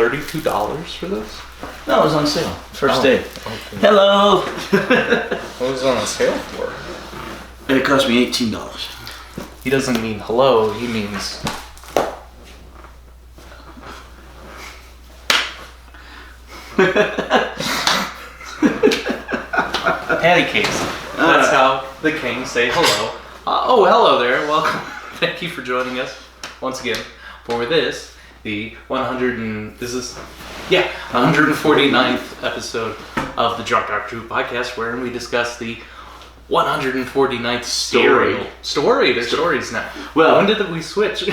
$32 for this? No, it was on sale. First day. Okay. Hello! What was it on sale for? It cost me $18. He doesn't mean hello, he means... Patty cakes. That's how the Kings say hello. Hello there. Welcome. Thank you for joining us once again for this, the 149th episode of the Drunk Doctor Who podcast, wherein we discuss the 149th story. There's stories now. Well, when did we switch?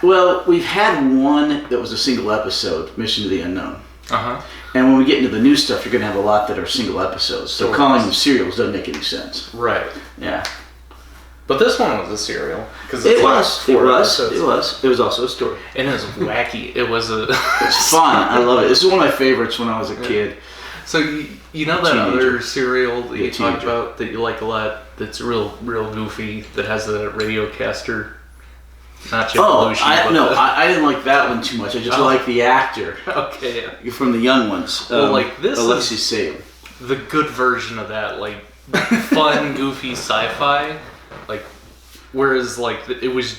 Well, we've had one that was a single episode, Mission to the Unknown. Uh-huh. And when we get into the new stuff, you're going to have a lot that are single episodes. So calling them serials doesn't make any sense. Right. Yeah. But this one was a serial. It was also a story. And it was wacky. It's fun. I love it. This is one of my favorites when I was a kid. So you know that other serial that you talked about that you like a lot, that's real goofy, that has the Radiocaster? Not Jim Belushi. I didn't like that one too much. I just like the actor. Okay. From the young ones. This Alexei Sayle. The good version of that, like fun, goofy sci-fi. Like, whereas like it was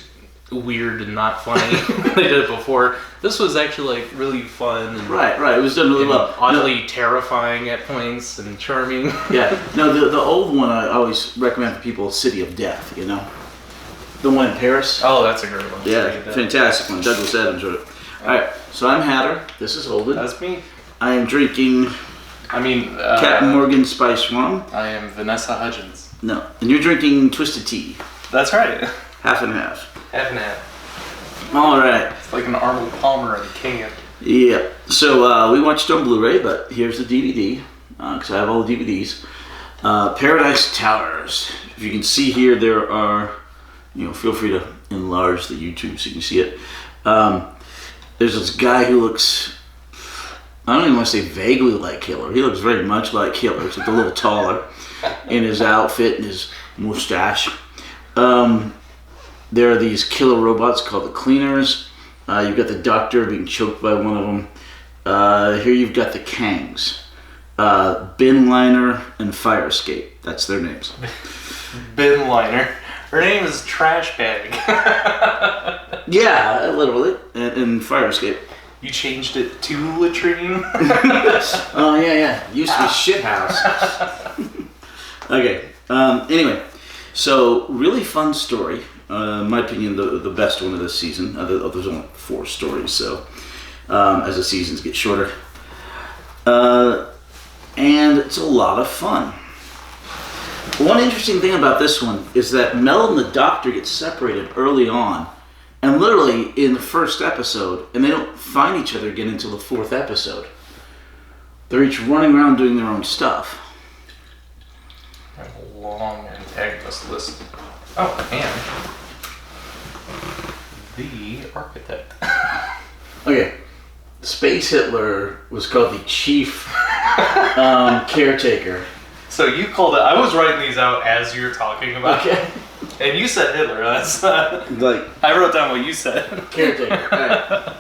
weird and not funny when they did it before. This was actually like really fun. And, right. It was done really well. Oddly terrifying at points and charming. Yeah. No, the old one I always recommend for people, City of Death. You know, the one in Paris. Oh, that's a great one. Yeah, fantastic one. Douglas Adams wrote it. All right. So I'm Hatter. This is Holden. That's me. I am drinking. Captain Morgan Spice Rum. I am Vanessa Hudgens. No, and you're drinking Twisted Tea. That's right. Half and half. Half and half. All right. It's like an Arnold Palmer and King. Yeah. So we watched it on Blu-ray, but here's the DVD because I have all the DVDs. Paradise Towers. If you can see here, there are. Feel free to enlarge the YouTube so you can see it. There's this guy who looks. I don't even want to say vaguely like Hitler. He looks very much like Hitler, except a little taller in his outfit and his mustache. There are these killer robots called the Cleaners. You've got the Doctor being choked by one of them. Here you've got the Kangs. Bin Liner and Fire Escape. That's their names. Bin Liner. Her name is Trash Bag. Yeah, literally. And Fire Escape. You changed it to Latrine? Oh, yeah. Used to be Shit House. Okay. Anyway, so really fun story. In my opinion, the best one of this season. There's only 4 stories, so as the seasons get shorter. And it's a lot of fun. One interesting thing about this one is that Mel and the Doctor get separated early on. And literally in the first episode, and they don't find each other again until the 4th episode. They're each running around doing their own stuff. I have a long antagonist list. Oh, and the architect. Okay. Space Hitler was called the Chief Caretaker. So you called it. I was writing these out as you were talking about. Okay. And you said Hitler. That's I wrote down what you said. Caretaker. Right.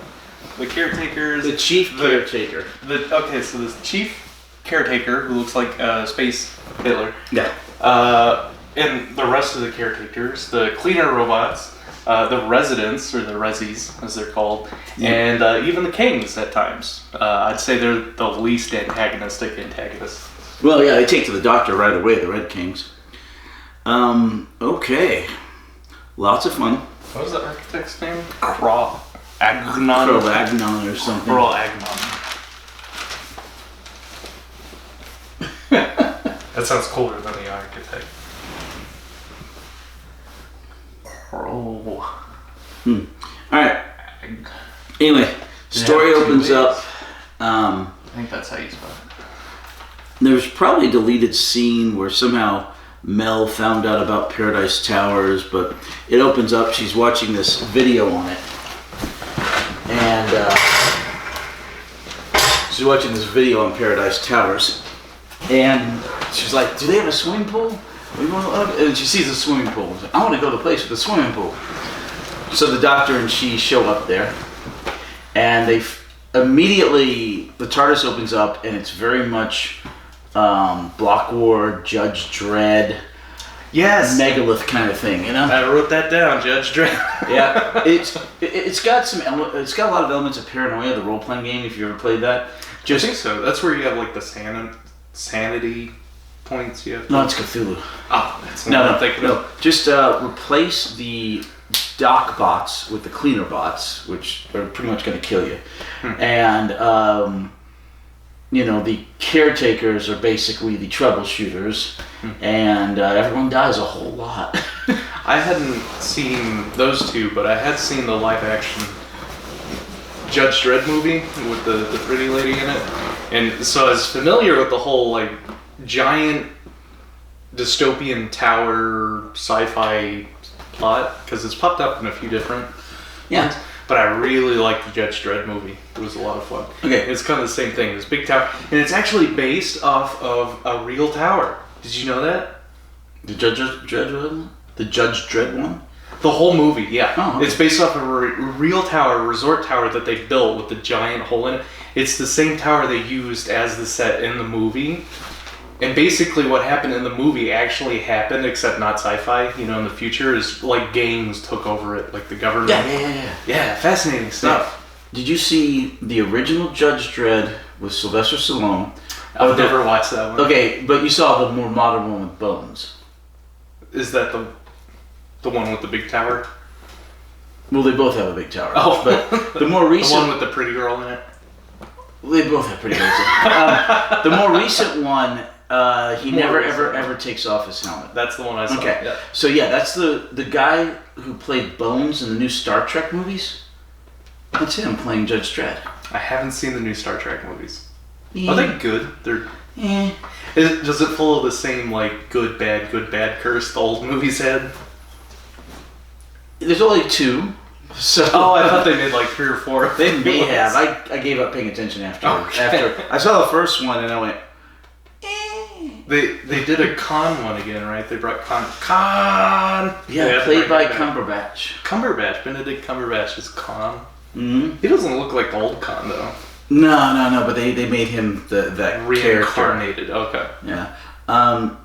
The caretakers. The Chief Caretaker. So this Chief Caretaker who looks like Space Hitler. Yeah. And the rest of the caretakers, the cleaner robots, the residents, or the Resis as they're called, and even the Kings at times. I'd say they're the least antagonistic antagonists. Well, yeah, they take to the Doctor right away, the Red Kings. Okay. Lots of fun. What was the architect's name? Cro-Agnon or something. Cro-Agnon. That sounds cooler than the architect. Alright. Anyway, story opens up. I think that's how you spell it. There's probably a deleted scene where somehow Mel found out about Paradise Towers, but it opens up, she's watching this video on it. And she's watching this video on Paradise Towers. And she's like, do they have a swimming pool? And she sees a swimming pool. She's like, I want to go to the place with the swimming pool. So the Doctor and she show up there. And they immediately the TARDIS opens up, and it's very much Block War, Judge Dredd, Yes. Megalith kind of thing, you know? I wrote that down, Judge Dredd. Yeah, it's got it's got a lot of elements of Paranoia, the role playing game. If you ever played that, I think so. That's where you have like the sanity points. You have. No, it's Cthulhu. Oh, that's no. Just replace the dock bots with the cleaner bots, which are pretty much going to kill you, and the caretakers are basically the troubleshooters, and everyone dies a whole lot. I hadn't seen those two, but I had seen the live-action Judge Dredd movie with the pretty lady in it, and so I was familiar with the whole like giant dystopian tower sci-fi plot because it's popped up in a few different ones. But I really liked the Judge Dredd movie. It was a lot of fun. Okay. It's kind of the same thing. This big tower, and it's actually based off of a real tower. Did you know that? The Judge Dredd one? The Judge Dredd one? The whole movie, yeah. Oh, okay. It's based off of a real tower, a resort tower that they built with the giant hole in it. It's the same tower they used as the set in the movie. And basically what happened in the movie actually happened, except not sci-fi, in the future, is like gangs took over it, like the government. Yeah. Yeah, fascinating stuff. Did you see the original Judge Dredd with Sylvester Stallone? I've never watched that one. Okay, but you saw the more modern one with Bones. Is that the one with the big tower? Well, they both have a big tower. Oh. But the more recent... The one with the pretty girl in it? They both have pretty girls. The more recent one, he never ever takes off his helmet. That's the one I saw. Okay. Yeah. So yeah, that's the guy who played Bones in the new Star Trek movies. That's him playing Judge Dredd. I haven't seen the new Star Trek movies. Yeah. Are they good? They're... Does it follow the same like good bad curse the old movies had? There's only two. So I thought they made like 3 or 4. They may have. I gave up paying attention after I saw the first one and I went. They did a Khan one again, right? They brought Khan. Yeah, played by Cumberbatch. Benedict Cumberbatch is Khan. Mm-hmm. He doesn't look like the old Khan though. No. But they made him that reincarnated. Character. Okay. Yeah.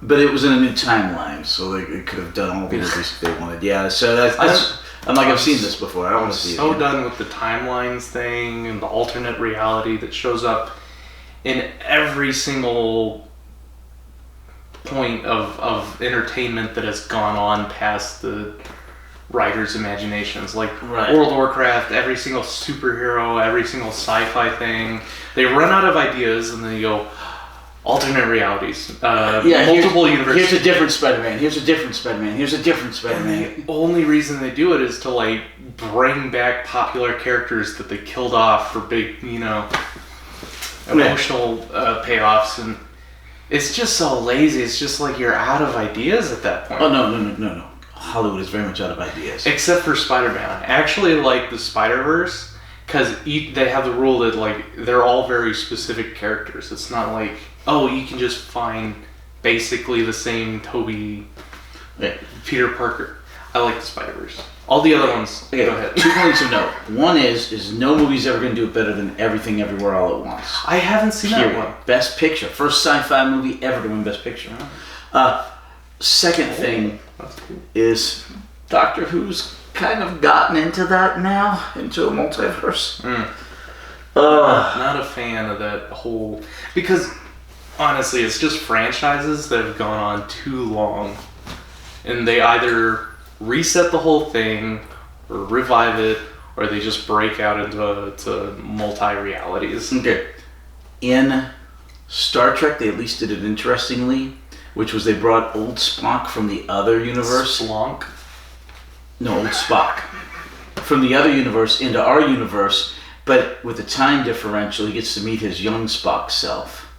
But it was in a new timeline, so they could have done all the movies if they wanted. Yeah. So that's. I've seen this before. I don't want to see it. I'm so done with the timelines thing and the alternate reality that shows up in every single point of entertainment that has gone on past the writers' imaginations. Like World of Warcraft, every single superhero, every single sci-fi thing. They run out of ideas and then you go, alternate realities. Multiple universes. Here's a different Spider-Man. Here's a different Spider-Man. Here's a different Spider-Man. The only reason they do it is to like bring back popular characters that they killed off for big, emotional payoffs, and it's just so lazy. It's just like you're out of ideas at that point. Oh no. Hollywood is very much out of ideas. Except for Spider-Man. I actually like the Spider-Verse because they have the rule that like they're all very specific characters. It's not like, you can just find basically the same Toby, Peter Parker. I like the Spider-Verse. All the other ones, go ahead. 2 points of note. One is no movie's ever going to do it better than Everything Everywhere All at Once. I haven't seen that one. Best Picture. First sci-fi movie ever to win Best Picture. Second thing is Doctor Who's kind of gotten into that now, into a multiverse. Not a fan of that whole... Because, honestly, it's just franchises that have gone on too long. And they either reset the whole thing, or revive it, or they just break out into multi-realities. Okay. In Star Trek, they at least did it interestingly, which was they brought old Spock from the other universe. Slonk? No, old Spock. From the other universe into our universe, but with the time differential, he gets to meet his young Spock self.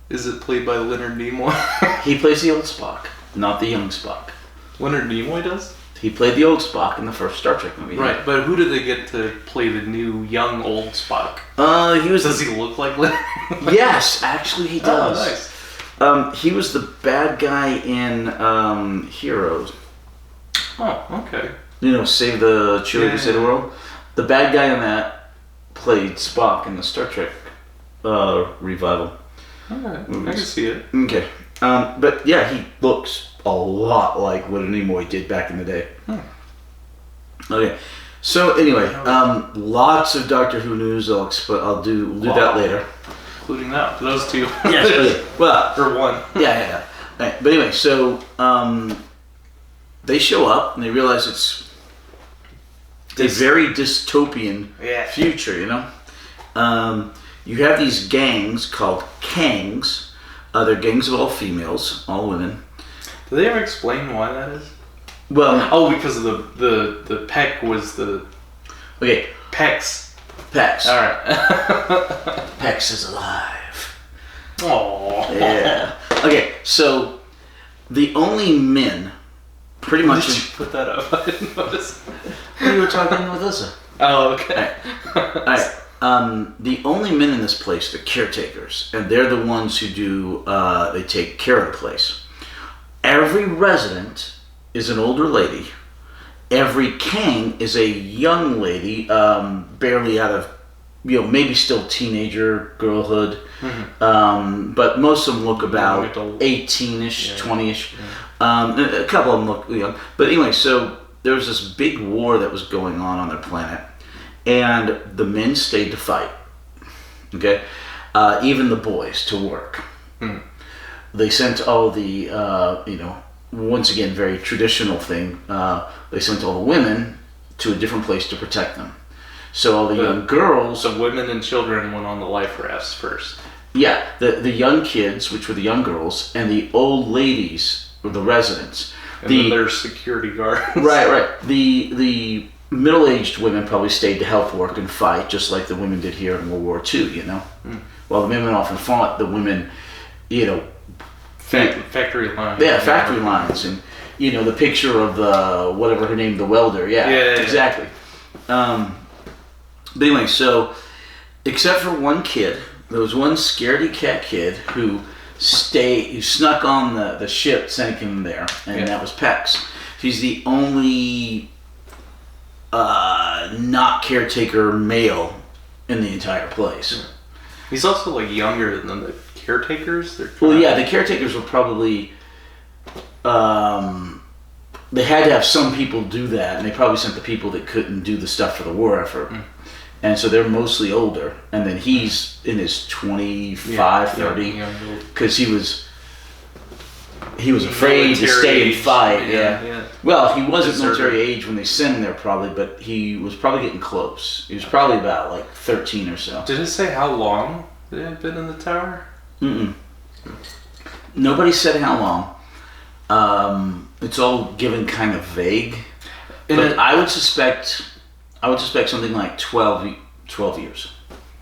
Is it played by Leonard Nimoy? He plays the old Spock, not the young Spock. Leonard Nimoy does? He played the old Spock in the first Star Trek movie. Right, but who did they get to play the new, young, old Spock? Does he look like Leonard? Yes, actually he does. Oh, nice. He was the bad guy in Heroes. Oh, okay. Save the Cheerleader, Save the World. The bad guy in that played Spock in the Star Trek revival. Alright, I can see it. Okay. But yeah, he looks a lot like what Nimoy did back in the day. Okay. So anyway, lots of Doctor Who news. I'll do that later. Including that, those two. Yes. Well, or one. Yeah. Right. But anyway, so they show up and they realize it's a very dystopian future. You know, you have these gangs called Kangs. They're gangs of all females, all women. Do they ever explain why that is? Well, because of the peck was the... Okay. Pecs. Alright. Pex is alive. Aww. Yeah. Okay, so the only men pretty much... Did you put that up? I didn't notice. We were talking with Lisa. Oh, okay. Alright. The only men in this place are the caretakers, and they're the ones who do, they take care of the place. Every resident is an older lady. Every Kang is a young lady, barely out of, maybe still teenager, girlhood. Mm-hmm. But most of them look about 18-ish, 20-ish. A couple of them look young. But anyway, so there was this big war that was going on their planet. And the men stayed to fight. Okay? Even the boys to work. Mm. They sent all the, once again, very traditional thing. They sent all the women to a different place to protect them. So all the young girls... So women and children went on the life rafts first. Yeah, the young kids, which were the young girls, and the old ladies were the residents. And then there's security guards. Right. The middle-aged women probably stayed to help work and fight, just like the women did here in World War II, While the men often fought, the women, factory lines. Yeah, factory lines. And, the picture of the, whatever her name, the welder. Yeah, exactly. But anyway, so, except for one kid, there was one scaredy cat kid who snuck on the ship sinking there, and that was Pex. He's the only not caretaker male in the entire place. He's also younger than the caretakers. The caretakers were probably they had to have some people do that, and they probably sent the people that couldn't do the stuff for the war effort. And so they're mostly older, and then he's in his 25, 30, because he was afraid to stay and fight. Yeah. Well, he wasn't military age when they sent him there, probably, but he was probably getting close. He was probably about 13 or so. Did it say how long it had been in the tower? Nobody said how long. It's all given kind of vague. But I would suspect something like 12 years.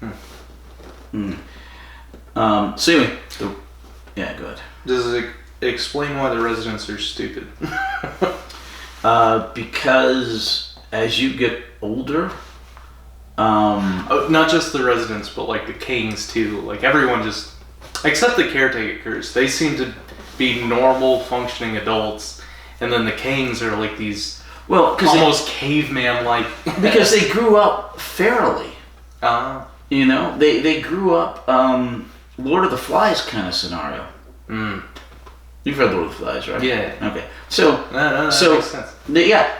So anyway, go ahead. Does it explain why the residents are stupid? Because as you get older, not just the residents, but the kings too. Everyone just, except the caretakers, they seem to be normal functioning adults, and then the kings are these almost caveman-like. Because they grew up fairly. They grew up Lord of the Flies kind of scenario. You've read Lord of the Flies, right? Yeah. Okay. So that makes sense.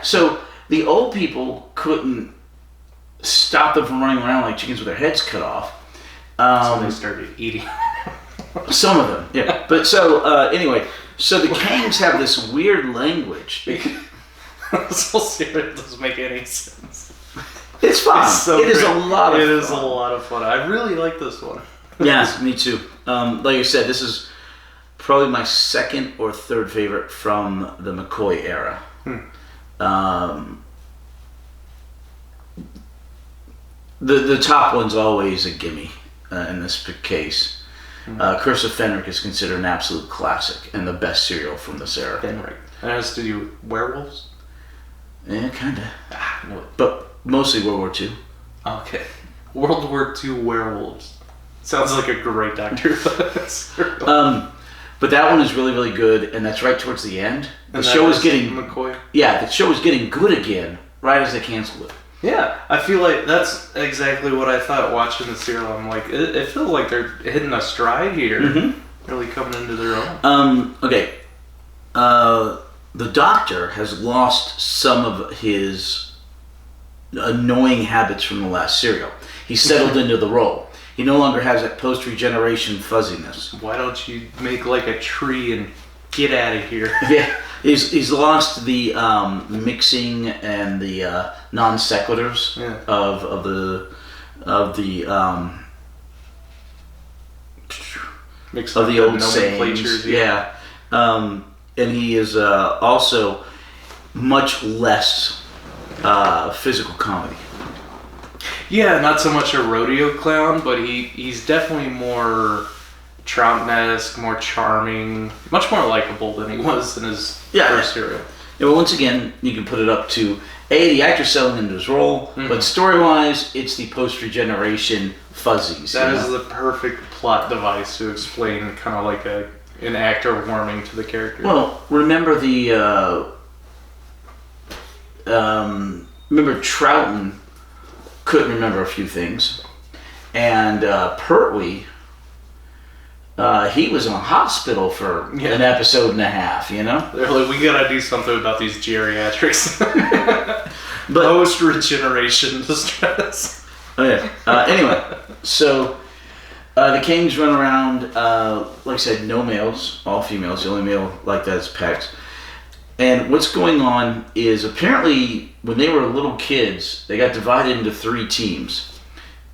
So the old people couldn't stop them from running around like chickens with their heads cut off. So they started eating. Some of them, yeah. But so anyway, so the Kangs have this weird language. So serious, it doesn't make any sense. It's fun. It is a lot of fun. It is a lot of fun. I really like this one. Yeah, me too. Like I said, this is probably my second or third favorite from the McCoy era. The top one's always a gimme in this case. Curse of Fenric is considered an absolute classic and the best serial from this era. Fenric. That has to do with werewolves? Yeah, kinda. No. But mostly World War II. Okay. World War II werewolves. Sounds like a great Doctor Who. But that one is really, really good, and that's right towards the end. The show is getting McCoy. Yeah, the show is getting good again right as they canceled it. Yeah, I feel like that's exactly what I thought watching the serial. I'm like, it feels like they're hitting a stride here, really coming into their own. Okay. The Doctor has lost some of his annoying habits from the last serial. He's settled into the role. He no longer has that post-regeneration fuzziness. Why don't you make like a tree and get out of here? Yeah, he's lost the mixing and the non sequiturs of the Mix of up the old sayings. Yeah, and he is also much less physical comedy. Yeah, not so much a rodeo clown, but he's definitely more Troughton-esque, more charming, much more likable than he was in his first serial. Yeah, well, once again, you can put it up to the actor selling into his role, but story-wise, it's the post-regeneration fuzzies. That is the perfect plot device to explain kind of like an actor warming to the character. Well, remember remember Troughton couldn't remember a few things, and Pertwee, he was in a hospital for an episode and a half, you know? They're like, we gotta do something about these geriatrics. Post-regeneration distress. Oh, yeah. Anyway, so the Kings run around, like I said, no males, all females. The only male like that is Pex. And what's going on is apparently when they were little kids, they got divided into 3 teams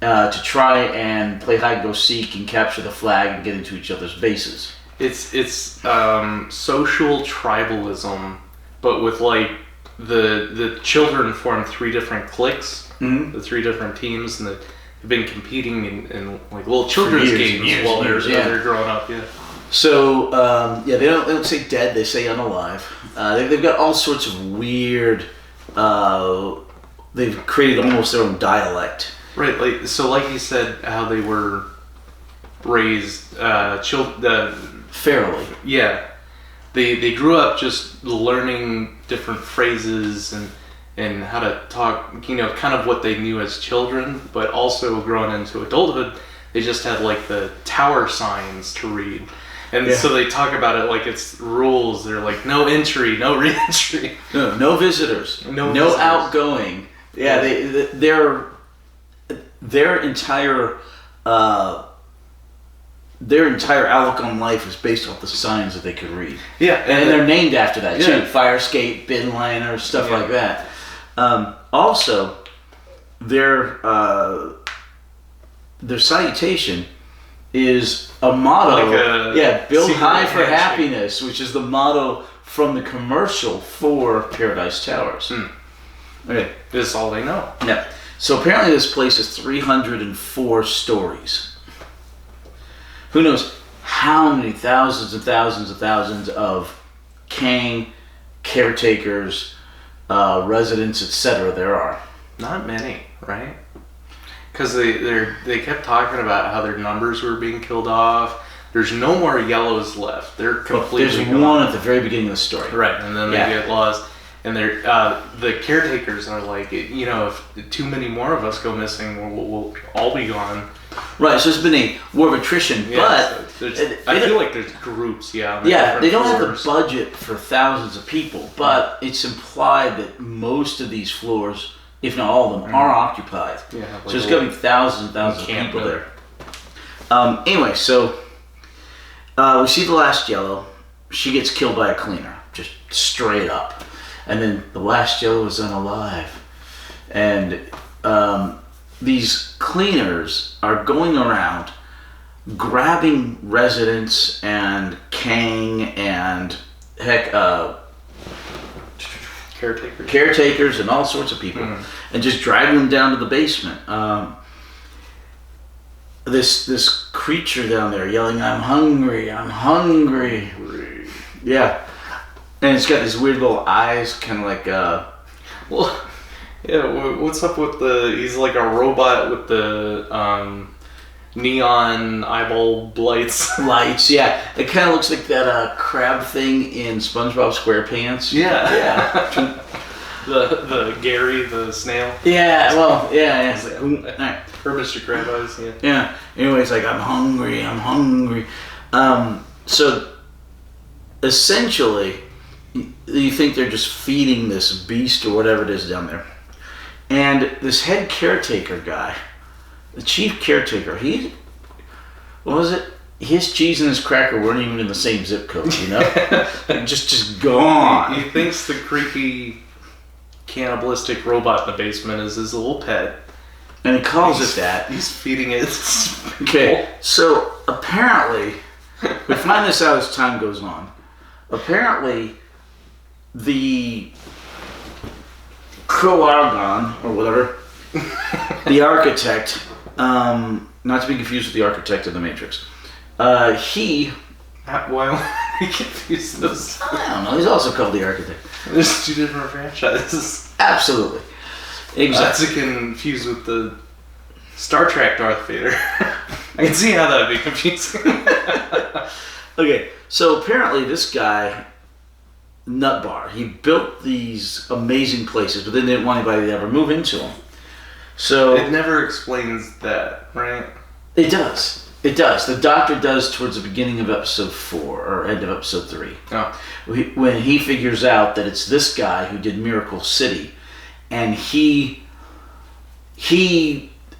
to try and play hide-and-go-seek and capture the flag and get into each other's bases. It's social tribalism, but with like the children form 3 different cliques, the 3 different teams, and they've been competing in like little children's games while they're growing up. Yeah. So they don't say dead, they say unalive. They've got all sorts of weird. They've created almost their own dialect. Right, like you said, how they were raised, fairly. Yeah, they grew up just learning different phrases and how to talk. You know, kind of what they knew as children, but also growing into adulthood, they just had like the tower signs to read. And so they talk about it like it's rules. They're like, no entry, no re-entry. No visitors. No visitors. Outgoing. Yeah, their entire outlook on life is based off the signs that they could read. Yeah. And they're named after that, too. Fire escape, bin liner, stuff like that. Also, their salutation is a motto. Build high for happiness, which is the motto from the commercial for Paradise Towers. Okay. This is all they know. Yeah. So apparently this place is 304 stories. Who knows how many thousands and thousands and thousands of Kang caretakers, residents, etc. there are. Not many, right? Because they kept talking about how their numbers were being killed off. There's no more yellows left. They're completely There's one at the very beginning of the story. Right, and then they get lost. And they're the caretakers are like, you know, if too many more of us go missing, we'll all be gone. Right, so it's been a war of attrition, but I feel like there's groups, they don't have the budget for thousands of people, but it's implied that most of these floors, if not all of them, are occupied. Yeah, like so there's going to be thousands and thousands of people there. Anyway, so we see the last Yellow. She gets killed by a cleaner, just straight up. And then the last Yellow is unalive. And these cleaners are going around grabbing residents and Kang and caretakers and all sorts of people and just dragging them down to the basement. This creature down there yelling, I'm hungry. Yeah. And it's got these weird little eyes, kind of like, what's up with he's like a robot with the, neon eyeball lights. Lights, yeah. It kind of looks like that crab thing in SpongeBob SquarePants. Yeah. The Gary the snail. Yeah, well, yeah. It's like, All right. or Mr. Krabs, yeah. Yeah. Anyway, it's like, I'm hungry. So, essentially, you think they're just feeding this beast or whatever it is down there. And this head caretaker guy, the chief caretaker, what was it? His cheese and his cracker weren't even in the same zip code, you know? just gone. He thinks the creepy cannibalistic robot in the basement is his little pet. And he calls it that. He's feeding it. Okay, so apparently, we find this out as time goes on. Apparently, the Croargon, or whatever, the architect, not to be confused with the architect of the Matrix, he... Why am I confused those? I don't know, he's also called the architect. There's two different franchises. Absolutely. Exactly. That's confused with the Star Trek Darth Vader. I can see how that would be confusing. Okay, so apparently this guy, Nutbar, he built these amazing places, but then didn't want anybody to ever move into them. So It never explains that, right? it does. It does. The Doctor does towards the beginning of episode 4 or end of episode 3. Oh. When he figures out that it's this guy who did Miracle City, and he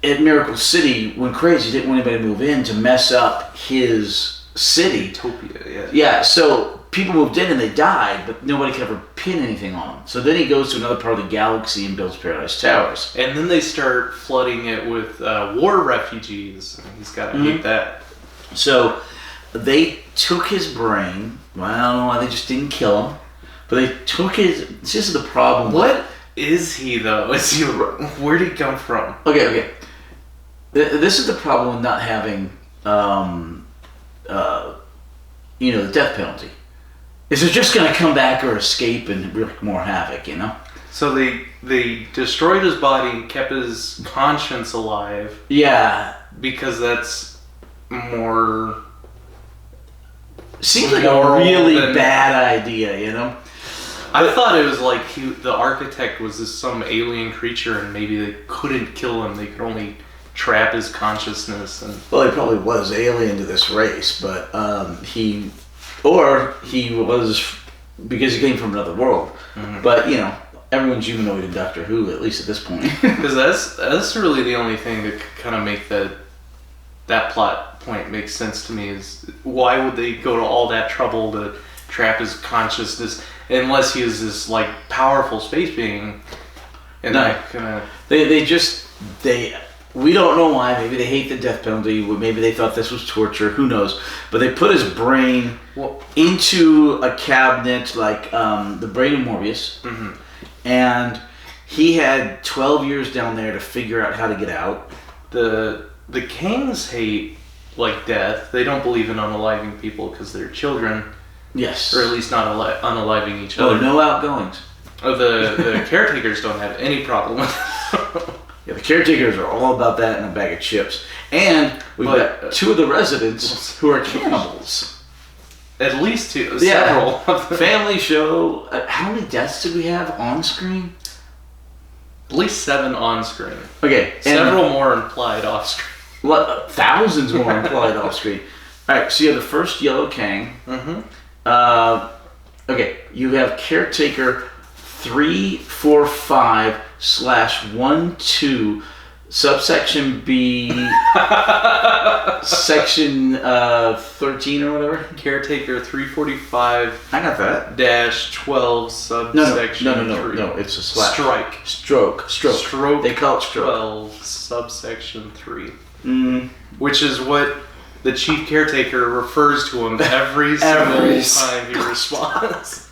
at Miracle City went crazy, didn't want anybody to move in to mess up his city. Utopia, yeah. Yeah, so people moved in and they died, but nobody could ever pin anything on them. So then he goes to another part of the galaxy and builds Paradise Towers. And then they start flooding it with war refugees. He's got to hate that. So they took his brain. Well, I don't know why they just didn't kill him, but they took his. This is the problem. What is he though? Where did he come from? Okay. This is the problem with not having, the death penalty. Is they're just going to come back or escape and wreak more havoc, you know? So they destroyed his body and kept his conscience alive Yeah. because that's more. Seems like a Moral really than- bad idea, you know? I thought it was like the architect was just some alien creature and maybe they couldn't kill him. They could only trap his consciousness. And Well, he probably was alien to this race, but he was because he came from another world. Mhm. But everyone's humanoid in Doctor Who, at least at this point. Because that's really the only thing that could kind of make that plot point make sense to me is why would they go to all that trouble to trap his consciousness unless he is this like powerful space being and No. that kind of We don't know why. Maybe they hate the death penalty. Maybe they thought this was torture. Who knows? But they put his brain into a cabinet like the brain of Morbius. Mhm. And he had 12 years down there to figure out how to get out. the Kings hate like death. They don't believe in unaliving people because they're children, Yes. or at least not unaliving each Oh, other. no outgoings. Oh, the caretakers don't have any problem with it. Yeah, the caretakers are all about that and a bag of chips. And we've got 2 of the residents who are cannibals. At least 2, Yeah. several of them. Family show. How many deaths did we have on screen? At least 7 on screen. Okay. and- Several more implied off screen. Thousands more implied off screen. Alright, so you have the first Yellow Kang. Mm-hmm. Okay, you have Caretaker 345/12, subsection B, section 13 or whatever. Caretaker 345 I got that. -12 subsection 3. No, it's a slash. Strike. Stroke. Stroke. They call it stroke. 12 subsection 3. Mm. Which is what the chief caretaker refers to him every single time he responds.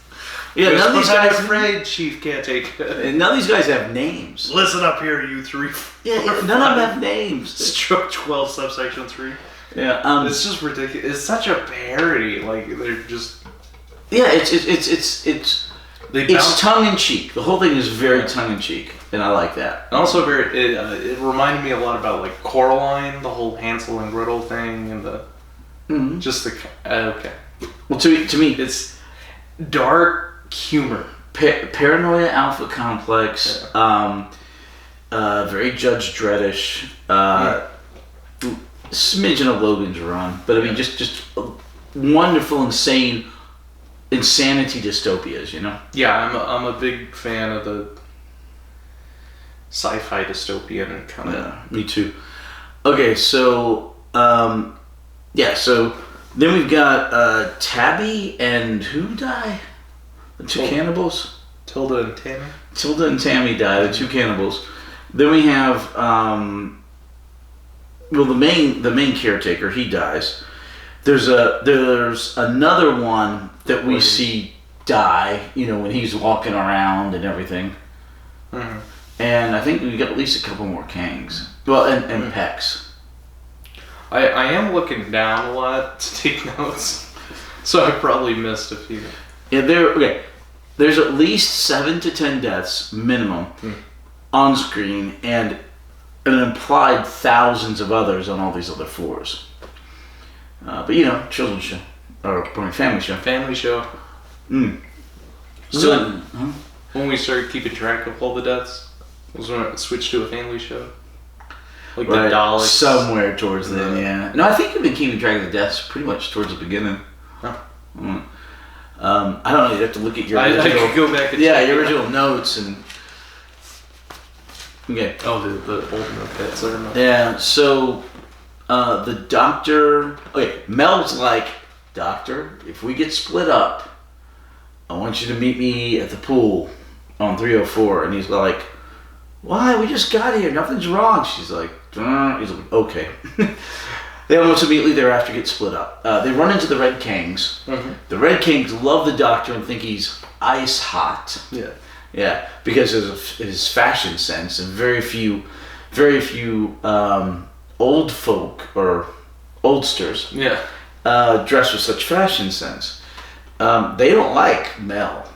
Yeah, none of these I'm guys. afraid, chief caretaker. None of these guys have names. Listen up here, you 3. Yeah, none of them have names. Stroke 12 subsection 3. Yeah, It's just ridiculous. It's such a parody. Like they're just yeah, it's they bounce. tongue in cheek. The whole thing is very tongue in cheek, and I like that. And also it reminded me a lot about like Coraline, the whole Hansel and Gretel thing, and the just the okay. Well, to me, It's dark humor. Paranoia Alpha Complex. Very Judge Dreddish. Smidgen of Logan's Run, but I mean, just wonderful, insanity dystopias. Yeah, I'm a big fan of the sci-fi dystopian kind of. Yeah, me too. Okay, so so then we've got Tabby and who die? The two cannibals. Tilda and Tammy. Tilda and Tammy die. The two cannibals. Then we have the main caretaker. He dies. There's another one that we see die. When he's walking around and everything. Mm-hmm. And I think we got at least a couple more Kangs. Well, and Pecs. I am looking down a lot to take notes, so I probably missed a few. Yeah, there's at least 7 to 10 deaths minimum on screen, and an implied thousands of others on all these other floors. But children's show or family show. Family show. So when we started keeping track of all the deaths, was when it switched to a family show. Like the Daleks. Somewhere towards then, yeah. No, I think we've been keeping track of the deaths pretty much towards the beginning. Huh. I don't know. You have to look at your original. I could go back and check your original notes and. Okay. Oh, the old notes. Yeah. So, the doctor. Okay, Mel's like, Doctor, if we get split up, I want you to meet me at the pool on 304. And he's like, why? We just got here. Nothing's wrong. She's like, he's like, okay. They almost immediately thereafter get split up. They run into the Red Kangs. Mm-hmm. The Red Kangs love the Doctor and think he's ice hot. Yeah. Yeah, because of his fashion sense, and very few old folk or oldsters dress with such fashion sense. They don't like Mel.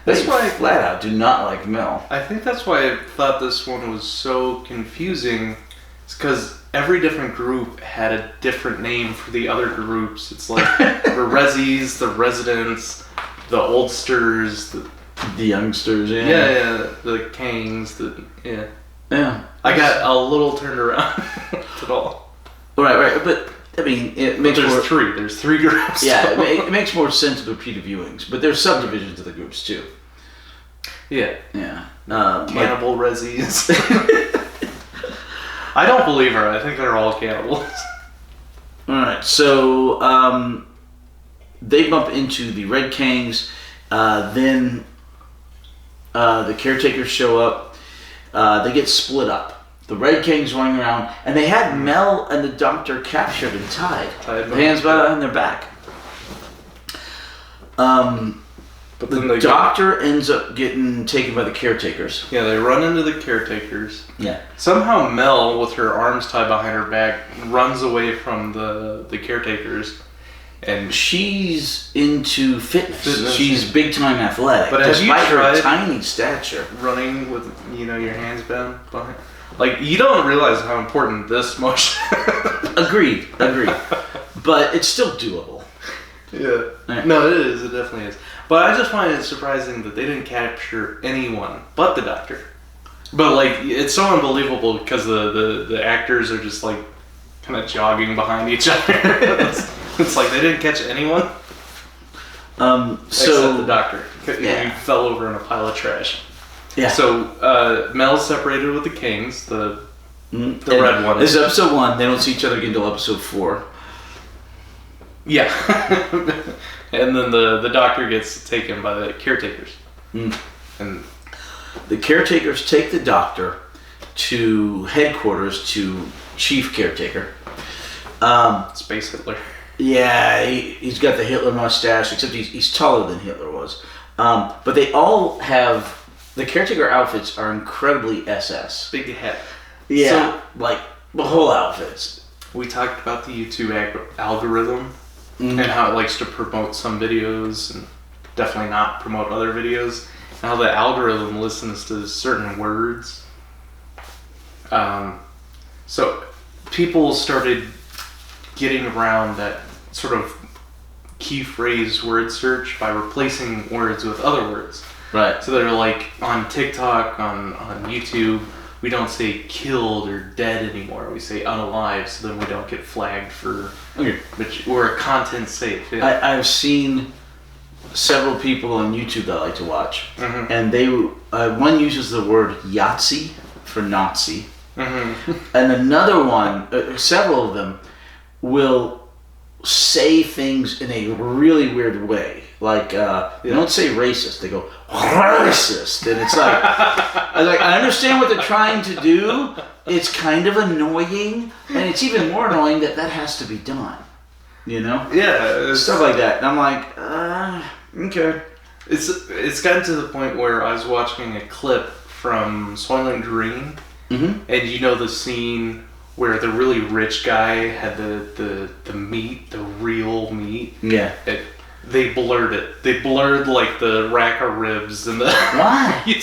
They flat out do not like Mel. I think that's why I thought this one was so confusing. It's because every different group had a different name for the other groups. It's like the Rezzies, the Residents, the Oldsters, the Youngsters, the Kangs, Yeah. I got a little turned around at all. Right, but I mean, it makes There's three groups. Yeah, it makes more sense with repeated viewings, but there's subdivisions of the groups too. Yeah. Yeah. Cannibal Rezzies. I don't believe her. I think they're all cannibals. Alright, so they bump into the Red Kangs, then the caretakers show up, they get split up. The Red Kangs running around, and they had Mel and the Doctor captured and tied hands behind their back. But the Doctor ends up getting taken by the caretakers. Yeah, they run into the caretakers. Yeah. Somehow Mel, with her arms tied behind her back, runs away from the caretakers. And she's into fitness. She's big time athletic. But despite her tiny stature, running with your hands bent behind. Like, you don't realize how important this motion. Agreed. But it's still doable. Yeah. Right. No, it is. It definitely is. But I just find it surprising that they didn't capture anyone but the Doctor. But like, it's so unbelievable because the actors are just like kind of jogging behind each other. It's like they didn't catch anyone. Except the Doctor. He fell over in a pile of trash. Yeah. So Mel's separated with the Kangs, the red one. This is episode 1. They don't see each other again until episode 4. Yeah. And then the Doctor gets taken by the caretakers. And the caretakers take the Doctor to headquarters to Chief Caretaker. Space Hitler. Yeah, he's got the Hitler mustache, except he's taller than Hitler was. But they all have... The caretaker outfits are incredibly SS. Big head. Yeah, so, like the whole outfits. We talked about the YouTube algorithm and how it likes to promote some videos and definitely not promote other videos. And how the algorithm listens to certain words. So people started getting around that sort of key phrase word search by replacing words with other words. Right. So they're like on TikTok, on YouTube, we don't say killed or dead anymore. We say unalive, so then we don't get flagged for. Okay. Which we're content safe. Yeah. I've seen several people on YouTube that I like to watch, and they one uses the word Yahtzee for Nazi, and another one, several of them, will say things in a really weird way. Like, they don't say racist, they go, racist. And it's like, I understand what they're trying to do. It's kind of annoying. And it's even more annoying that has to be done. You know? Yeah. Stuff like that. And I'm like, okay. It's gotten to the point where I was watching a clip from Soylent Green. And you know the scene where the really rich guy had the meat, the real meat. Yeah. They blurred it. They blurred like the rack of ribs and the. Why? You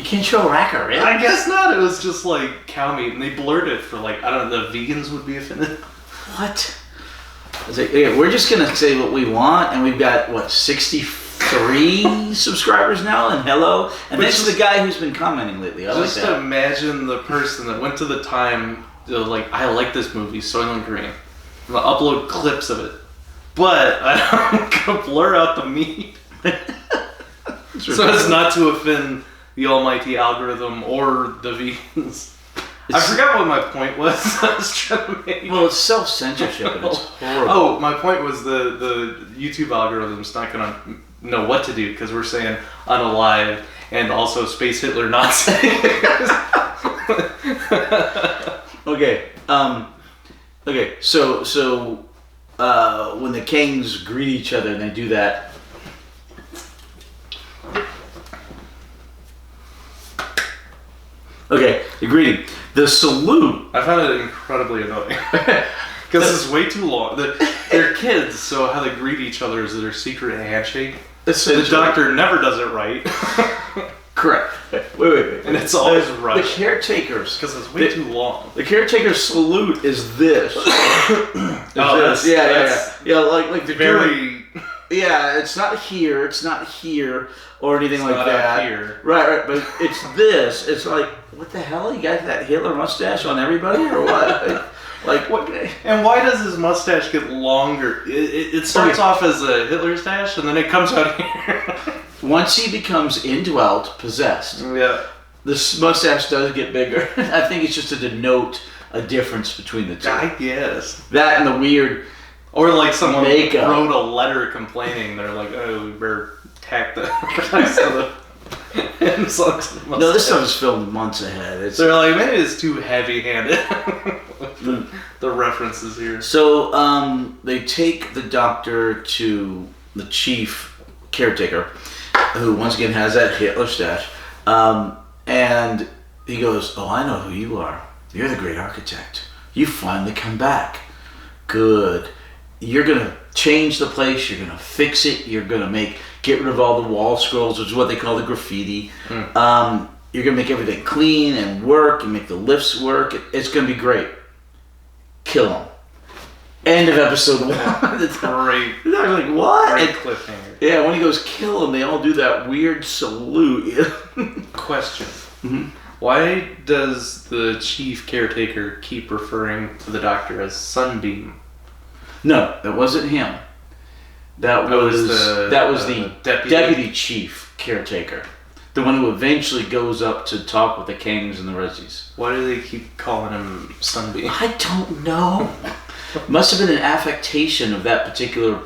can't show a rack of ribs? I guess not. It was just like cow meat, and they blurred it for like, I don't know, the vegans would be offended. What? I was like, okay, we're just gonna say what we want, and we've got 63 subscribers now, and hello. And this is the guy who's been commenting lately. I just like that. Imagine the person that went to the time, like, I like this movie, Soylent Green. I'm gonna upload clips of it. But I'm gonna blur out the meat, so as not to offend the almighty algorithm or the vegans. I forgot what my point was. I was trying to make. Well, it's self-censorship, and it's horrible. Oh, my point was the YouTube algorithm's not gonna know what to do because we're saying unalive and also space Hitler Nazi. Okay. Okay. So. When the kings greet each other and they do that. Okay, the greeting. The salute. I found it incredibly annoying. Because it's way too long. They're kids, so how they greet each other is their secret handshake. The doctor never does it right. Correct. Wait. And it's always right. The caretakers. Because it's way too long. The caretaker's salute is this. Yeah, like the very. Yeah, it's not here, or anything It's like not that. out here. Right, but it's this. It's like, what the hell? You got that Hitler mustache on everybody, or what? Like what? And why does his mustache get longer? It starts off as a Hitler stash, and then it comes out here. Once he becomes indwelt, possessed, yeah, this mustache does get bigger. I think it's just to denote a difference between the two. I guess. That and the weird, or like someone makeup. wrote a letter complaining. They're like, "Oh, we better tack the rest of the." No, this stuff was filmed months ahead. They're like, maybe it's too heavy-handed. The references here. So they take the doctor to the chief caretaker, who once again has that Hitler stash, and he goes, "Oh, I know who you are. You're the great architect. You finally come back. Good. You're gonna change the place. You're gonna fix it. You're gonna get rid of all the wall scrolls, which is what they call the graffiti. You're gonna make everything clean and work, and make the lifts work. It's gonna be great. Kill him." End of episode 1. It's great. They're like, what? Great cliffhanger. Yeah, when he goes kill him, they all do that weird salute. Question. Why does the chief caretaker keep referring to the doctor as Sunbeam? No, that wasn't him. That was the deputy chief caretaker. The one who eventually goes up to talk with the kings and the Rezzies. Why do they keep calling him Sunbeam? I don't know. Must have been an affectation of that particular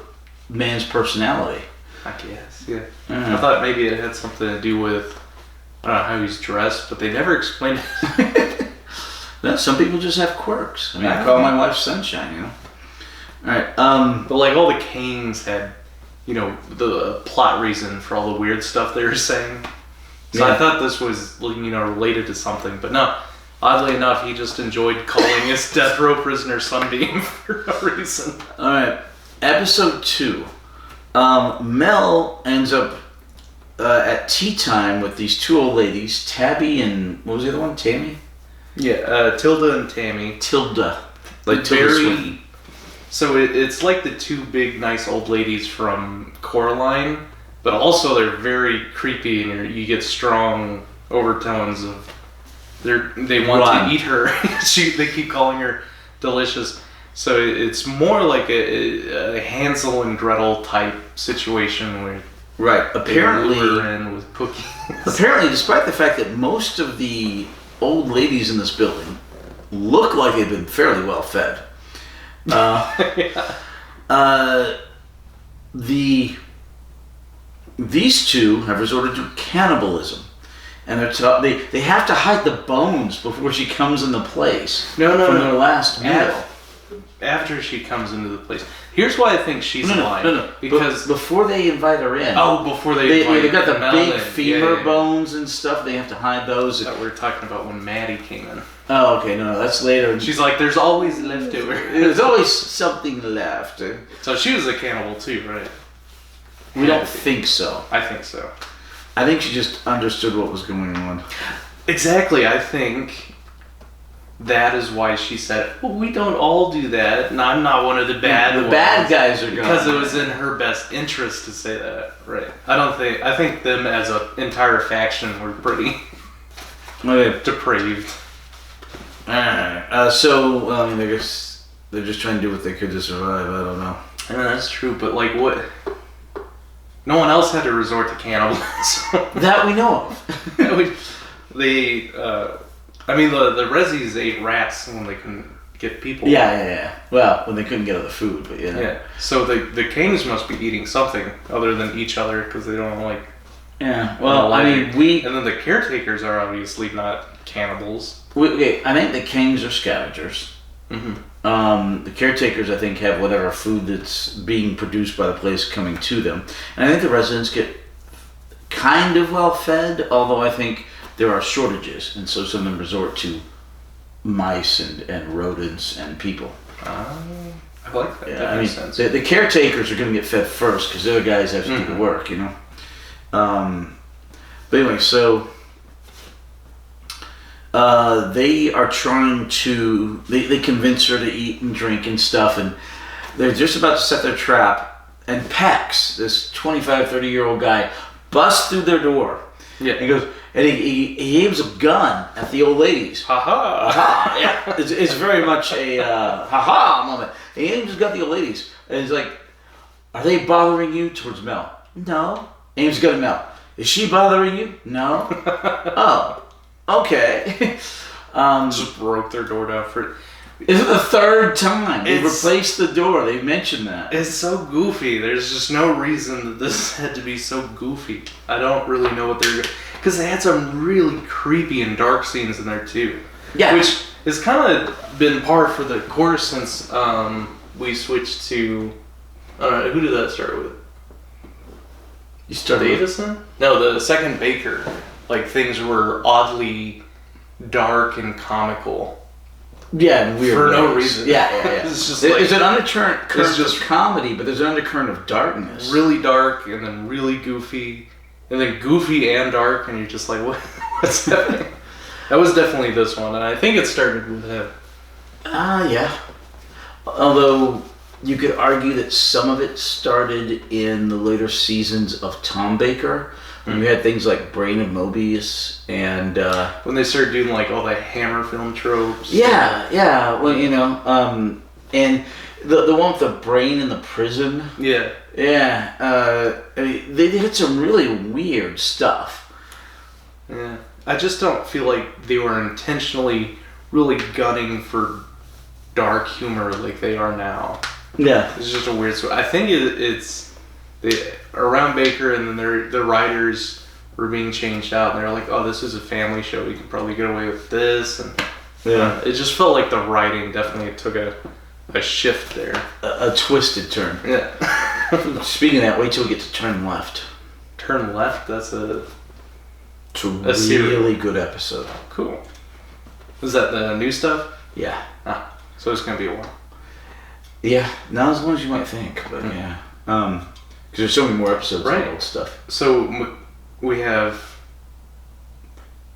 man's personality. I guess, yeah. I thought maybe it had something to do with, I don't know how he's dressed, but they never explained it. No, some people just have quirks. I mean, I call my wife Sunshine, you know. Alright, but like all the kings had, you know, the plot reason for all the weird stuff they were saying. So I thought this was, you know, related to something, but no. Oddly enough, he just enjoyed calling his death row prisoner Sunbeam for no reason. Alright, episode 2. Mel ends up at tea time with these two old ladies, Tabby and, what was the other one, Tammy? Yeah, Tilda and Tammy. Tilda. Like Tilda Swinton. So it's like the two big, nice old ladies from Coraline, but also they're very creepy, and you get strong overtones of they want Run. to eat her. They keep calling her delicious. So it's more like a Hansel and Gretel type situation where Right. they Apparently, lure her in with cookies. apparently, despite the fact that most of the old ladies in this building look like they've been fairly well fed, these two have resorted to cannibalism, and they have to hide the bones before she comes into place. No, from their last meal. After she comes into the place. Here's why I think she's lying. No. Because before they invite her in. before they They've got the Melanie. big femur Yeah. bones and stuff. They have to hide those. That we're talking about when Maddie came in. Oh, okay. No, that's later. She's like, there's always leftover. There's always something left. So she was a cannibal too, right? We don't think so. I think so. I think she just understood what was going on. Exactly. I think that is why she said, well, we don't all do that, and I'm not one of the bad The ones. bad guys are gone. Because it was in her best interest to say that, right? I think them as an entire faction were pretty Okay. depraved. Alright. I guess they're just trying to do what they could to survive. I don't know. And that's true, but like what? No one else had to resort to cannibalism. That we know of. The Rezzies ate rats when they couldn't get people. Yeah. Well, when they couldn't get other food, but yeah. Yeah. So the kings must be eating something other than each other because they don't like. Yeah. Well, And then the caretakers are obviously not cannibals. I think the kings are scavengers. Mm-hmm. The caretakers, I think, have whatever food that's being produced by the place coming to them. And I think the residents get kind of well fed, although I think there are shortages. And so some of them resort to mice and rodents and people. I like that. Yeah, That makes sense. The caretakers are going to get fed first because the other guys have to do the work, you know? But anyway, so they are trying to, they convince her to eat and drink and stuff, and they're just about to set their trap, and Pax, this 25, 30-year-old guy, busts through their door. Yeah. And he goes, and he aims a gun at the old ladies. Ha-ha! Ha! Yeah, it's very much a ha-ha moment. And he aims his gun at the old ladies, and he's like, "Are they bothering you?" Towards Mel. No. Aims his gun at Mel. Is she bothering you? No. Oh. Okay. Just broke their door down for. It's the third time they It's- replaced the door. They mentioned that. It's so goofy. There's just no reason that this had to be so goofy. I don't really know what they're because they had some really creepy and dark scenes in there too. Yeah. Which has kind of been par for the course since we switched to. Who did that start with? You started. Davison? No, the second Baker. Like things were oddly dark and comical. Yeah, in weird For no ways. reason. Yeah. It's just There's like- an undercurrent It's just- of comedy, but there's an undercurrent of darkness. Really dark and then really goofy, and then goofy and dark, and you're just like, what's happening? That was definitely this one, and I think it started with him. Yeah. Although you could argue that some of it started in the later seasons of Tom Baker, when we had things like Brain of Mobius and When they started doing like all the Hammer film tropes. yeah. Well, you know, and the one with the brain in the prison. Yeah. Yeah. I mean, they did some really weird stuff. Yeah. I just don't feel like they were intentionally really gunning for dark humor like they are now. Yeah. It's just a weird story. I think it's around Baker, and then the writers were being changed out, and they're like, "Oh, this is a family show. We could probably get away with this." And it just felt like the writing definitely took a shift there. A twisted turn. Yeah. Speaking of that, wait till we get to Turn Left. Turn Left. That's It's a really good episode. cool. Is that the new stuff? Yeah. So it's gonna be a while. Yeah, not as long as you might think, but yeah. Because there's so many more episodes of Right. the old stuff. So we have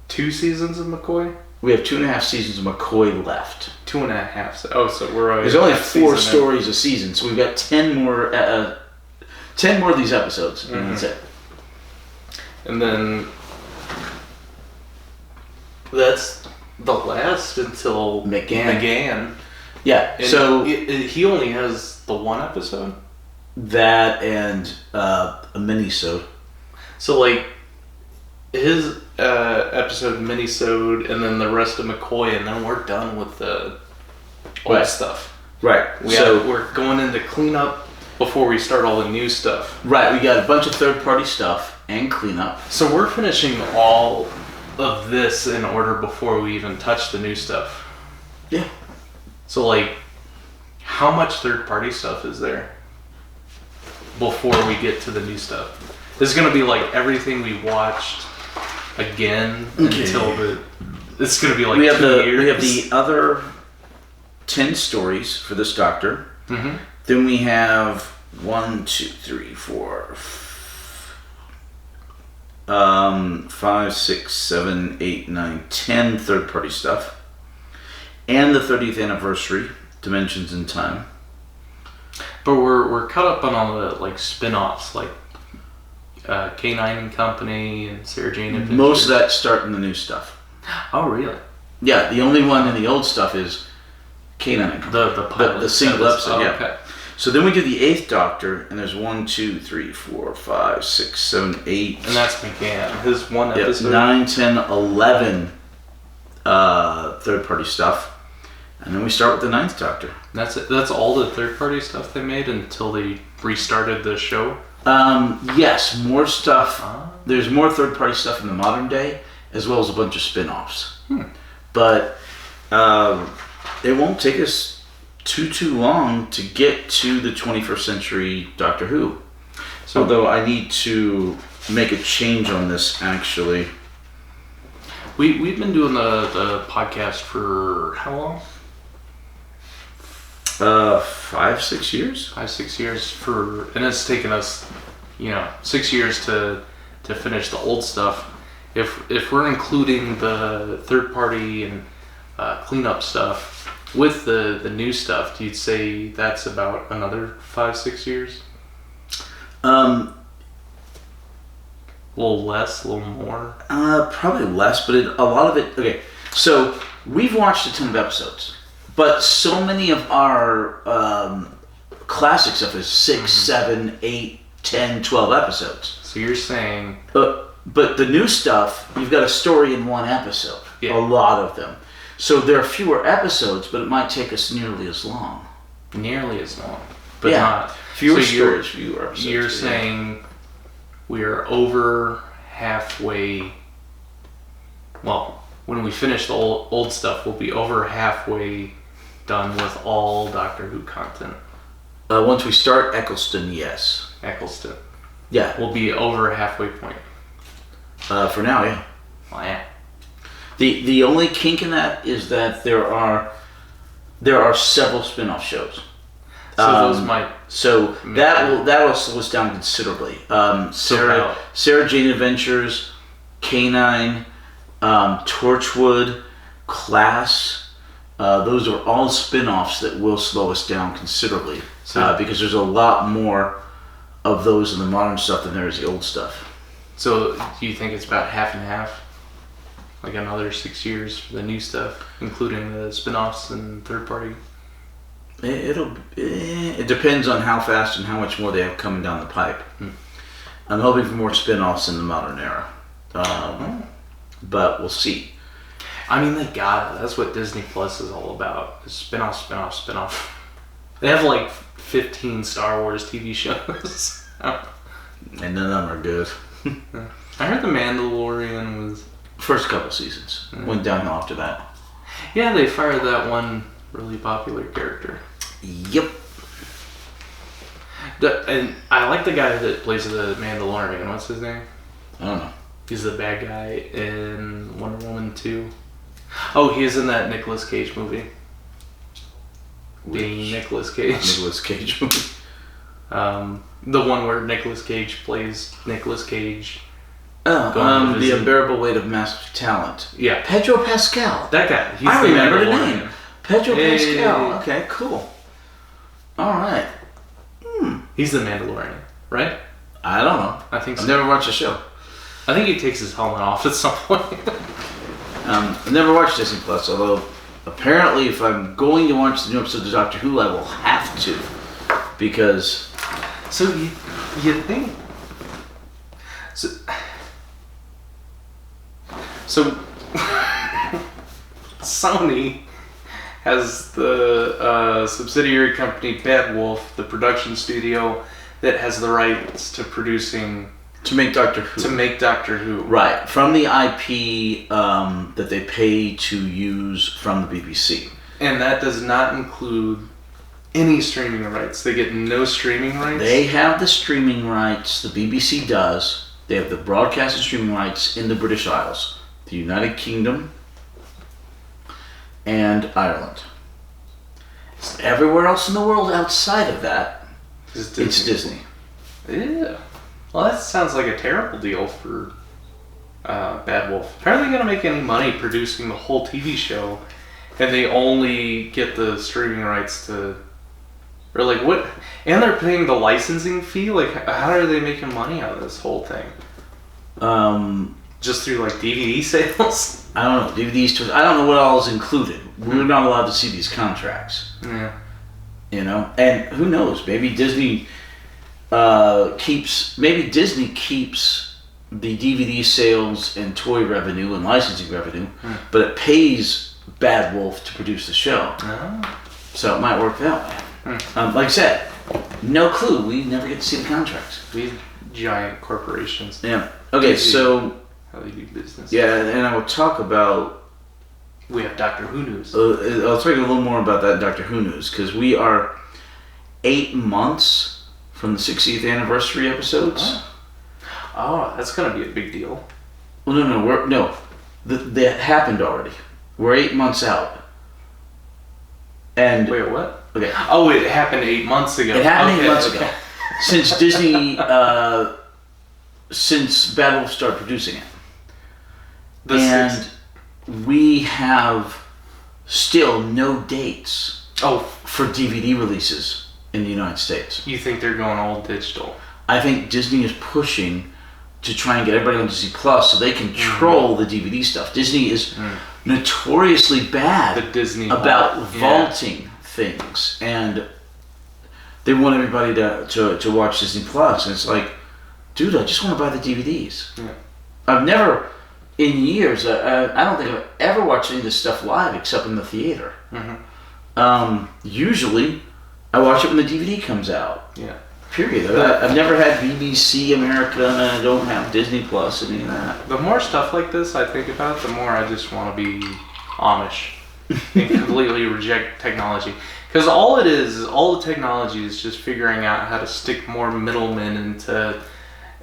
2 seasons of McCoy. We have 2.5 seasons of McCoy left. 2.5. Oh, so we're already. There's only half 4 season in. stories a season, so we've got 10 more. 10 more of these episodes, and that's it. And then that's the last until McGann. Yeah. And so he only has the one episode. that and a mini-sode. So like his episode mini-sode, and then the rest of McCoy, and then we're done with the old stuff. Right. We're going into cleanup before we start all the new stuff. Right. We got a bunch of third-party stuff and cleanup. So we're finishing all of this in order before we even touch the new stuff. Yeah. So like, how much third-party stuff is there before we get to the new stuff? This is gonna be like everything we watched again until it's gonna be like 2 years. We have the other 10 stories for this Doctor. Mm-hmm. Then we have 1, 2, 3, 4, 5, 6, 7, 8, 9, 10 third-party stuff, and the 30th anniversary, Dimensions in Time. But we're caught up on all the like spin-offs, like K9 and Company and Sarah Jane Adventures. Most of that start in the new stuff. Oh, really? Yeah, the only one in the old stuff is K9 and Company. The pilot. The single episode, yeah. Okay. So then we do the 8th Doctor, and there's 1, 2, 3, 4, 5, 6, 7, 8. And that's McGann. His one episode. 9, 10, 11 third-party stuff. And then we start with the 9th Doctor. That's it. That's all the third-party stuff they made until they restarted the show? Yes, more stuff. There's more third-party stuff in the modern day, as well as a bunch of spin-offs. But it won't take us too long to get to the 21st century Doctor Who. So, although I need to make a change on this, actually. We've been doing the podcast for how long? 5, 6 years? 5, 6 years and it's taken us, 6 years to finish the old stuff. If we're including the third party and cleanup stuff with the new stuff, do you say that's about another 5, 6 years? A little less, a little more? Probably less, but a lot of it... Okay, so we've watched a ton of episodes, but so many of our classic stuff is 6, 7, 8, 10, 12 episodes. So you're saying... But the new stuff, you've got a story in one episode. Yeah. A lot of them. So there are fewer episodes, but it might take us nearly as long. Nearly as long, but not... Fewer stories, fewer episodes. You're saying we are over halfway... Well, when we finish the old stuff, we'll be over halfway done with all Doctor Who content. Once we start Eccleston, yes. Eccleston. Yeah. We'll be over halfway point. For now, yeah. Oh, yeah. The only kink in that is that there are several spin-off shows. So those might. So that will slow us down considerably. Sarah Jane Adventures, K9, Torchwood, Class. Those are all spin-offs that will slow us down considerably. Because there's a lot more of those in the modern stuff than there is the old stuff. So do you think it's about half and half? Like another 6 years for the new stuff, including the spin-offs and third party? It depends on how fast and how much more they have coming down the pipe. I'm hoping for more spin-offs in the modern era. But we'll see. I mean, they got it. That's what Disney Plus is all about. Spin-off, spin-off, spin-off. They have like 15 Star Wars TV shows. And none of them are good. I heard The Mandalorian was... First couple seasons. Went downhill after that. Yeah, they fired that one really popular character. Yep. And I like the guy that plays the Mandalorian. What's his name? I don't know. He's the bad guy in Wonder Woman 2. Oh, he is in that Nicolas Cage movie. Being Nicolas Cage. Nicolas Cage movie. The one where Nicolas Cage plays Nicolas Cage. The Unbearable Weight of Massive Talent. Yeah. Pedro Pascal. That guy. He's I the remember the Mandalorian. name. Pedro Pascal. Okay, cool. Alright. He's the Mandalorian, right? I don't know. I think so. I've never watched the show. I think he takes his helmet off at some point. I've never watched Disney Plus, although apparently if I'm going to watch the new episode of Doctor Who, I will have to, because... So you think... So Sony has the subsidiary company Bad Wolf, the production studio that has the rights to producing... To make Doctor Who. To make Doctor Who. Right. From the IP that they pay to use from the BBC. And that does not include any streaming rights. They get no streaming rights? They have the streaming rights. The BBC does. They have the broadcast and streaming rights in the British Isles. The United Kingdom and Ireland. Everywhere else in the world outside of that, it's Disney. Yeah. Well, that sounds like a terrible deal for Bad Wolf. How are they going to make any money producing the whole TV show, and they only get the streaming rights to... Or like what? And they're paying the licensing fee? Like, how are they making money out of this whole thing? Just through like DVD sales? I don't know. DVDs, I don't know what all is included. We're not allowed to see these contracts. Yeah. You know? And who knows? Maybe Disney keeps the DVD sales and toy revenue and licensing revenue, but it pays Bad Wolf to produce the show. Oh. So it might work that way. Like I said, no clue. We never get to see the contracts. These giant corporations. Yeah. Okay, so... How they do business. Yeah, and I will talk about... We have Doctor Who news. I'll talk a little more about that Doctor Who news, because we are 8 months from the 60th anniversary episodes. Oh, that's going to be a big deal. Well, no. That happened already. We're 8 months out. And wait, what? Okay. Oh, it happened 8 months ago. It happened 8 months ago. Since Disney, since Bad Wolf started producing it. We have still no dates for DVD releases in the United States. You think they're going all digital? I think Disney is pushing to try and get everybody on Disney Plus so they control the DVD stuff. Disney is notoriously bad about vaulting things, and they want everybody to watch Disney Plus. And it's like, dude, I just want to buy the DVDs. Yeah. I've never, in years, I don't think I've ever watched any of this stuff live except in the theater. Usually, I watch it when the DVD comes out. Yeah. Period. I've never had BBC America, and I don't have Disney Plus, any of that. The more stuff like this I think about, the more I just want to be Amish and completely reject technology. Because all the technology is just figuring out how to stick more middlemen into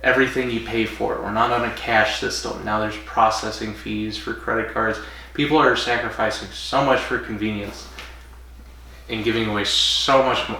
everything you pay for. We're not on a cash system. Now there's processing fees for credit cards. People are sacrificing so much for convenience and giving away so much more.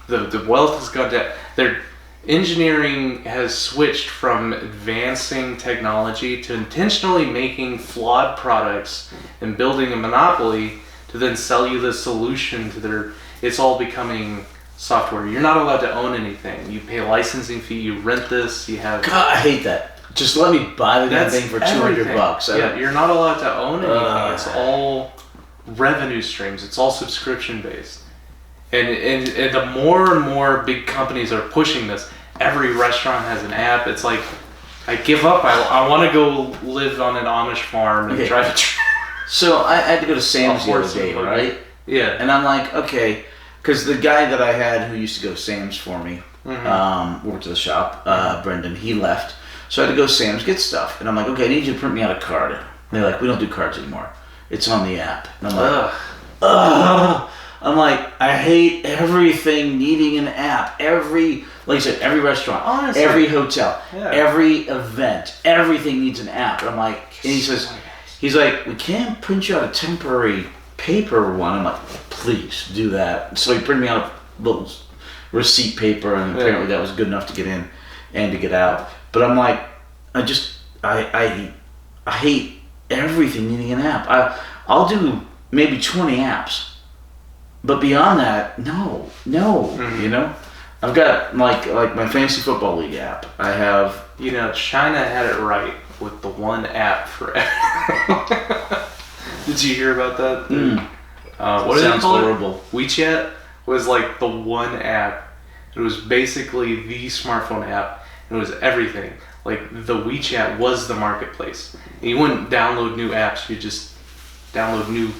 The wealth has gone down. Their engineering has switched from advancing technology to intentionally making flawed products and building a monopoly to then sell you the solution to their... It's all becoming software. You're not allowed to own anything. You pay a licensing fee, you rent this, you have... God, I hate that. Just let me buy the damn thing for $200. Yeah, you're not allowed to own anything. It's all revenue streams. It's all subscription based. And the more and more big companies are pushing this, every restaurant has an app. It's like, I give up. I want to go live on an Amish farm and drive a truck. So I had to go to Sam's the other day, right? Yeah. And I'm like, okay, because the guy that I had who used to go to Sam's for me, worked at the shop, Brendan, he left. So I had to go to Sam's, get stuff. And I'm like, okay, I need you to print me out a card. And they're like, we don't do cards anymore. It's on the app. And I'm like, ugh. I'm like, I hate everything needing an app. Like I said, every restaurant, honestly, every hotel, every event, everything needs an app. And I'm like, and he's like, we can't print you out a temporary paper one. I'm like, please do that. So he printed me out a little receipt paper, and apparently that was good enough to get in and to get out. But I'm like, I hate everything needing an app. I'll do maybe 20 apps. But beyond that, no, you know? I've got like my fantasy football league app. I have. You know, China had it right with the one app for everything. Did you hear about that? What did they call horrible. it? WeChat was like the one app. It was basically the smartphone app. It was everything. Like the WeChat was the marketplace. You wouldn't download new apps. You just download new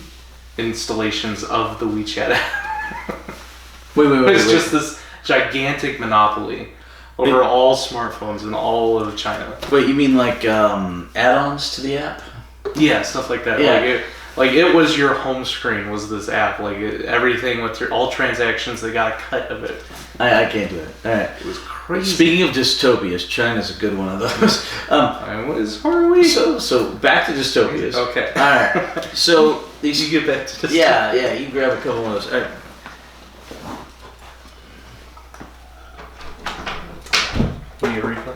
installations of the WeChat app. Wait. It's just this gigantic monopoly over all smartphones in all of China. Wait, you mean like add-ons to the app? Yeah, stuff like that. Yeah. Like it was your home screen was this app. Like everything with all transactions, they got a cut of it. I can't do it. All right. It was crazy. Speaking of dystopias, China's a good one of those. Where are we? So back to dystopias. Okay. All right. So these. You get back to dystopias. Yeah. You grab a couple of those. All right. Need a refill?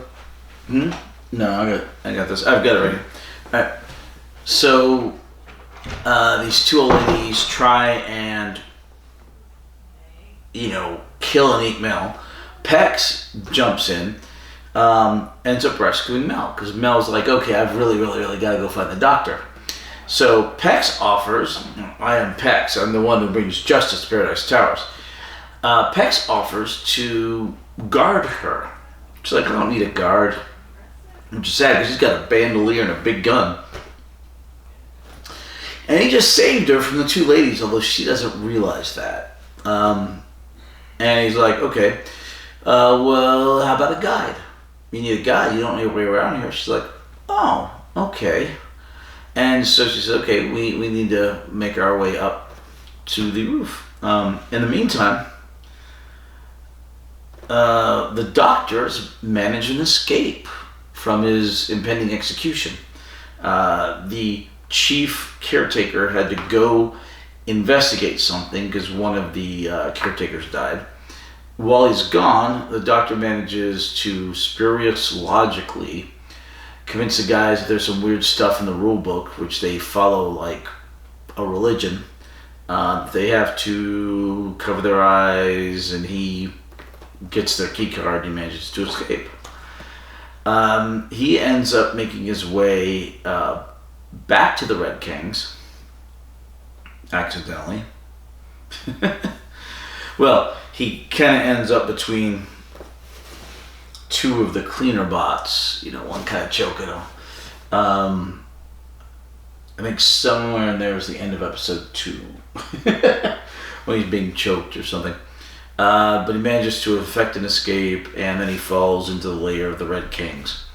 No, I got this. I've got it right here. All right. So these two old ladies try and kill and eat Mel. Pex jumps in, ends up rescuing Mel because Mel's like, okay, I've really got to go find the doctor. So Pex offers, I am Pex, I'm the one who brings justice to Paradise Towers. Pex offers to guard her. She's like, I don't need a guard. Which is sad because he's got a bandolier and a big gun. And he just saved her from the two ladies, although she doesn't realize that. And he's like, okay, well, how about a guide? You need a guide, you don't know your way around here. She's like, oh, okay. And so she says, okay, we need to make our way up to the roof. In the meantime, the doctors manage an escape from his impending execution. The chief caretaker had to go investigate something because one of the caretakers died. While he's gone, the doctor manages to spurious logically convince the guys that there's some weird stuff in the rule book, which they follow like a religion. They have to cover their eyes, and he gets their key card and he manages to escape. He ends up making his way back to the Red Kings, accidentally. Well, he kind of ends up between two of the cleaner bots, one kind of choking him. I think somewhere in there was the end of episode 2 when he's being choked or something. But he manages to effect an escape, and then he falls into the lair of the Red Kings.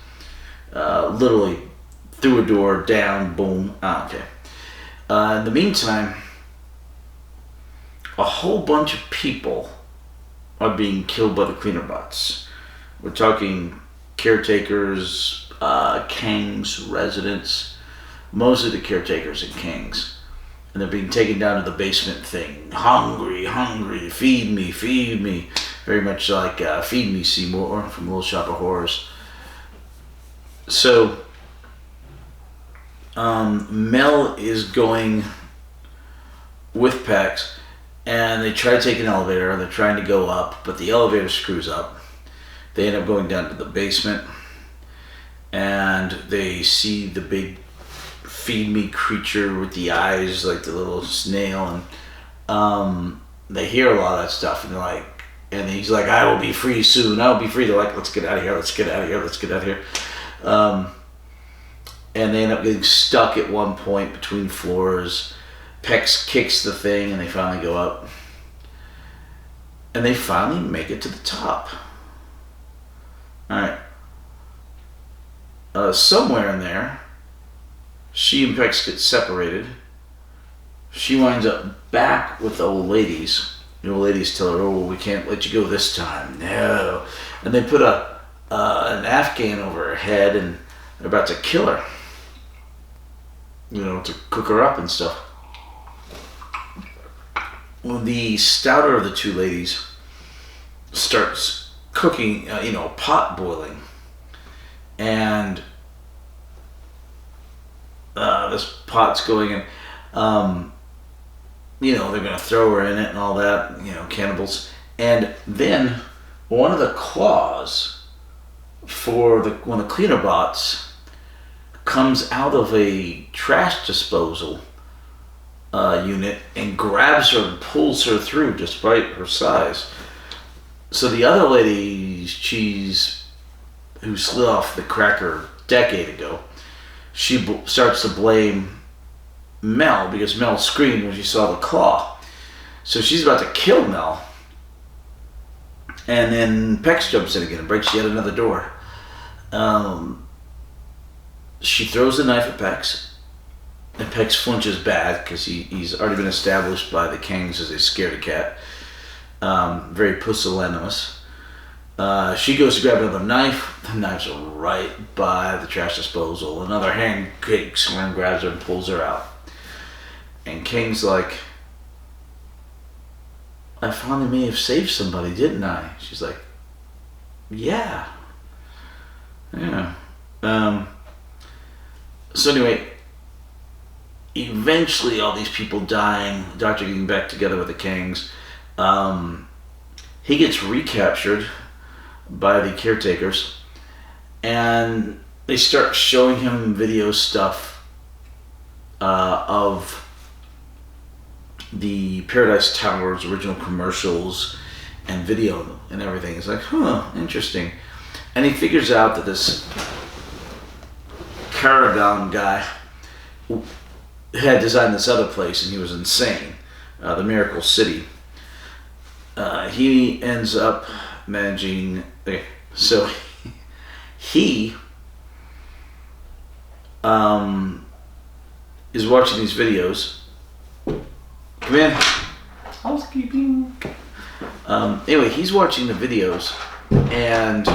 Literally through a door, down, boom. Okay. In the meantime, a whole bunch of people are being killed by the cleaner bots. We're talking caretakers, kings, residents, mostly the caretakers and kings. And they're being taken down to the basement thing. Hungry, feed me. Very much like Feed Me Seymour from Little Shop of Horrors. So, Mel is going with Pex, and they try to take an elevator, and they're trying to go up, but the elevator screws up. They end up going down to the basement, and they see the big feed me creature with the eyes like the little snail, and they hear a lot of that stuff, and they're like, and he's like, I will be free soon, I'll be free. They're like, let's get out of here. And they end up getting stuck at one point between floors. Pex kicks the thing, and they finally go up, and they finally make it to the top. Alright, somewhere in there, she and Pex get separated. She winds up back with the old ladies. The old ladies tell her, oh, we can't let you go this time. No. And they put an Afghan over her head, and they're about to kill her. To cook her up and stuff. Well, the stouter of the two ladies starts cooking, pot boiling. And this pot's going in. They're going to throw her in it and all that, cannibals. And then one of the claws for one of the cleaner bots comes out of a trash disposal unit and grabs her and pulls her through despite her size. So the other lady, who slid off the cracker a decade ago, she starts to blame Mel because Mel screamed when she saw the claw. So she's about to kill Mel. And then Pex jumps in again and breaks yet another door. She throws the knife at Pex. And Pex flinches bad because he's already been established by the Kings as a scaredy cat. Very pusillanimous. She goes to grab another knife. The knife's right by the trash disposal. Another hand kicks and grabs her and pulls her out. And King's like, I finally may have saved somebody, didn't I? She's like, yeah. So anyway, eventually all these people dying, the Doctor getting back together with the Kings. He gets recaptured by the caretakers, and they start showing him video stuff of the Paradise Towers original commercials and video and everything. It's like, interesting. And he figures out that this Caragon guy had designed this other place and he was insane, the Miracle City. He ends up managing. Okay, so he is watching these videos. Come in. Housekeeping. Anyway, he's watching the videos, and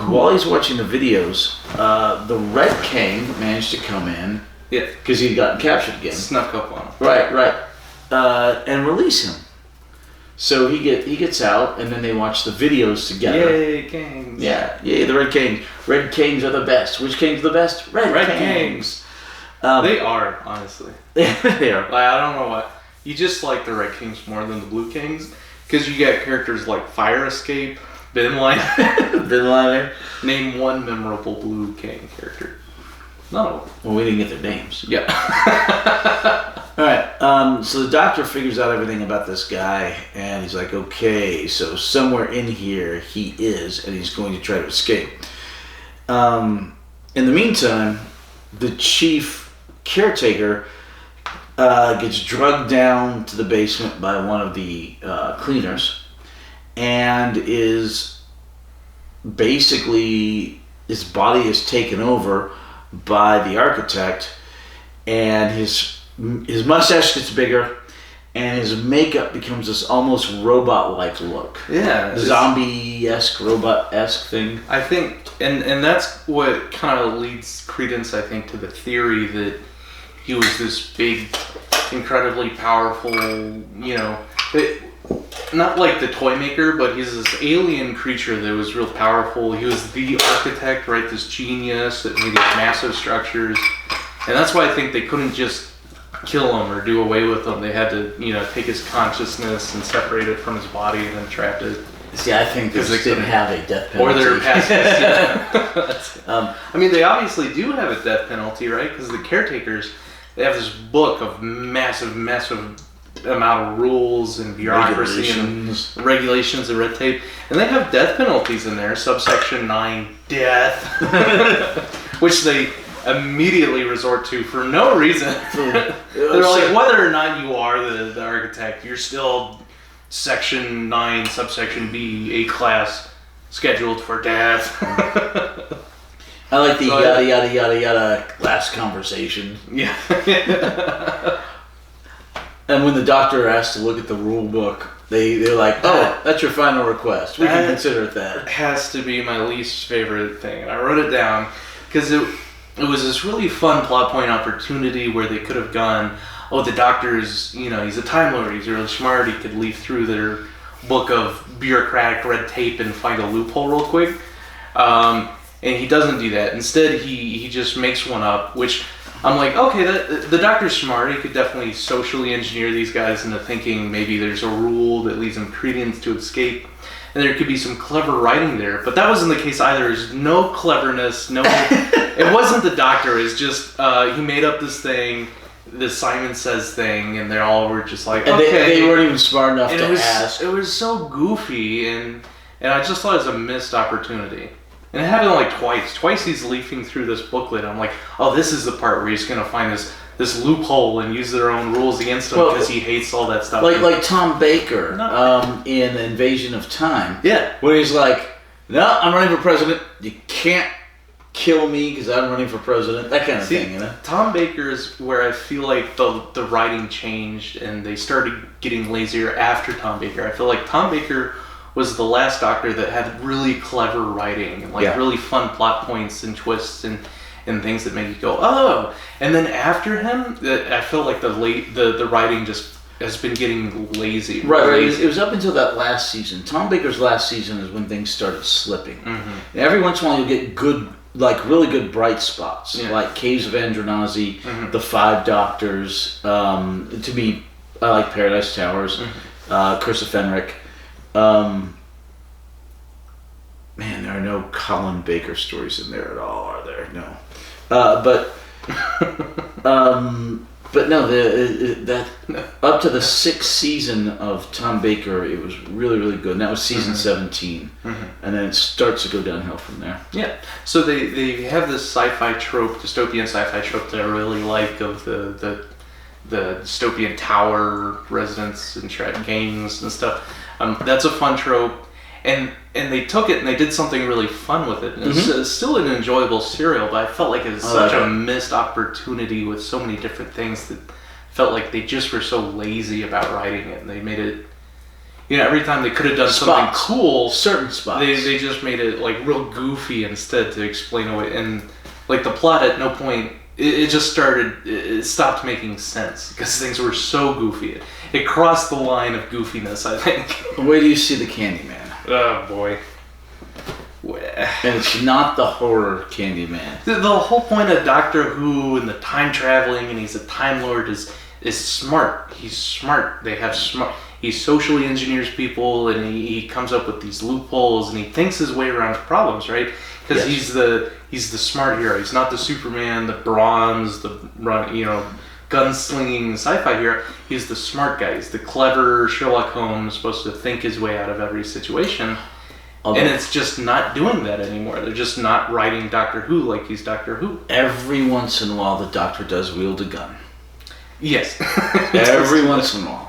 while he's watching the videos, the Red King managed to come in. Yeah. Because he'd gotten captured again. Snuck up on him. Right. And release him. So he gets out, and then they watch the videos together. Yay, Kings. Yeah, yay, the Red Kings. Red Kings are the best. Which King's the best? Red Kings. They are, honestly. They are. Like, I don't know what. You just like the Red Kings more than the Blue Kings, because you get characters like Fire Escape, Bin Laden. Bin Laden. Name one memorable Blue King character. None of them. Well, we didn't get their names. Yeah. Alright, so the Doctor figures out everything about this guy, and he's like, okay, so somewhere in here he is, and he's going to try to escape. In the meantime, the chief caretaker gets drugged down to the basement by one of the cleaners, and is basically, his body is taken over by the architect, and his mustache gets bigger, and his makeup becomes this almost robot-like look. Yeah. Zombie-esque, robot-esque thing. I think, and that's what kind of leads credence, I think, to the theory that he was this big, incredibly powerful, not like the toy maker, but he's this alien creature that was real powerful. He was the architect, right? This genius that made these massive structures. And that's why I think they couldn't just kill him or do away with him. They had to, take his consciousness and separate it from his body and then trap it. See, I think they didn't have a death penalty. Or they're pacifists. I mean, they obviously do have a death penalty, right? Because the caretakers, they have this book of massive amount of rules and bureaucracy and regulations and red tape. And they have death penalties in there, subsection 9, death, which they immediately resort to for no reason. They're like, whether or not you are the architect, you're still section 9, subsection B, A class, scheduled for death. I like the yada last conversation. Yeah. And when the Doctor asked to look at the rule book, they're like, oh, that's your final request. We can consider it that. It has to be my least favorite thing. And I wrote it down because it was this really fun plot point opportunity where they could have gone, oh, the Doctor's, he's a Time Lord, he's really smart, he could leaf through their book of bureaucratic red tape and find a loophole real quick. And he doesn't do that. Instead, he just makes one up, which I'm like, okay, the Doctor's smart. He could definitely socially engineer these guys into thinking maybe there's a rule that leads them credence to escape. and there could be some clever writing there. But that wasn't the case either. There's no cleverness. No, it wasn't the Doctor. It's just he made up this thing, this Simon Says thing, and they all were just like, and okay. they weren't even smart enough to ask. It was so goofy, and I just thought it was a missed opportunity. And it happened like twice. Twice he's leafing through this booklet. I'm like, oh, this is the part where he's going to find this loophole and use their own rules against him because he hates all that stuff. Like Tom Baker in Invasion of Time. Yeah. Where he's like, no, I'm running for president. You can't kill me because I'm running for president. That kind of thing, you know? Tom Baker is where I feel like the writing changed and they started getting lazier after Tom Baker. I feel like Tom Baker was the last Doctor that had really clever writing and really fun plot points and twists and things that make you go, oh. And then after him, I feel like the writing just has been getting lazy. Right. It was up until that last season. Tom Baker's last season is when things started slipping. Mm-hmm. And every once in a while you'll get good, like really good bright spots, like Caves of Andronazi, The Five Doctors. To me, I like Paradise Towers, Curse of Fenric. Man, there are no Colin Baker stories in there at all, are there? No. But no, that up to the 6th season of Tom Baker, it was really, really good. And that was season 17. And then it starts to go downhill from there. Yeah. So they have this sci-fi trope, dystopian sci-fi trope that I really like of the dystopian tower residents and gangs and stuff. That's a fun trope. And they took it and they did something really fun with it. And it's still an enjoyable serial, but I felt like it was such a missed opportunity with so many different things that felt like they just were so lazy about writing it. And they made it, every time they could have done something cool, certain spots, they just made it like real goofy instead to explain away. And like the plot at no point, it stopped making sense because things were so goofy. It crossed the line of goofiness, I think. Where do you see the Candyman? Oh boy. And it's not the horror Candyman. The whole point of Doctor Who and the time traveling and he's a Time Lord is smart. He's smart. He socially engineers people and he comes up with these loopholes and he thinks his way around problems, right? Because he's the smart hero. He's not the Superman, the bronze, the gunslinging sci-fi hero. He's the smart guy. He's the clever Sherlock Holmes supposed to think his way out of every situation. And it's just not doing that anymore. They're just not writing Doctor Who like he's Doctor Who. Every once in a while the Doctor does wield a gun. Yes. Every once in a while.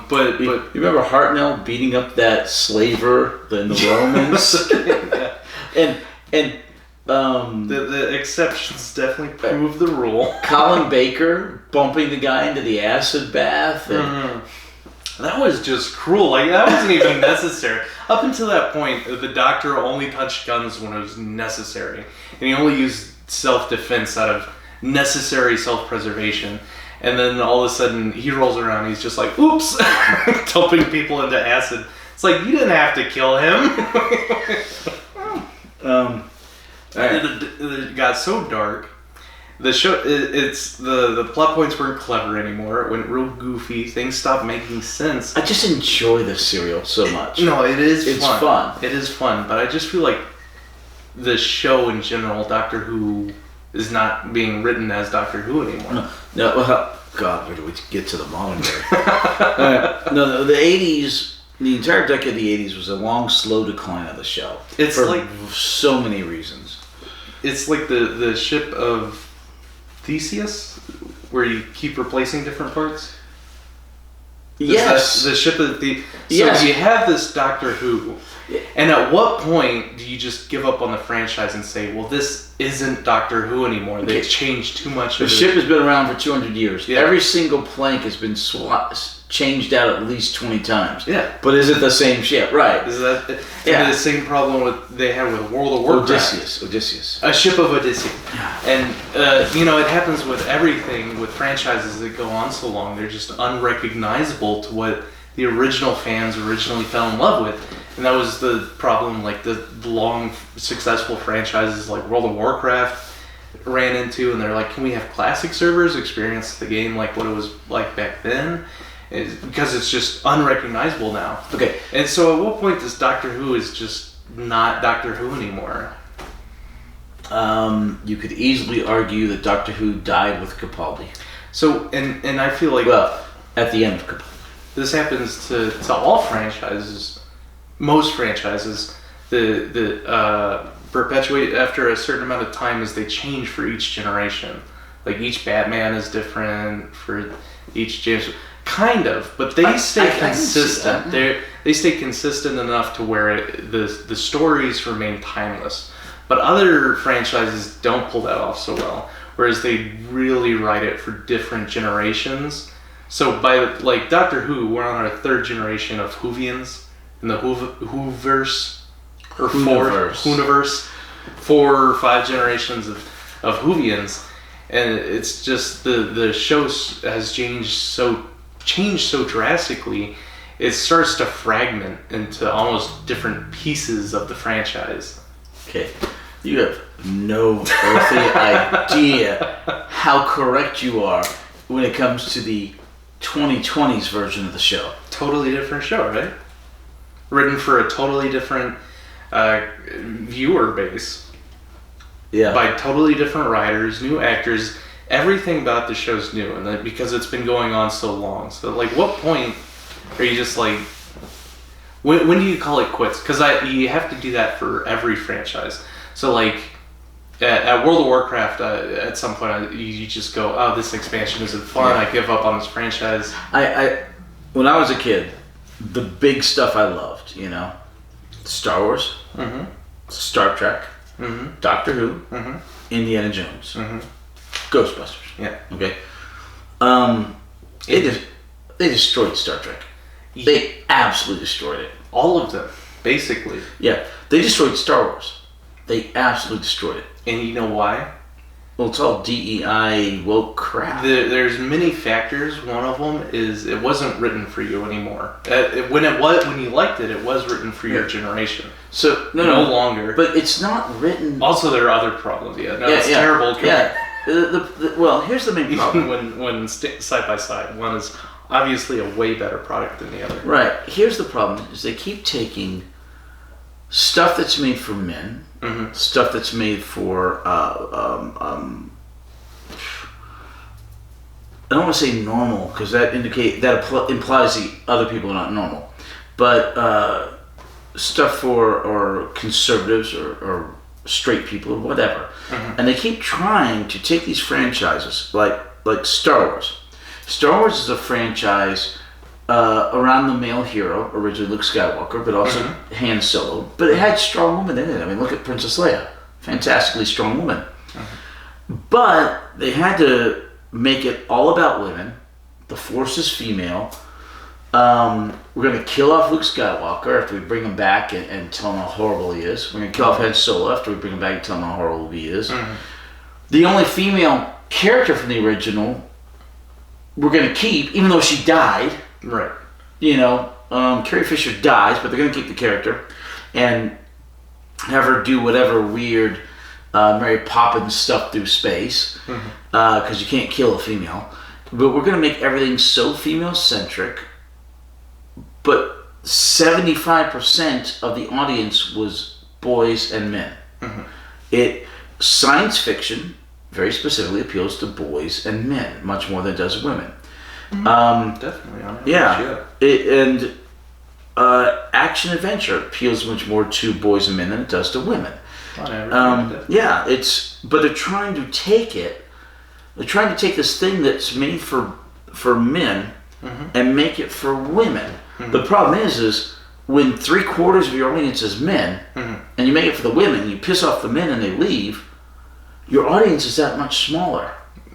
But you remember Hartnell beating up that slaver in the Romans? The exceptions definitely prove the rule. Colin Baker bumping the guy into the acid bath. That was just cruel. Like, that wasn't even necessary. Up until that point, the Doctor only touched guns when it was necessary. And he only used self-defense out of necessary self-preservation. And then all of a sudden, he rolls around, he's just like, oops, dumping people into acid. It's like, you didn't have to kill him. It got so dark. The show, the plot points weren't clever anymore. It went real goofy. Things stopped making sense. I just enjoy this serial so much. No, it's fun. It is fun, but I just feel like the show in general, Doctor Who, is not being written as Doctor Who anymore. No, well, God, where do we get to the modern day? No, the 80s, the entire decade of the 80s was a long, slow decline of the show. It's for like so many reasons. It's like the ship of Theseus, where you keep replacing different parts. Yes. The ship of the. So yes. You have this Doctor Who, and at what point do you just give up on the franchise and say, well, this isn't Doctor Who anymore? They've changed too much. The ship has been around for 200 years. Yeah. Every single plank has been changed out at least 20 times. Yeah. But is it the same ship? Right. Is that the same problem they had with World of Warcraft? Odysseus. A ship of Odysseus. Yeah. And, it happens with everything, with franchises that go on so long. They're just unrecognizable to what the original fans originally fell in love with. And that was the problem, like the long, successful franchises like World of Warcraft ran into. And they're like, can we have classic servers experience the game like what it was like back then? because it's just unrecognizable now. Okay. And so at what point does Doctor Who is just not Doctor Who anymore? You could easily argue that Doctor Who died with Capaldi. So, and I feel like Well, at the end of Capaldi. this happens to all franchises, most franchises, the perpetuate after a certain amount of time as they change for each generation. Like each Batman is different for each James, kind of, but they stay consistent. They stay consistent enough to where the stories remain timeless. But other franchises don't pull that off so well, whereas they really write it for different generations. So by like Doctor Who, we're on our third generation of Whovians in the Whoverse, or Whoniverse, 4 or 5 generations of Whovians, and it's just the show has changed so drastically. It starts to fragment into almost different pieces of the franchise. Okay. You have no earthly idea how correct you are when it comes to the 2020s version of the show. Totally different show, right? Written for a totally different viewer base. Yeah. By totally different writers, new actors. Everything about the show's new, and that because it's been going on so long. So, like, what point are you just like? When do you call it quits? Because you have to do that for every franchise. So, like, at World of Warcraft, at some point, you just go, "Oh, this expansion isn't fun. I give up on this franchise." When I was a kid, the big stuff I loved, Star Wars, Star Trek, Doctor Who, Indiana Jones, Ghostbusters. Yeah. Okay. They destroyed Star Trek. They absolutely destroyed it. All of them, basically. Yeah. They destroyed Star Wars. They absolutely destroyed it. And you know why? Well, it's all DEI woke crap. There's many factors. One of them is it wasn't written for you anymore. When you liked it, it was written for your generation. So no longer. But it's not written. Also, there are other problems. It's terrible. Yeah. Well, here's the main problem. Even when side by side, one is obviously a way better product than the other. Right. Here's the problem: is they keep taking stuff that's made for men, stuff that's made for I don't want to say normal because that implies the other people are not normal, but stuff for or conservatives or straight people or whatever, and they keep trying to take these franchises like Star Wars. Star Wars is a franchise around the male hero, originally Luke Skywalker, but also Han Solo. But it had strong women in it. I mean, look at Princess Leia, fantastically strong woman. But they had to make it all about women. The Force is female. We're going to kill off Luke Skywalker after we bring him back and tell him how horrible he is. We're going to kill off Han Solo after we bring him back and tell him how horrible he is. The only female character from the original we're going to keep, even though she died. Right. Carrie Fisher dies, but they're going to keep the character and have her do whatever weird Mary Poppins stuff through space because you can't kill a female. But we're going to make everything so female-centric, but 75% of the audience was boys and men. Science fiction very specifically appeals to boys and men much more than it does women. Definitely. And action adventure appeals much more to boys and men than it does to women. But they're trying to take it. They're trying to take this thing that's made for men and make it for women. The problem is when 3/4 of your audience is men, and you make it for the women, you piss off the men and they leave. Your audience is that much smaller.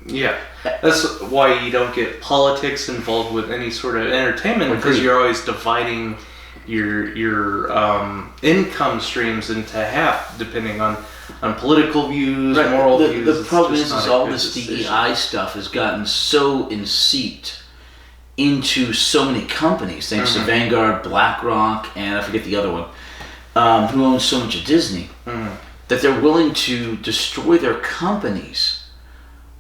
Yeah, that's why you don't get politics involved with any sort of entertainment, because you're always dividing your income streams into half, depending on political views, moral views. The problem is all this DEI stuff has gotten so in-seeped into so many companies, thanks to Vanguard, BlackRock, and I forget the other one, who owns so much of Disney, that they're willing to destroy their companies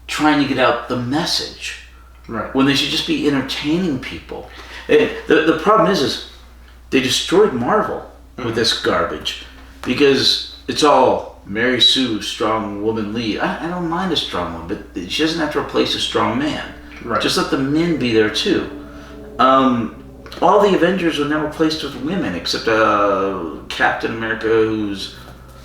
trying to get out the message Right. when they should just be entertaining people. The problem is they destroyed Marvel with this garbage because it's all Mary Sue, strong woman lead. I don't mind a strong woman, but she doesn't have to replace a strong man. Right. Just let the men be there too. All the Avengers were now replaced with women, except Captain America, who's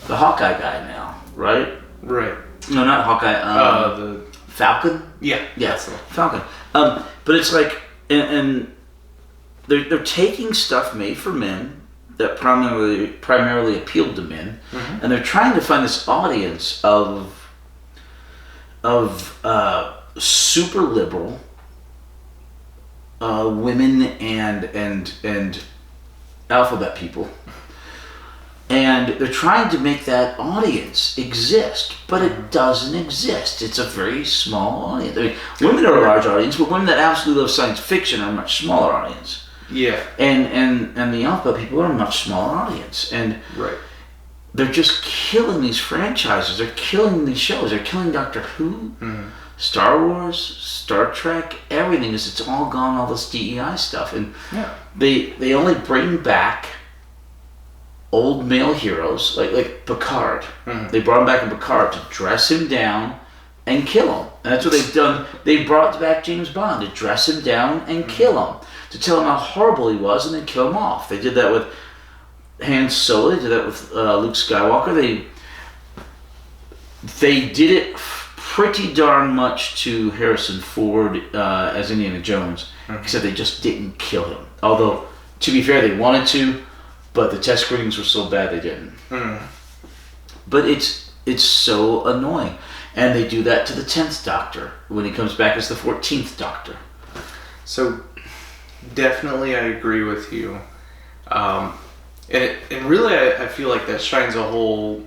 the Hawkeye guy now, right? Right. No, not Hawkeye. The Falcon. yeah. Yeah, Falcon. But it's like, and they're taking stuff made for men that primarily appealed to men, and they're trying to find this audience of super liberal women and alphabet people. And they're trying to make that audience exist, but it doesn't exist. It's a very small audience. I mean, women are a large audience, but women that absolutely love science fiction are a much smaller audience. Yeah. And the alphabet people are a much smaller audience. And Right. they're just killing these franchises. They're killing these shows. They're killing Doctor Who, Star Wars, Star Trek, everything. It's all gone, all this DEI stuff. And Yeah. they only bring back old male heroes like Picard. They brought him back in Picard to dress him down and kill him. And that's what they've done. They brought back James Bond to dress him down and kill him, to tell him how horrible he was and then kill him off. They did that with Han Solo. They did that with Luke Skywalker. They did it pretty darn much to Harrison Ford as Indiana Jones, except they just didn't kill him. Although, to be fair, they wanted to, but the test screenings were so bad they didn't. But it's so annoying. And they do that to the 10th Doctor when he comes back as the 14th Doctor. So, definitely I agree with you. And really I feel like that shines a whole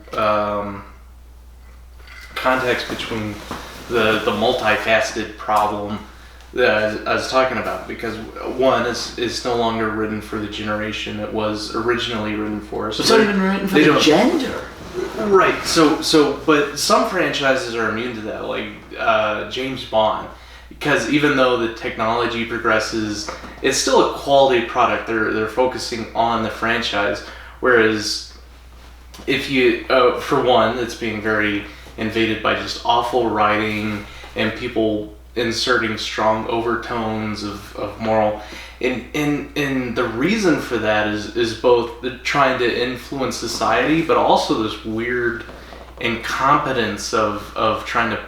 context between the multifaceted problem that I was talking about, because one is no longer written for the generation it was originally written for. So it's not even written for the gender. Right. So, but some franchises are immune to that, like James Bond, because even though the technology progresses, it's still a quality product. They're focusing on the franchise, whereas if you, for one, it's being very invaded by just awful writing and people inserting strong overtones of moral, and the reason for that is both trying to influence society, but also this weird incompetence of trying to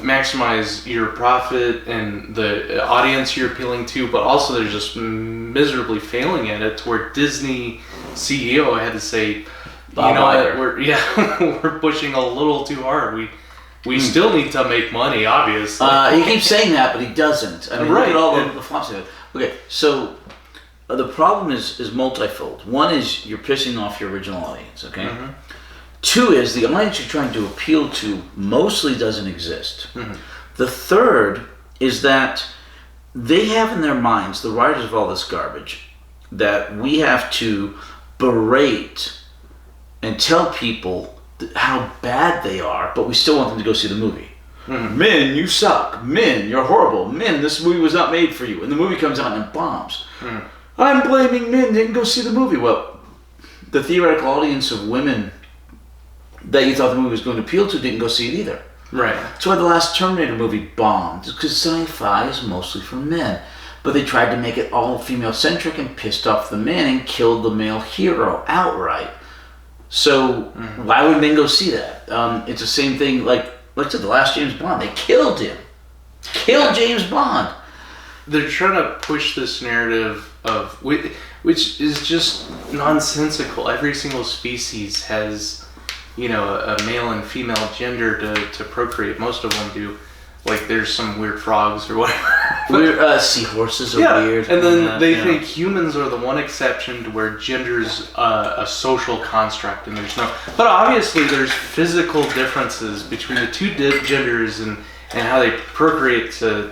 maximize your profit and the audience you're appealing to, but also they're just miserably failing at it, to where Disney CEO had to say, Bob Iger. we're pushing a little too hard. We still need to make money, obviously. He keeps saying that, but he doesn't. I mean, Right. look at all the flops of it. Okay, so the problem is multifold. One is you're pissing off your original audience, okay? Two is the audience you're trying to appeal to mostly doesn't exist. The third is that they have in their minds, the writers of all this garbage, that we have to berate and tell people how bad they are, but we still want them to go see the movie. Men, you suck. Men, you're horrible. Men, this movie was not made for you. And the movie comes out and it bombs. I'm blaming men, didn't go see the movie. Well, the theoretical audience of women that you thought the movie was going to appeal to didn't go see it either. Right. That's why the last Terminator movie bombed. It's because sci-fi is mostly for men. But they tried to make it all female-centric and pissed off the men and killed the male hero outright. So why would men go see that? It's the same thing like I said, the last James Bond. They killed him. Killed James Bond. They're trying to push this narrative of, which is just nonsensical. Every single species has, a male and female gender to procreate. Most of them do. Like, there's some weird frogs or whatever. Seahorses are weird. And then they think humans are the one exception to where gender's a social construct, and there's no. But obviously, there's physical differences between the two genders and how they procreate to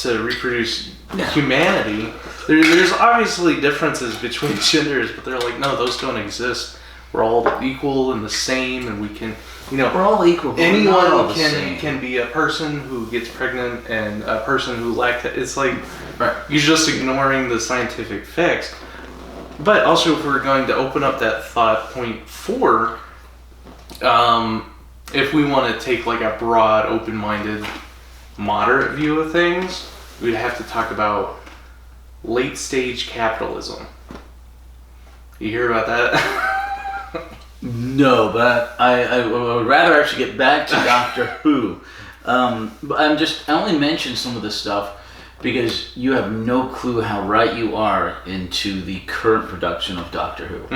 reproduce humanity. There's obviously differences between genders, but they're like, no, those don't exist. we're all equal and the same, and we can, we're all equal. But we're not all anyone the same. can be a person who gets pregnant and a person who lactates. It's like Right. you're just ignoring the scientific facts. But also, if we're going to open up that thought, point 4, if we want to take like a broad, open-minded, moderate view of things, we'd have to talk about late-stage capitalism. You hear about that? No, but I would rather actually get back to Doctor Who. But I only mentioned some of this stuff because you have no clue how right you are into the current production of Doctor Who.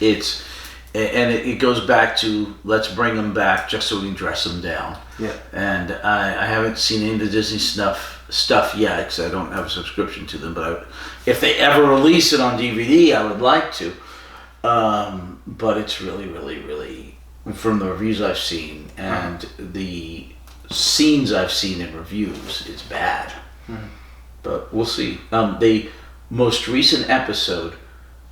It goes back to let's bring them back just so we can dress them down. Yeah. And I haven't seen any of the Disney stuff yet because I don't have a subscription to them. But if they ever release it on DVD, I would like to. But it's really, really, really, from the reviews I've seen and the scenes I've seen in reviews, it's bad. But we'll see. The most recent episode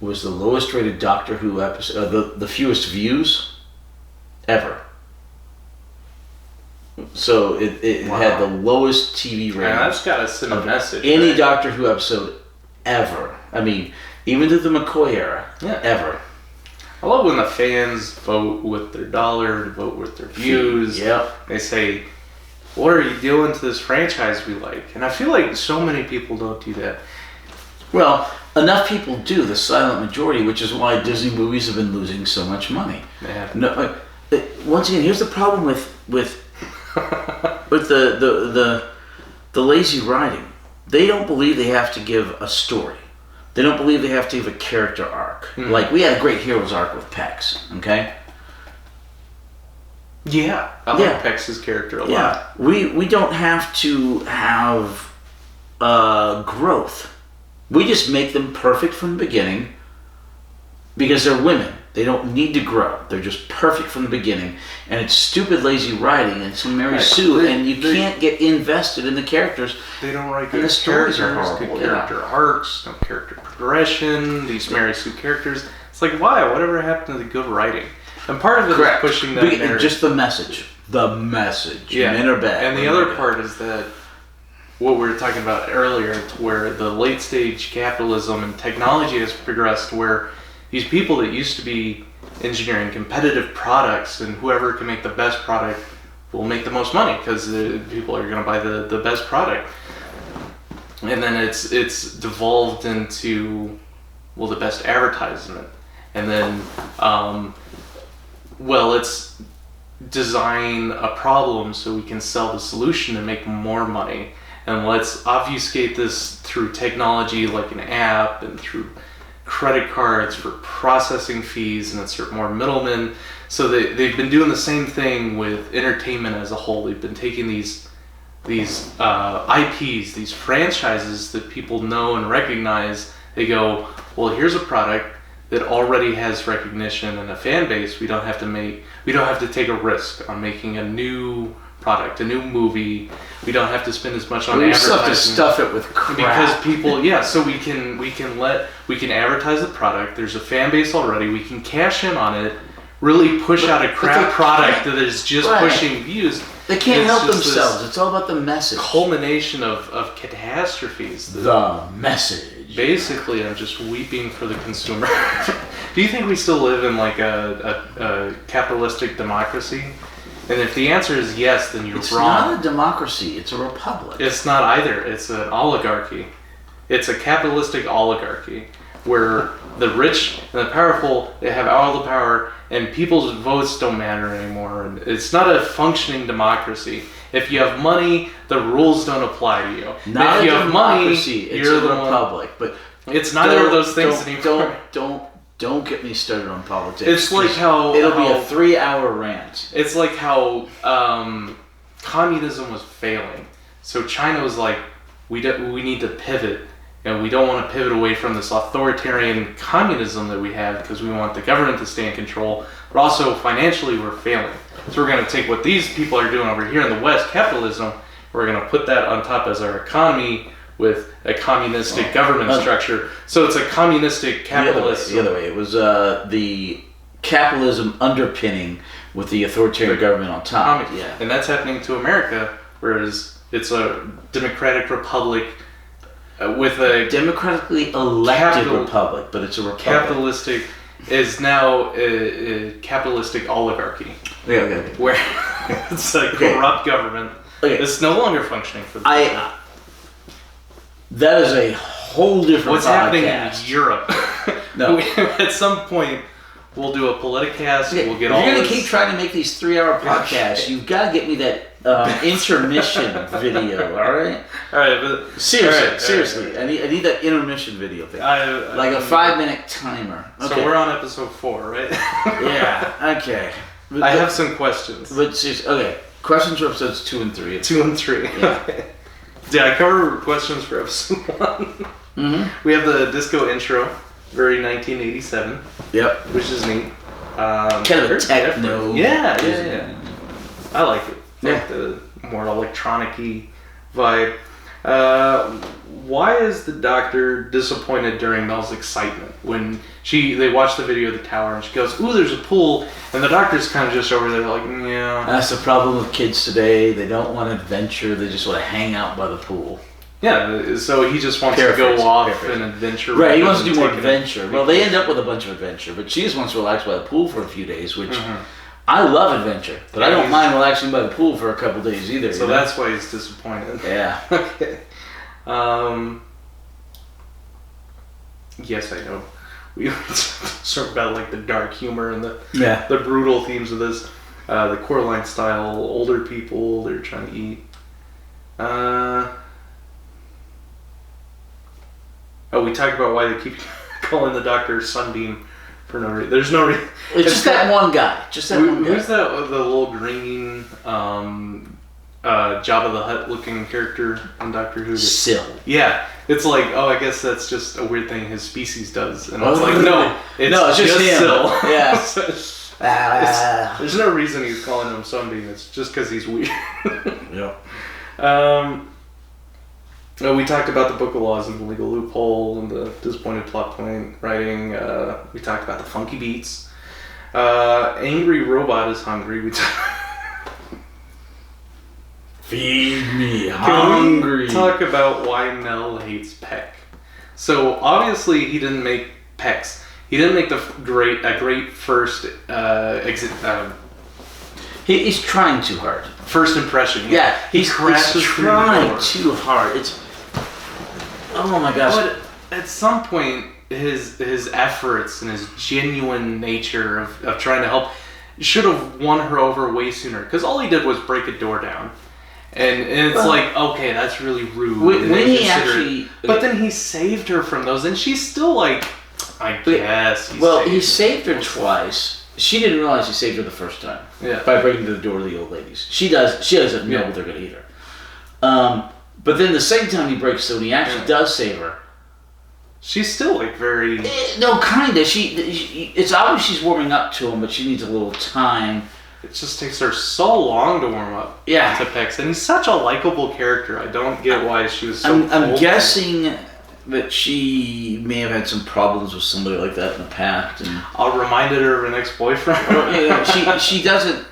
was the lowest rated Doctor Who episode, the fewest views ever. So it had the lowest TV rating. Yeah, that's got to send a message. Any right? Doctor Who episode ever. I mean, even to the McCoy era, ever. I love when the fans vote with their dollar, vote with their views. Yep. They say, what are you doing to this franchise we like? And I feel like so many people don't do that. Well, enough people do, the silent majority, which is why Disney movies have been losing so much money. Yeah. No, once again, here's the problem with the lazy writing. They don't believe they have to give a story. They don't believe they have to give a character arc. Like, we had a great hero's arc with Pex, okay? Yeah. I like Pex's character a lot. Yeah. We don't have to have growth. We just make them perfect from the beginning because they're women. They don't need to grow. They're just perfect from the beginning. And it's stupid, lazy writing. And it's Mary Sue. And you can't get invested in the characters. They don't write And good the stories are characters, horrible. good character arcs, no character progression. These Mary Sue characters. It's like, why? Whatever happened to the good writing? And part of it is pushing that narrative. Just the message. The message. Yeah. Men are bad. And the other part is that what we were talking about earlier, where the late stage capitalism and technology has progressed, where these people that used to be engineering competitive products, and whoever can make the best product will make the most money because people are going to buy the best product. And then it's devolved into, well, the best advertisement. And then, let's design a problem so we can sell the solution and make more money. And let's obfuscate this through technology like an app and through credit cards for processing fees and insert more middlemen. So they've been doing the same thing with entertainment as a whole. They've been taking these IPs, these franchises that people know and recognize. They go, well, here's a product that already has recognition and a fan base. We don't have to take a risk on making a new product, a new movie. We don't have to spend as much on advertising. We have to stuff it with crap. Because people, so we can advertise the product. There's a fan base already. We can cash in on it. Really push out a crap product that is just pushing views. They can't help themselves. It's all about the message. Culmination of catastrophes. The message. Basically, I'm just weeping for the consumer. Do you think we still live in like a capitalistic democracy? And if the answer is yes, then you're wrong. It's not a democracy. It's a republic. It's not either. It's an oligarchy. It's a capitalistic oligarchy where the rich and the powerful, they have all the power, and people's votes don't matter anymore. And it's not a functioning democracy. If you have money, the rules don't apply to you. Not if you a have money, democracy. It's a republic. But it's neither of those things anymore. Don't get me started on politics. It's like how it'll be a 3-hour rant. It's like how communism was failing. So China was like, we need to pivot, and we don't want to pivot away from this authoritarian communism that we have because we want the government to stay in control. But also financially, we're failing. So we're going to take what these people are doing over here in the West, capitalism. We're going to put that on top as our economy with a communistic government structure. So it's a communistic capitalism. The other way. It was the capitalism underpinning with the authoritarian government on top. Yeah. And that's happening to America, whereas it's a democratic republic with a Democratically elected republic, but it's a republic. capitalistic is now a capitalistic oligarchy. Yeah, okay. Where it's a corrupt government. Okay. It's no longer functioning for the people. That is a whole different What's podcast. happening in Europe? No. At some point, we'll do a Politicast. Okay, We'll get if all you're going this. to keep trying to make these 3-hour podcasts, you've got to get me that intermission video, all right? All right, but Seriously, all seriously. right. I need that intermission video thing. I Like a 5-minute timer. Okay. So we're on episode 4, right? Yeah, okay. But, I have some questions. But seriously, okay. Questions for episodes 2 and 3. 2 and 3. Yeah. Did I cover questions for episode 1? Mm-hmm. We have the disco intro, very 1987, Yep. which is neat. Kind of a very techno. different. Yeah. I like it. Yeah. Like the more electronic-y vibe. Why is the doctor disappointed during Mel's excitement when they watch the video of the tower and she goes, "Ooh, there's a pool," and the doctor's kind of just over there like, yeah. That's the problem with kids today. They don't want adventure. They just want to hang out by the pool. Yeah, so he just wants to go off and adventure. Right, he wants to do more take adventure. Well, they end up with a bunch of adventure, but she just wants to relax by the pool for a few days, which Mhm. I love adventure, but Yeah, I don't he's- mind relaxing by the pool for a couple days either. So you know? that's why he's disappointed. Yeah. Okay. Yes, I know. We talked about like the dark humor and Yeah. the brutal themes of this. The Coraline style, older people, they're trying to eat. We talked about why they keep calling the doctor Sunbeam for no reason. There's no reason. It's just that one guy. Just that one guy. Who's that? The little green Jabba the Hutt looking character on Doctor Who? Syl. Yeah, it's like, oh, I guess that's just a weird thing his species does, and it's like, no, it's just him. Syl. Yeah. There's no reason he's calling him Sunbeam. It's just because he's weird. Yeah. We talked about the Book of Laws and the legal loophole and the disappointed plot point writing. We talked about the funky beats. Angry robot is hungry. Feed me Can hungry. we talk about why Mel hates Peck? So obviously he didn't make Peck's. He didn't make a great first He's trying too hard. first impression. Yeah, He's crashes through the trying door. too hard. Oh my gosh. But at some point, his efforts and his genuine nature of trying to help should have won her over way sooner. Because all he did was break a door down. And it's like, okay, that's really rude. When and he inconsiderate. actually... But then he saved her from those, and she's still like, I guess. He saved her twice. She didn't realize he saved her the first time. Yeah. By breaking the door to the old ladies. She doesn't know they're going to eat her. But then the second time he breaks the door, he actually does save her. She's still like very... No, kind of. It's obvious she's warming up to him, but she needs a little time. It just takes her so long to warm up to Pex. And he's such a likable character. I don't get why she was so I'm cold. guessing that she may have had some problems with somebody like that in the past. And I reminded her of an ex-boyfriend. she hasn't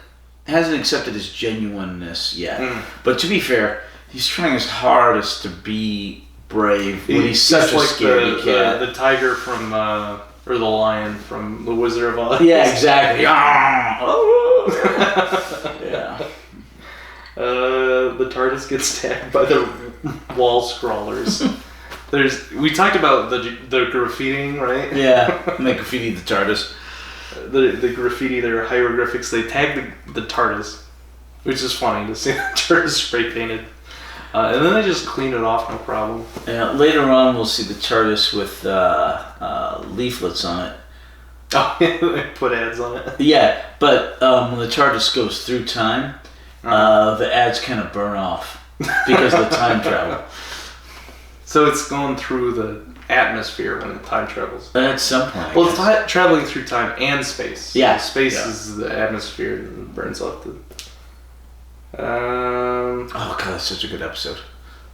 accepted his genuineness yet. But to be fair, he's trying his hardest to be brave when he's such a like scaredy cat. the tiger from, or the lion from The Wizard of Oz. Yeah, exactly. Yeah. The TARDIS gets tagged by the wall scrawlers. We talked about the graffitiing, right? Yeah, and they graffiti the TARDIS. The graffiti, their hieroglyphics, they tag the TARDIS, which is funny to see the TARDIS spray painted. And then they just clean it off, no problem. Yeah, later on, we'll see the TARDIS with leaflets on it. Oh, they put ads on it. Yeah, but when the TARDIS goes through time, the ads kind of burn off because of the time travel. So it's going through the atmosphere when it time travels. At some point. Well, it's traveling through time and space. Yeah. Space is the atmosphere and burns off the... oh god, that's such a good episode.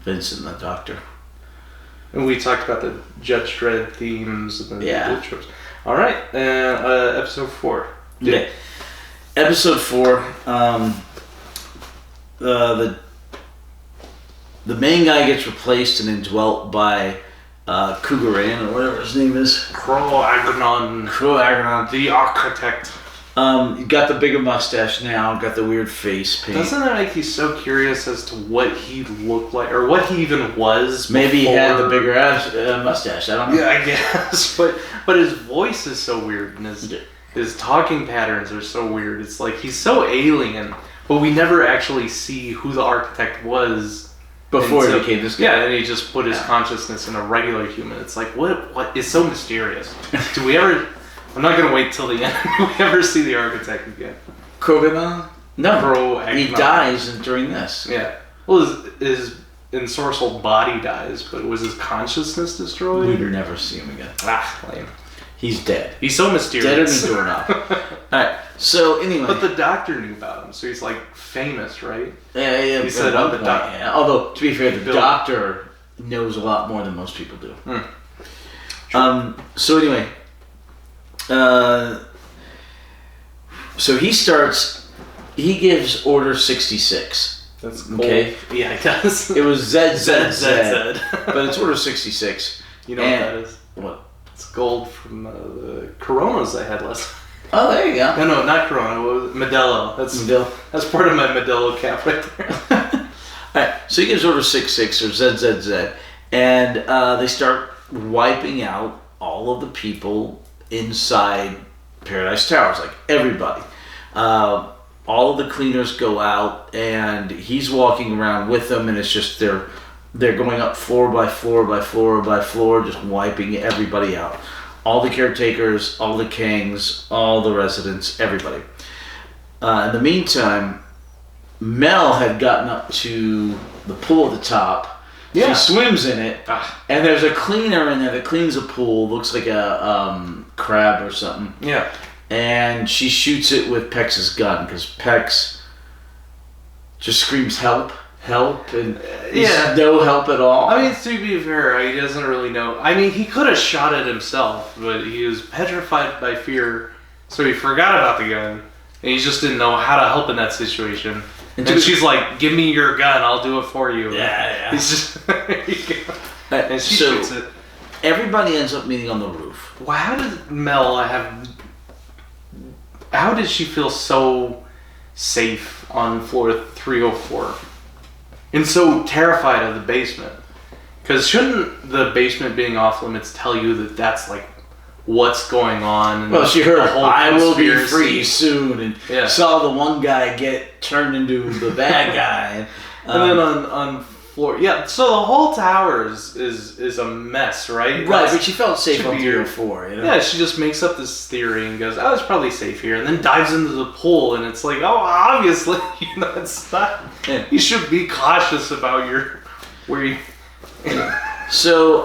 Vincent and the Doctor. And we talked about the Judge Dredd themes and the tropes. All right, and episode 4. Okay. Episode 4. The main guy gets replaced and indwelt by Kugaran, or whatever his name is. Kroagnon, the architect. You got the bigger mustache now, got the weird face paint. Doesn't that make you so curious as to what he looked like, or what he even was? Maybe he had the before? bigger mustache, I don't know. Yeah, I guess. But his voice is so weird, and his talking patterns are so weird. It's like he's so alien, but we never actually see who the architect was Before he became this guy. Yeah, and he just put his consciousness in a regular human. It's like, what is so mysterious? Do we ever... I'm not going to wait till the end. Do we ever see the architect again? Kroagnon? No. Kroagnon. He dies during this. Yeah. Well, his ensorcelled body dies, but was his consciousness destroyed? We never see him again. Lame. He's dead. He's so mysterious. Deader than doorknob. Alright, so anyway. But the doctor knew about him, so he's like famous, right? Yeah. He said, the doctor. Yeah. Although, to be fair, the doctor knows a lot more than most people do. So anyway, so he gives Order 66. That's cool. Okay. Yeah, he does. It was ZZZ. ZZZ. But it's Order 66. You know what that is? What? It's gold from the Coronas I had last. Oh, there you go. No, not Corona. What was it? Modelo. That's part of my Modelo cap right there. Alright, so he gives Order 66 or ZZZ, and they start wiping out all of the people inside Paradise Towers, like everybody. All of the cleaners go out, and he's walking around with them, and it's just they're going up floor by floor by floor by floor, just wiping everybody out. All the caretakers, all the kings, all the residents, everybody. In the meantime, Mel had gotten up to the pool at the top. Yeah. She swims in it, and there's a cleaner in there that cleans the pool. Looks like a crab or something. Yeah. And she shoots it with Pex's gun, because Pex just screams help, and he's no help at all. I mean, to be fair, he doesn't really know. I mean, he could have shot it himself, but he was petrified by fear, so he forgot about the gun, and he just didn't know how to help in that situation. And she's like, "Give me your gun, I'll do it for you." Yeah. He's just, and she shoots it. Everybody ends up meeting on the roof. Well, how did she feel so safe on floor 304 and so terrified of the basement? Because shouldn't the basement being off limits tell you that that's like what's going on? And well, she heard, "I will be conspiracy. free soon," and saw the one guy get turned into the bad guy. And then on floor, so the whole tower is a mess, right? Right, but she felt safe should on be 304. You know? Yeah, she just makes up this theory and goes, "Oh, it's probably safe here," and then dives into the pool, and it's like, oh, obviously, it's not. Yeah. You should be cautious about where you. So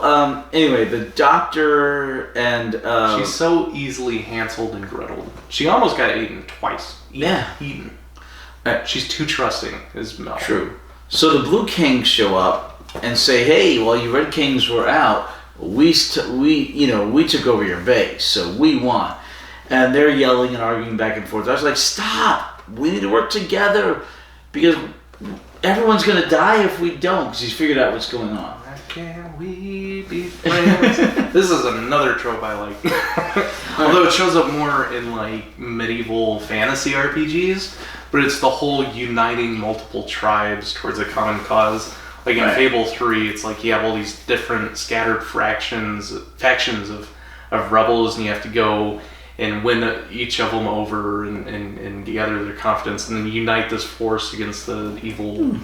anyway, the doctor and she's so easily Hanseled and Greteled. She almost got eaten twice. Eaten. Right. She's too trusting, is Mel. True. So the Blue Kings show up and say, "Hey, while you Red Kings were out, we took over your base, so we won." And they're yelling and arguing back and forth. I was like, "Stop! We need to work together because everyone's gonna die if we don't." Because he's figured out what's going on. Can we be friends? This is another trope I like. Although it shows up more in like medieval fantasy RPGs, but it's the whole uniting multiple tribes towards a common cause. Like in Fable 3, it's like you have all these different scattered factions of rebels, and you have to go and win each of them over and gather their confidence, and then unite this force against the evil.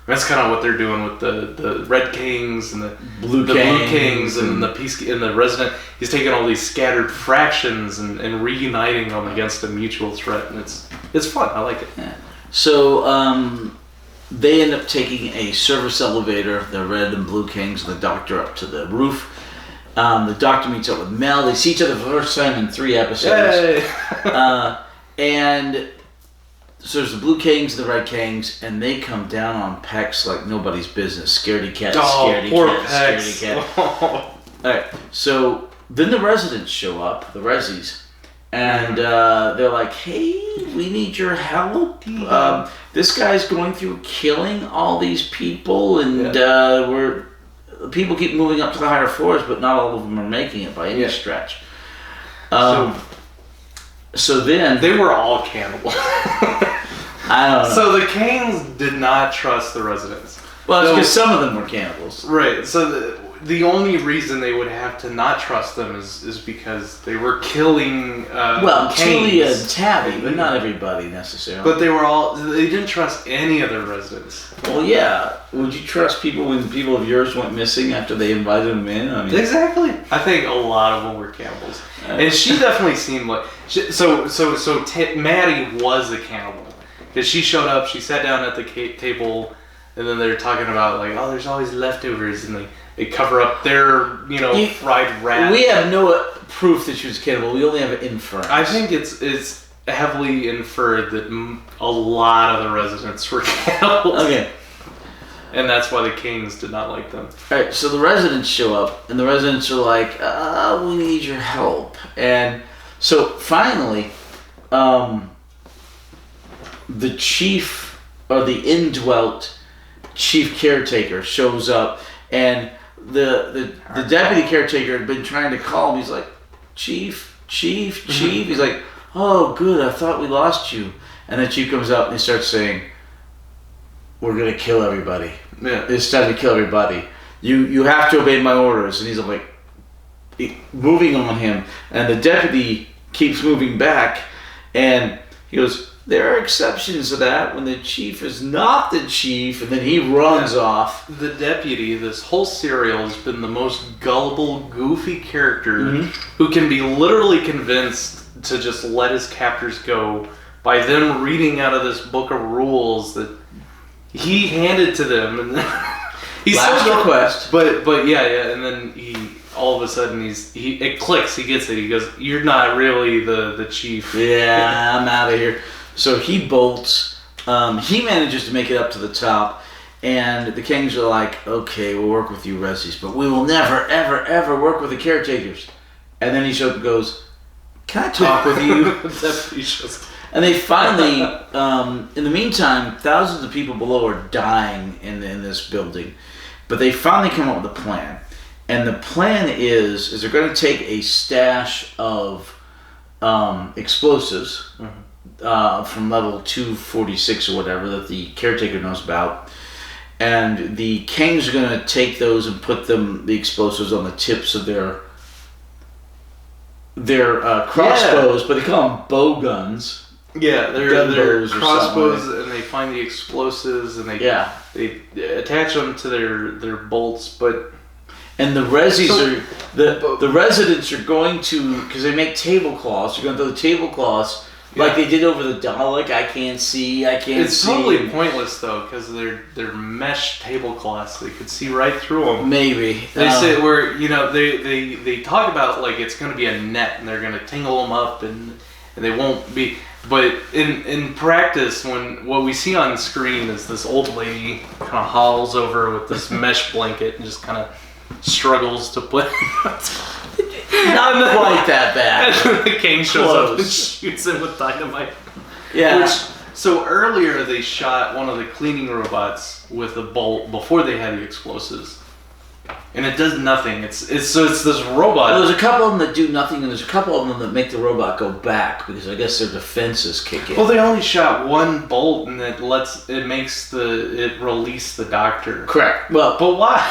That's kind of what they're doing with the Red Kings and the Blue Kings and the Resident. He's taking all these scattered fractions and reuniting them against a mutual threat, and it's fun. I like it. Yeah. So they end up taking a service elevator, the Red and Blue Kings, and the Doctor up to the roof. The Doctor meets up with Mel. They see each other for the first time in 3 episodes. And so there's the Blue Kings, the Red Kings, and they come down on Pex like nobody's business. Scaredy cat, scaredy cat, scaredy cat. Alright, so then the residents show up, the Resis, and they're like, "Hey, we need your help. This guy's going through killing all these people, and people keep moving up to the higher floors, but not all of them are making it by any stretch." So then they were all cannibals. I don't know. So the kings did not trust the residents. Well, it's because some of them were cannibals. Right. So the only reason they would have to not trust them is because they were killing Tulia and Tabby, but not everybody necessarily. But they didn't trust any of their residents. Well, yeah. Would you trust people when people of yours went missing after they invited them in? I mean, exactly. I think a lot of them were cannibals. And she definitely seemed like... Maddie was a cannibal. Because she showed up, she sat down at the table, and then they're talking about, like, oh, there's always leftovers, and they cover up their, fried rat. We have no proof that she was a cannibal. We only have an inference. I think it's heavily inferred that a lot of the residents were cannibals. Okay. And that's why the kings did not like them. Alright, so the residents show up, and the residents are like, we need your help. And so finally, the chief, or the indwelt chief caretaker shows up, and the deputy caretaker had been trying to call him. He's like, Chief. He's like, oh, good, I thought we lost you. And the chief comes up and he starts saying, we're going to kill everybody. Yeah. It's time to kill everybody. You have to obey my orders. And he's like, moving on him. And the deputy keeps moving back. And he goes, there are exceptions to that when the chief is not the chief. And then he runs off. The deputy, this whole serial, has been the most gullible, goofy character who can be literally convinced to just let his captors go by them reading out of this book of rules that he handed to them. And he's last request. But yeah, and then he all of a sudden it clicks. He gets it. He goes, "You're not really the chief." Yeah, I'm out of here. So he bolts. He manages to make it up to the top, and the kings are like, "Okay, we'll work with you, Resis, but we will never, ever, ever work with the caretakers." And then he shows up and goes, "Can I talk with you?" And they finally, in the meantime, thousands of people below are dying in this building. But they finally come up with a plan. And the plan is they're going to take a stash of explosives from level 246 or whatever that the caretaker knows about. And the kings are going to take those and put the explosives on the tips of their crossbows, but they call them bow guns. Yeah, they're crossbows, and they find the explosives, and they attach them to their bolts. And the Resis the residents are going to, because they make tablecloths. They're going to throw the tablecloths like they did over the Dalek. I can't see. It's totally pointless though, because they're mesh tablecloths. They could see right through them. Maybe they say they talk about like it's going to be a net, and they're going to tingle them up, and they won't be. But in practice, what we see on screen is this old lady kind of hobbles over with this mesh blanket and just kind of struggles to put. Not quite that bad. And the king shows up and shoots him with dynamite. Yeah. So earlier they shot one of the cleaning robots with a bolt before they had the explosives. And it does nothing. It's this robot. Well, there's a couple of them that do nothing, and there's a couple of them that make the robot go back because I guess their defenses kick in. Well, they only shot one bolt, and it makes it release the doctor. Correct. Well, but why?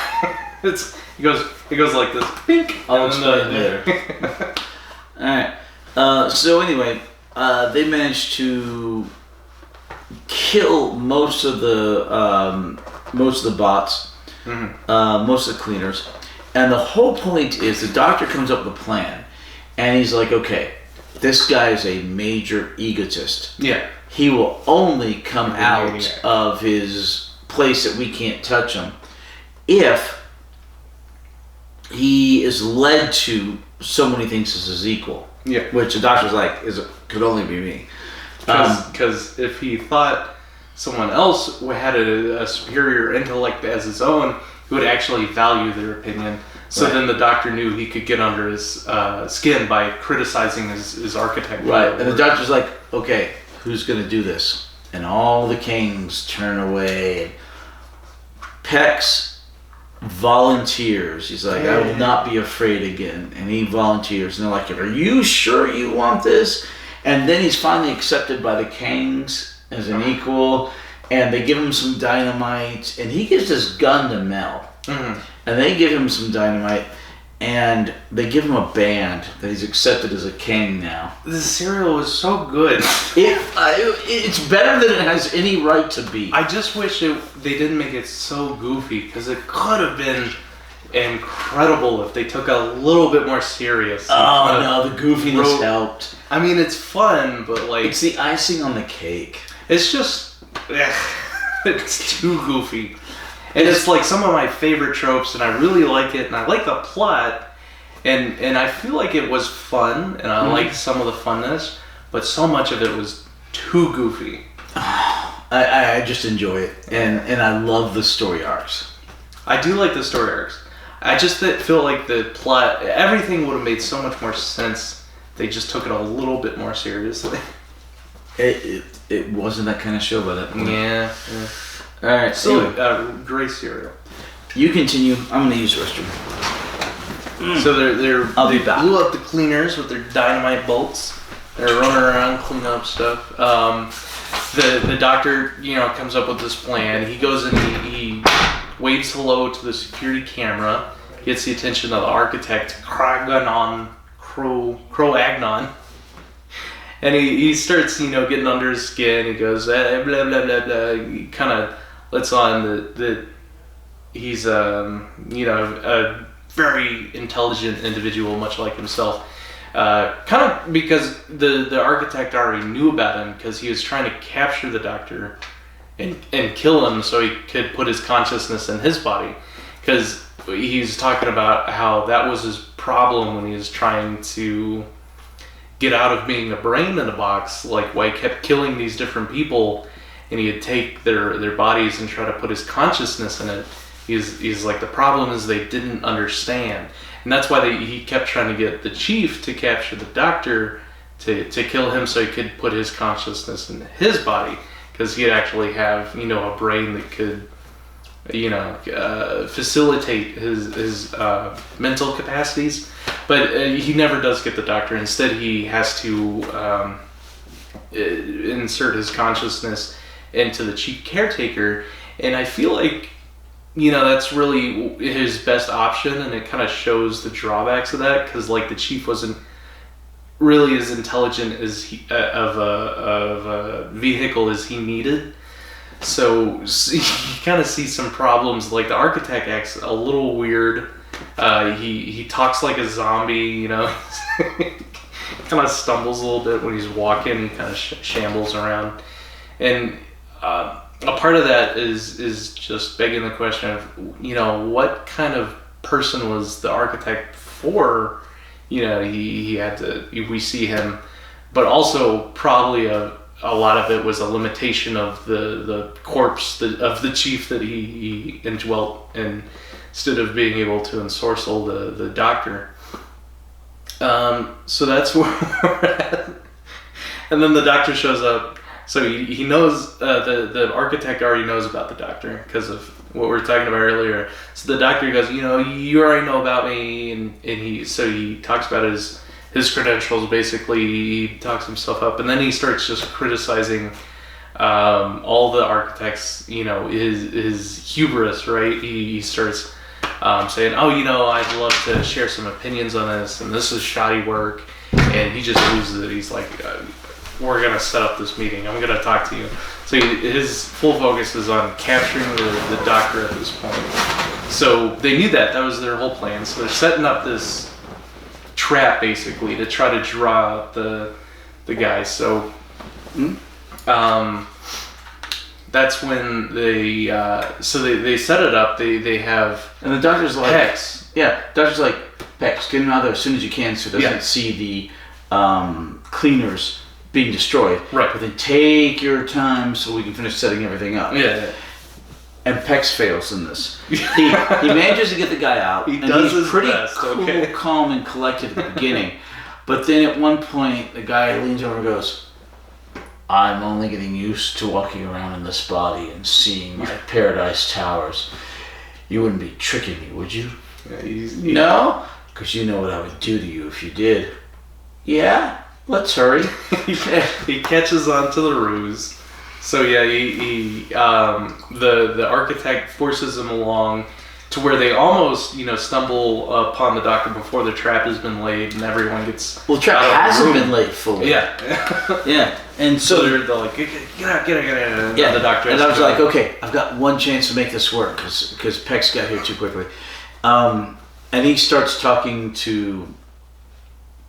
It goes like this. Pink. I'll explain later. All right. So anyway, they managed to kill most of the bots. Most of the cleaners, and the whole point is the doctor comes up with a plan, and he's like, okay, this guy is a major egotist. Yeah, he will only come out of his place that we can't touch him if he is led to someone he thinks is his equal. Yeah, which the doctor's like could only be me, because if he thought someone else had a superior intellect as his own, who would actually value their opinion. So Right. then the doctor knew he could get under his skin by criticizing his architect. Right, and the doctor's like, okay, who's going to do this? And all the kings turn away. And Pex volunteers. He's like, I will not be afraid again. And he volunteers. And they're like, are you sure you want this? And then he's finally accepted by the kings as an equal. And they give him some dynamite. And he gives this gun to Mel. Mm-hmm. And they give him some dynamite. And they give him a band that he's accepted as a king now. This cereal is so good. It's better than it has any right to be. I just wish they didn't make it so goofy, because it could have been incredible if they took it a little bit more serious. Oh no, the goofiness helped. I mean, it's fun, but like It's the icing on the cake. it's just it's too goofy. And it's like some of my favorite tropes, and I really like it, and I like the plot, and I feel like it was fun, and I like some of the funness, but so much of it was too goofy. I just enjoy it, and I love the story arcs. I do like the story arcs. I just feel like the plot, everything would have made so much more sense. They just took it a little bit more seriously. It wasn't that kind of show, but Yeah. all right. So, So great cereal. you continue. I'm gonna use the restroom. So I'll they be back. blew up the cleaners with their dynamite bolts. They're running around cleaning up stuff. The doctor, comes up with this plan. He goes in, he waves hello to the security camera, gets the attention of the architect, Crowagnon. And he starts, getting under his skin. He goes, blah, blah, blah, blah. He kind of lets on that he's, a very intelligent individual, much like himself. Kind of because the architect already knew about him, because he was trying to capture the doctor and kill him so he could put his consciousness in his body. Because he's talking about how that was his problem when he was trying to get out of being a brain in a box, like why he kept killing these different people, and he'd take their bodies and try to put his consciousness in it. He's like, the problem is they didn't understand, and that's why he kept trying to get the chief to capture the doctor to kill him so he could put his consciousness in his body, because he'd actually have a brain that could facilitate his mental capacities. But he never does get the doctor. Instead, he has to insert his consciousness into the chief caretaker. And I feel like, that's really his best option. And it kind of shows the drawbacks of that. Because, the chief wasn't really as intelligent as of a vehicle as he needed. So you kind of see some problems. Like, the architect acts a little weird. He talks like a zombie, kind of stumbles a little bit when he's walking. He kind of shambles around, and a part of that is just begging the question of, what kind of person was the architect for? He had to. We see him, but also probably a lot of it was a limitation of the corpse of the chief that he indwelt in, instead of being able to ensorcel the doctor. So that's where we're at. And then the doctor shows up. So he knows, the architect already knows about the doctor because of what we were talking about earlier. So the doctor goes, you already know about me. And he talks about his credentials, basically. He talks himself up. And then he starts just criticizing all the architects, his hubris, right? He starts saying, I'd love to share some opinions on this, and this is shoddy work, and he just loses it. He's like, we're going to set up this meeting. I'm going to talk to you. So his full focus is on capturing the doctor at this point. So they knew that was their whole plan. So they're setting up this trap, basically, to try to draw out the guy. So that's when they set it up. They have, and the doctor's like, Pex. Yeah, doctor's like, Pex, get him out there as soon as you can, so he doesn't see the cleaners being destroyed. Right. But then take your time so we can finish setting everything up. Yeah. And Pex fails in this. He manages to get the guy out. He and does he's his pretty best, cool, okay. calm, and collected at the beginning. But then at one point, the guy leans over and goes, I'm only getting used to walking around in this body and seeing my Paradise Towers. You wouldn't be tricking me, would you? Yeah, No? Because you know what I would do to you if you did. Yeah? Let's hurry. he catches on to the ruse. So yeah, the architect forces him along to where they almost, stumble upon the doctor before the trap has been laid and everyone gets. Well, the trap hasn't been laid fully. Yeah. Yeah. And So they're like, get out. yeah, The doctor. and I was like, okay, I've got one chance to make this work because Pex got here too quickly. And he starts talking to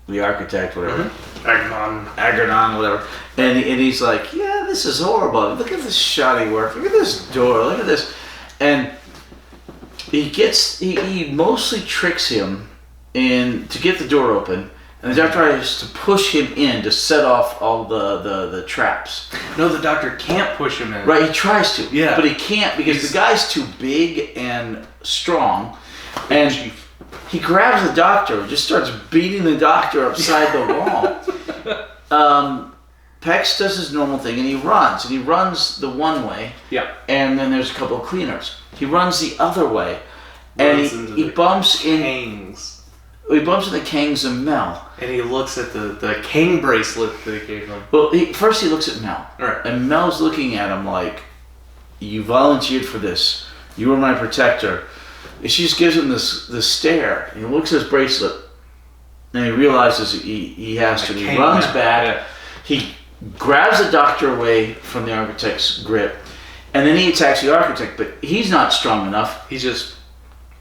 the architect, whatever. Agrodon, whatever. And he's like, yeah, this is horrible. Look at this shoddy work. Look at this door. Look at this. And he mostly tricks him to get the door open. And the doctor tries to push him in to set off all the traps. No, the doctor can't push him in. Right, he tries to. Yeah. But he can't because the guy's too big and strong. And he grabs the doctor and just starts beating the doctor upside the wall. Pex does his normal thing and he runs. And he runs the one way. Yeah. And then there's a couple of cleaners. He runs the other way. And he bumps in. Kangs. He bumps into Kangs and Mel. And he looks at the Kang bracelet that they gave him. Well, first he looks at Mel. Right. And Mel's looking at him like, you volunteered for this. You were my protector. And she just gives him this stare. He looks at his bracelet. And he realizes he has to. He runs back. Yeah. He grabs the doctor away from the architect's grip. And then he attacks the architect. But he's not strong enough. He just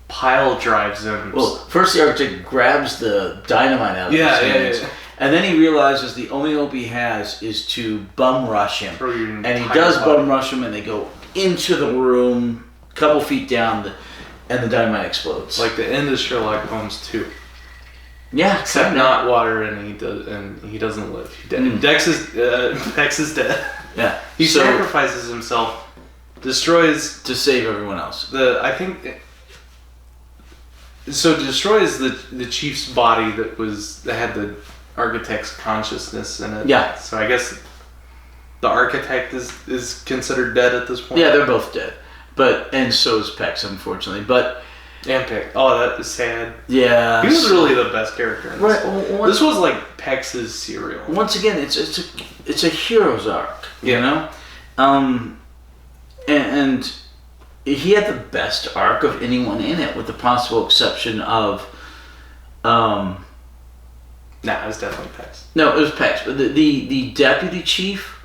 pile drives him. Well, first the architect grabs the dynamite out of his hands. Yeah. And then he realizes the only hope he has is to bum rush him. Throw your And he entire does body. bum rush him, and they go into the room, a couple feet down, and the dynamite explodes. Like the end of Sherlock Holmes 2. Yeah, Except kinda. not water, and he doesn't live. He's dead. Dex is dead. Yeah. He So, sacrifices himself, destroys to save everyone else. destroys the chief's body that had the architect's consciousness in it. Yeah. So I guess the architect is considered dead at this point. Yeah, they're both dead. And so is Pex, unfortunately. But And Pex. Oh, that is sad. yeah, He was really the best character in this. right. Well, This was like Pex's serial. once again, it's a hero's arc, you Yeah. know, and he had the best arc of anyone in it, with the possible exception of, Nah, it was definitely Pex. no, it was Pex, but the deputy chief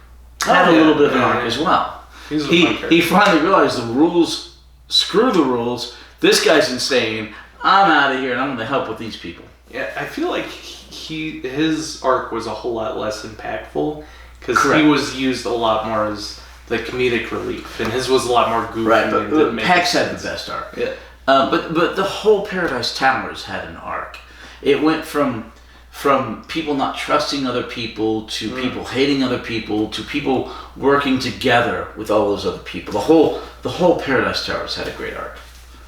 had Oh, a yeah. little bit of an Yeah, arc yeah. as well. He was a fun character. He finally realized the rules. Screw the rules. This guy's insane. I'm out of here, and I'm going to help with these people. Yeah, I feel like his arc was a whole lot less impactful because Correct. he was used a lot more as the comedic relief, and his was a lot more goofy. Right, and but didn't make Pex had sense. the best arc. Yeah, But the whole Paradise Towers had an arc. It went from people not trusting other people to people hating other people to people working together with all those other people. The whole Paradise Towers had a great arc.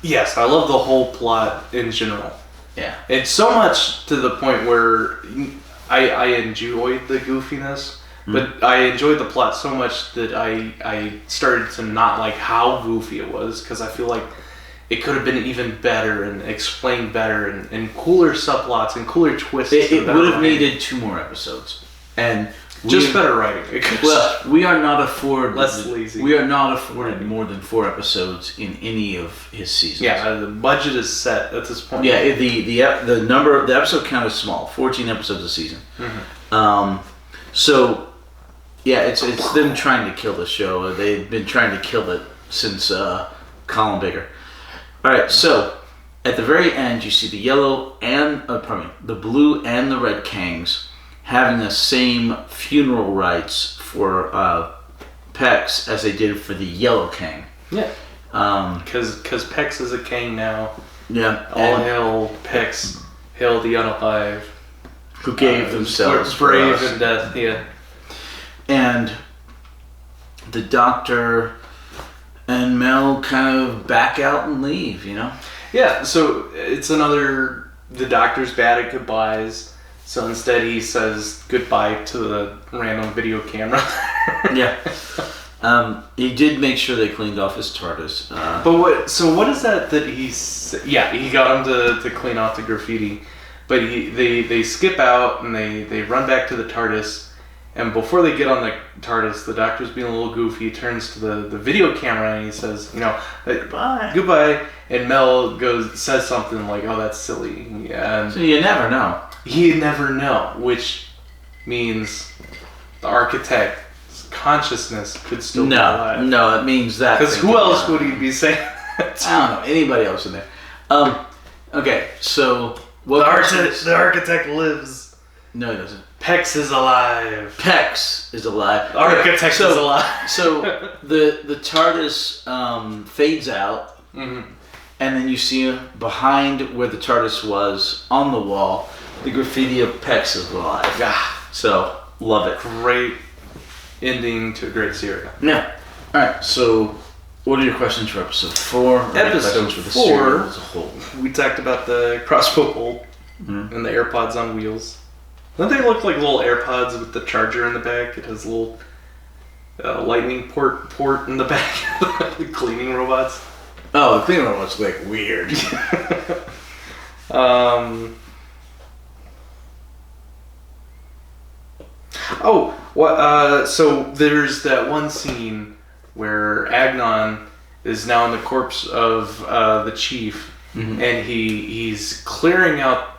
yes, I love the whole plot in general. Yeah. It's so much to the point where I enjoyed the goofiness, but I enjoyed the plot so much that I started to not like how goofy it was, because I feel like it could have been even better and explained better and cooler subplots and cooler twists. It and better would have writing. needed 2 more episodes. And Just better writing. Well, we are not afforded Less lazy. We are not afforded more than 4 episodes in any of his seasons. Yeah, the budget is set at this point. Yeah, the episode count is small, 14 episodes a season. So yeah, it's them trying to kill the show. They've been trying to kill it since Colin Baker. All right, so at the very end, you see the the blue and the red Kangs having the same funeral rites for Pex as they did for the yellow Kang. Yeah. Because Pex is a king now. Yeah. All hail Pex, hail the unalive. Who gave themselves brave for us. in death. Yeah. And the doctor And Mel kind of back out and leave, Yeah, so it's another, the doctor's bad at goodbyes, so instead he says goodbye to the random video camera. Yeah. He did make sure they cleaned off his TARDIS. But what is that he got him to clean off the graffiti, but they skip out and they run back to the TARDIS, and before they get on the TARDIS, the doctor's being a little goofy. He turns to the video camera and he says, goodbye, and Mel says something like, oh, that's silly. And so you never know. You never know, which means the architect's consciousness could still be alive. No, it means that. Because who else would he be saying that to? I don't know. Anybody else in there. Okay, so... The architect lives. No, he doesn't. Pex is alive. Pex is alive. The architect is alive. So the TARDIS fades out, mm-hmm. and then you see behind where the TARDIS was on the wall, the graffiti of Pex is alive. Yeah. So, love it. Great ending to a great series. Yeah. Alright, so what are your questions for episode 4? Episode for the 4, series as a whole? We talked about the crossbow bolt and the AirPods on wheels. Don't they look like little AirPods with the charger in the back? It has a little lightning port in the back. The cleaning robots. Oh, the cleaning robots look weird. So there's that one scene where Agnon is now in the corpse of the chief, mm-hmm. and he's clearing out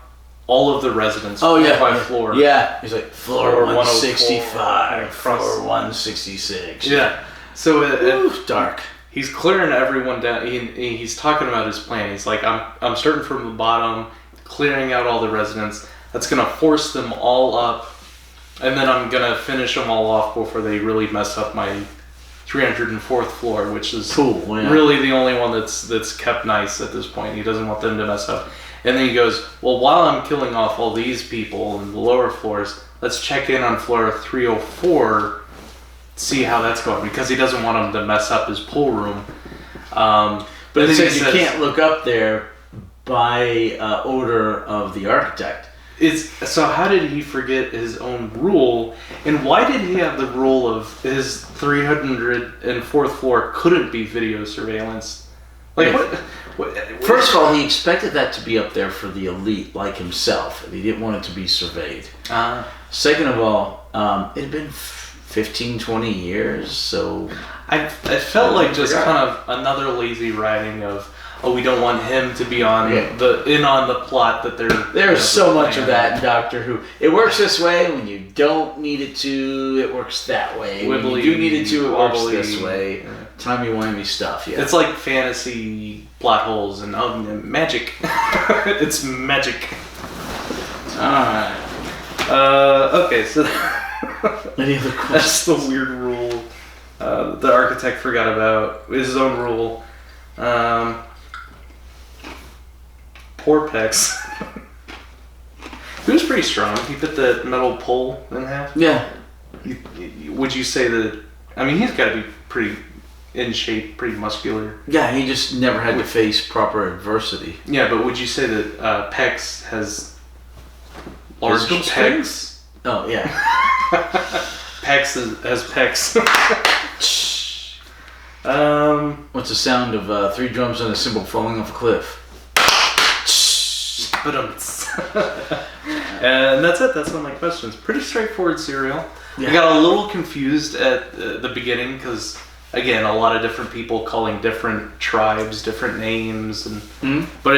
all of the residents by floor. Yeah, he's like floor 165, 104, floor 166. Yeah, so dark. He's clearing everyone down. He's talking about his plan. He's like, I'm starting from the bottom, clearing out all the residents. That's gonna force them all up, and then I'm gonna finish them all off before they really mess up my 304th floor, which is really the only one that's kept nice at this point. He doesn't want them to mess up. And then he goes, well, while I'm killing off all these people in the lower floors, let's check in on floor 304, see how that's going, because he doesn't want them to mess up his pool room. But it says you can't look up there by order of the architect. So how did he forget his own rule, and why did he have the rule of his 304th floor couldn't be video surveillance? Like, what? First of all, he expected that to be up there for the elite, like himself, and he didn't want it to be surveyed. Second of all, it had been 15, 20 years, so... I felt like just kind of another lazy writing of, we don't want him to be on the plot that they're... There's so much of that in Doctor Who. It works this way. When you don't need it to, it works that way. Wibbly, when you do need it to, it works wobbly, this way. Yeah. Timey-wimey stuff, yeah. It's like fantasy plot holes and magic. It's magic. Alright. Okay, so... Any other questions? That's the weird rule the architect forgot about. His own rule. Poor Pex. He was pretty strong. He put the metal pole in half. Yeah. Would you say that... I mean, he's got to be pretty in shape, pretty muscular. Yeah, he just never had to face proper adversity. Yeah, but would you say that Pex has large pecs? Oh, yeah. Pex has pecs. What's the sound of 3 drums and a cymbal falling off a cliff? And that's it. That's all my questions. Pretty straightforward serial. Yeah. I got a little confused at the beginning because, again, a lot of different people calling different tribes different names, and but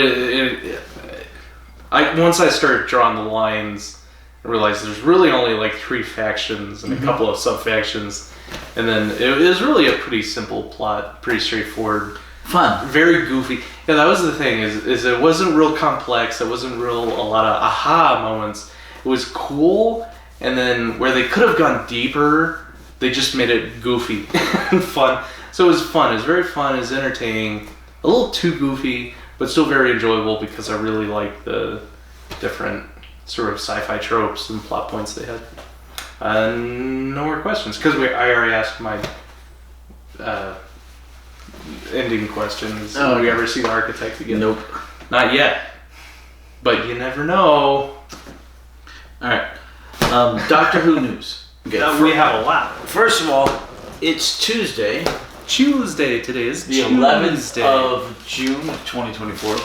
once I started drawing the lines, I realized there's really only like 3 factions and a couple of sub-factions, and then it was really a pretty simple plot, pretty straightforward. Fun. Very goofy. Yeah, that was the thing, is it wasn't real complex, it wasn't a lot of aha moments. It was cool, and then where they could have gone deeper, they just made it goofy and fun. So it was fun, it was very fun, it was entertaining, a little too goofy, but still very enjoyable because I really liked the different sort of sci-fi tropes and plot points they had. No more questions, because I already asked my ending question. Is, Oh, will we okay. ever see the Architect again? Nope. Not yet. But you never know. All right. Doctor Who news. Okay. We have a lot. First of all, it's Tuesday, Tuesday today is the Tuesday. 11th of June, 2024.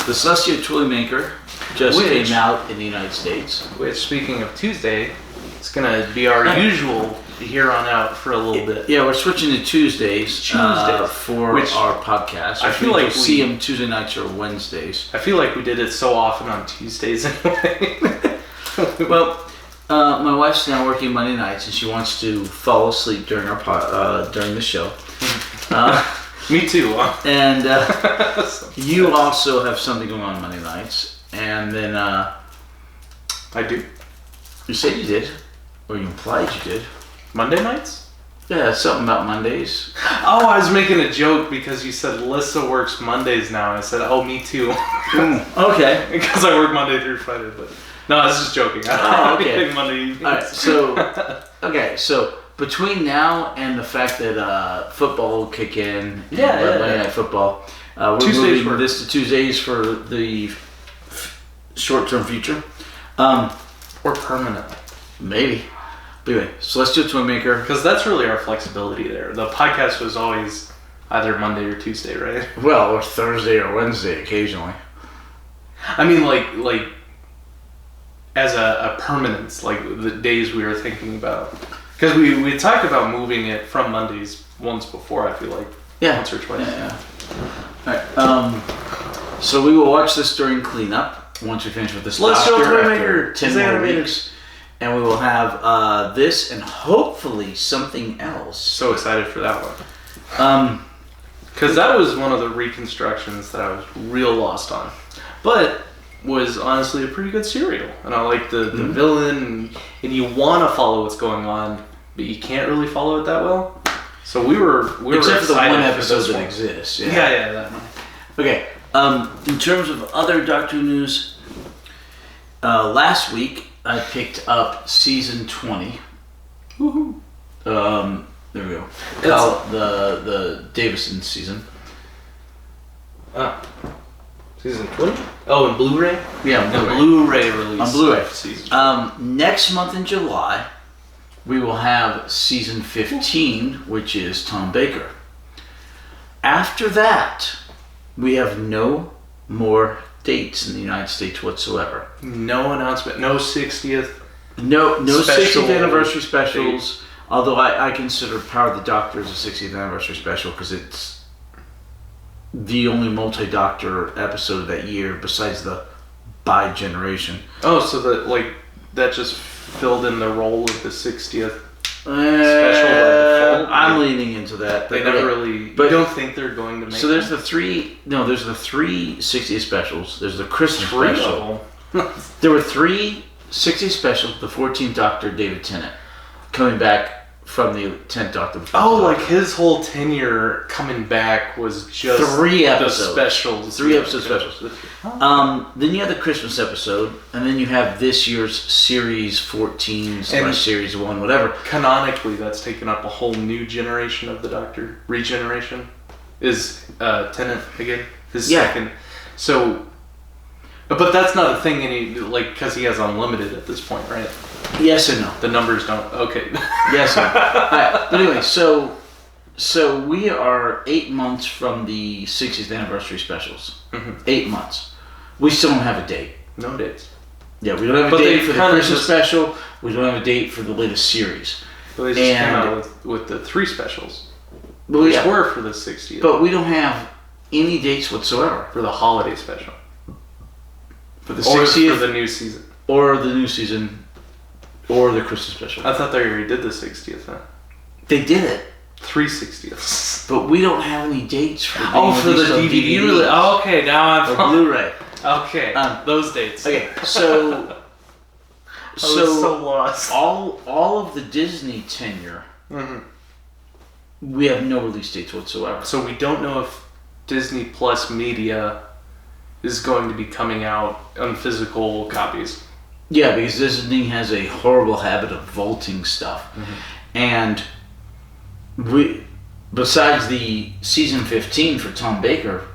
The Celestia Toymaker just Which- came out in the United States. Which, speaking of Tuesday, it's gonna be our usual here on out for a little bit. Yeah, we're switching to Tuesdays, Tuesdays. for Which our podcast. I feel like you'll see we- them Tuesday nights or Wednesdays. I feel like we did it so often on Tuesdays anyway. Well, my wife's now working Monday nights, and she wants to fall asleep during during the show. Me too. And you also have something going on Monday nights, and then I do. you said you did, or you implied you did. Monday nights? Yeah, something about Mondays. Oh, I was making a joke because you said Lissa works Mondays now. I said, oh, me too. Okay. Because I work Monday through Friday, but no, I was just joking. I don't Oh, have okay. anything Monday evenings. All right. So between now and the fact that football will kick in, Monday Night Football, we're Tuesdays moving this to Tuesdays for the short-term future. Or permanent. Maybe. But anyway, Celestial Toymaker. Because that's really our flexibility there. The podcast was always either Monday or Tuesday, right? Well, or Thursday or Wednesday occasionally. I mean, like as a permanence, like the days we were thinking about. Because we talked about moving it from Mondays once before, I feel like. Yeah. Once or twice. Yeah. Alright. So we will watch this during cleanup once we finish with this Celestial doctor Toymaker. after 10 Is more animated. weeks. And we will have this and hopefully something else. So excited for that one. Because that was one of the reconstructions that I was real lost on. But was honestly a pretty good serial. And I like the villain, and you want to follow what's going on, but you can't really follow it that well. So we were Except for the excited one for episode this that one. exists. Yeah, that one. Okay. In terms of other Doctor Who news, last week I picked up season 20. Woohoo. There we go. The Davison season. Season 20? Oh, and Blu-ray? Yeah, The Blu-ray. Blu-ray release. On Blu-ray. of season. Next month in July, we will have season 15, which is Tom Baker. After that, we have no more dates in the United States whatsoever. No announcement. No 60th. No Special 60th anniversary specials. Although I consider Power of the Doctor as a 60th anniversary special because it's the only multi-Doctor episode of that year besides the bi-generation. Oh, so that just filled in the role of the 60th. default. I'm leaning into that. They but never okay. really. But- you don't think they're going to make. So there's them? the three 60th specials. There's the Christmas three special. of them. There were 3 60th specials. The 14th Doctor, David Tennant, coming back from the 10th Doctor. Oh, like his whole tenure coming back was just 3 the episodes. specials. 3 episode specials. Then you have the Christmas episode, and then you have this year's series 14 And- series 1, whatever. Canonically, that's taken up a whole new generation of the Doctor. Regeneration is Tennant again. His Yeah. second. So, but that's not a thing because he has unlimited at this point, right? Yes and no. The numbers don't. Okay. Yes and no. Alright, but anyway, so we are 8 months from the 60th anniversary specials. Mhm. 8 months. We still don't have a date. No dates. Yeah, we don't have a But date they for the kinda Christmas just- special. We don't have a date for the latest series. But they just came And- out with the 3 specials, But which yeah, were for the 60th, but we don't have any dates whatsoever for the holiday special, for the or 60th for the new season. or the new season or the Christmas special. I thought they already did the 60th. Huh? They did it, 3 60ths. but we don't have any dates for being Oh, for the released on DVD DVDs release. Oh, okay, now or I'm. Blu-ray. Okay, those dates. Okay, so I was so lost. all of the Disney tenure, Mhm. we have no release dates whatsoever. So we don't know if Disney Plus Media is going to be coming out on physical copies. Yeah, because Disney has a horrible habit of vaulting stuff, and besides the season 15 for Tom Baker,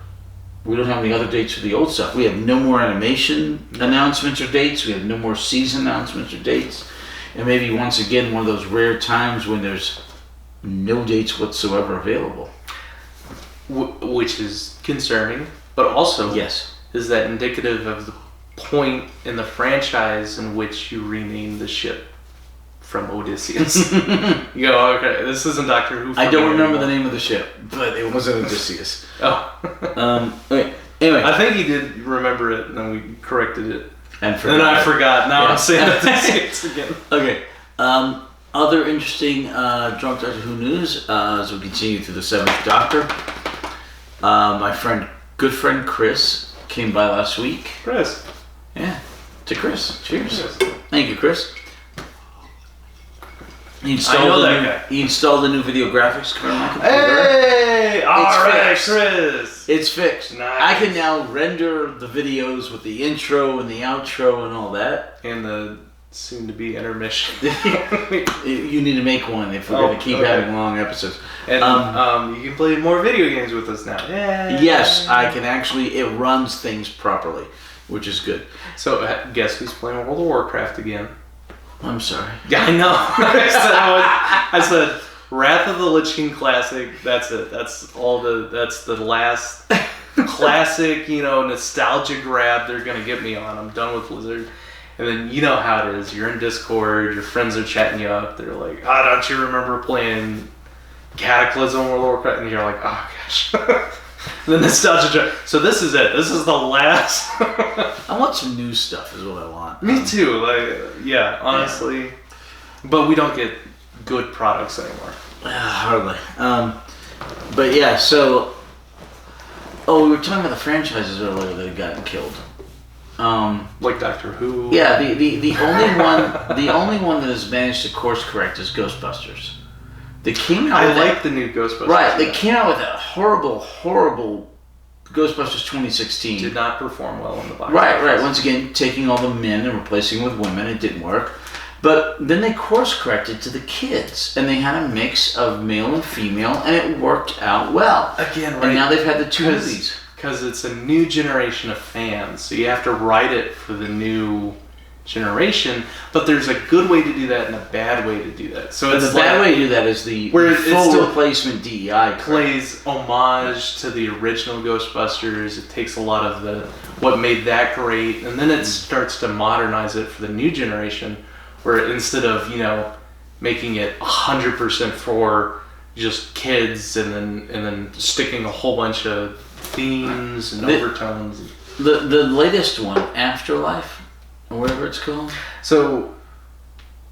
we don't have any other dates for the old stuff. We have no more animation announcements or dates. We have no more season announcements or dates. And maybe once again, one of those rare times when there's no dates whatsoever available. Which is concerning, but also Yes. is that indicative of the point in the franchise in which you rename the ship from Odysseus. You go, okay, this isn't Doctor Who. I don't remember the name of the ship, but it wasn't Odysseus. Oh. Okay. Anyway. I think he did remember it, and then we corrected it. And then I forgot. Now Yeah. I'm saying Odysseus again. Okay. Other interesting Drunk Doctor Who news as we continue through the Seventh Doctor. My good friend Chris came by last week. Chris. Yeah, to Chris. Cheers. Yes. Thank you, Chris. He I installed the new video graphics card on my computer. Hey! Alright, fixed. Chris! It's fixed. Nice. I can now render the videos with the intro and the outro and all that. And the soon-to-be intermission. You need to make one if we're going to keep having long episodes. And you can play more video games with us now. Yay. Yes, I can actually. It runs things properly, which is good. So, guess who's playing World of Warcraft again? I'm sorry. Yeah, I know. I said, Wrath of the Lich King Classic. That's it. That's the last classic, nostalgia grab they're gonna get me on. I'm done with Blizzard. And then you know how it is. You're in Discord. Your friends are chatting you up. They're like, "Oh, don't you remember playing Cataclysm World of Warcraft?" And you're like, "Oh gosh." The nostalgia. So this is it. This is the last. I want some new stuff. Is what I want. Me too. Honestly, but we don't get good products anymore. Hardly. But yeah. So, we were talking about the franchises earlier that had gotten killed. Like Doctor Who. Yeah. The only one that has managed to course correct is Ghostbusters. They came out. I like the new Ghostbusters. Right. They came out with that horrible Ghostbusters 2016. Did not perform well in the box. Right. Once again, taking all the men and replacing with women, it didn't work. But then they course corrected to the kids, and they had a mix of male and female, and it worked out well. Again, right? And now they've had the two movies. Because it's a new generation of fans, so you have to write it for the new generation. But there's a good way to do that and a bad way to do that. So the bad way to do that is the where full still replacement DEI plays homage to the original Ghostbusters. It takes a lot of what made that great, and then it starts to modernize it for the new generation. Where instead of making it 100% for just kids, and then sticking a whole bunch of themes and overtones. The latest one, Afterlife, or whatever it's called. So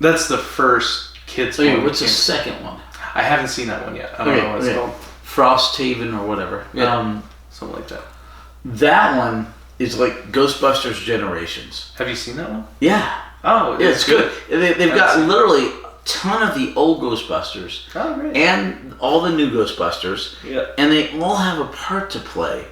that's the first kids one. What's the second one? I haven't seen that one yet. I don't know what it's called. Frosthaven or whatever. Yeah, something like that. That one is like Ghostbusters Generations. Have you seen that one? Yeah. Oh, yeah, it's good. They've got literally a ton of the old Ghostbusters. Oh, great. And all the new Ghostbusters. Yeah. And they all have a part to play.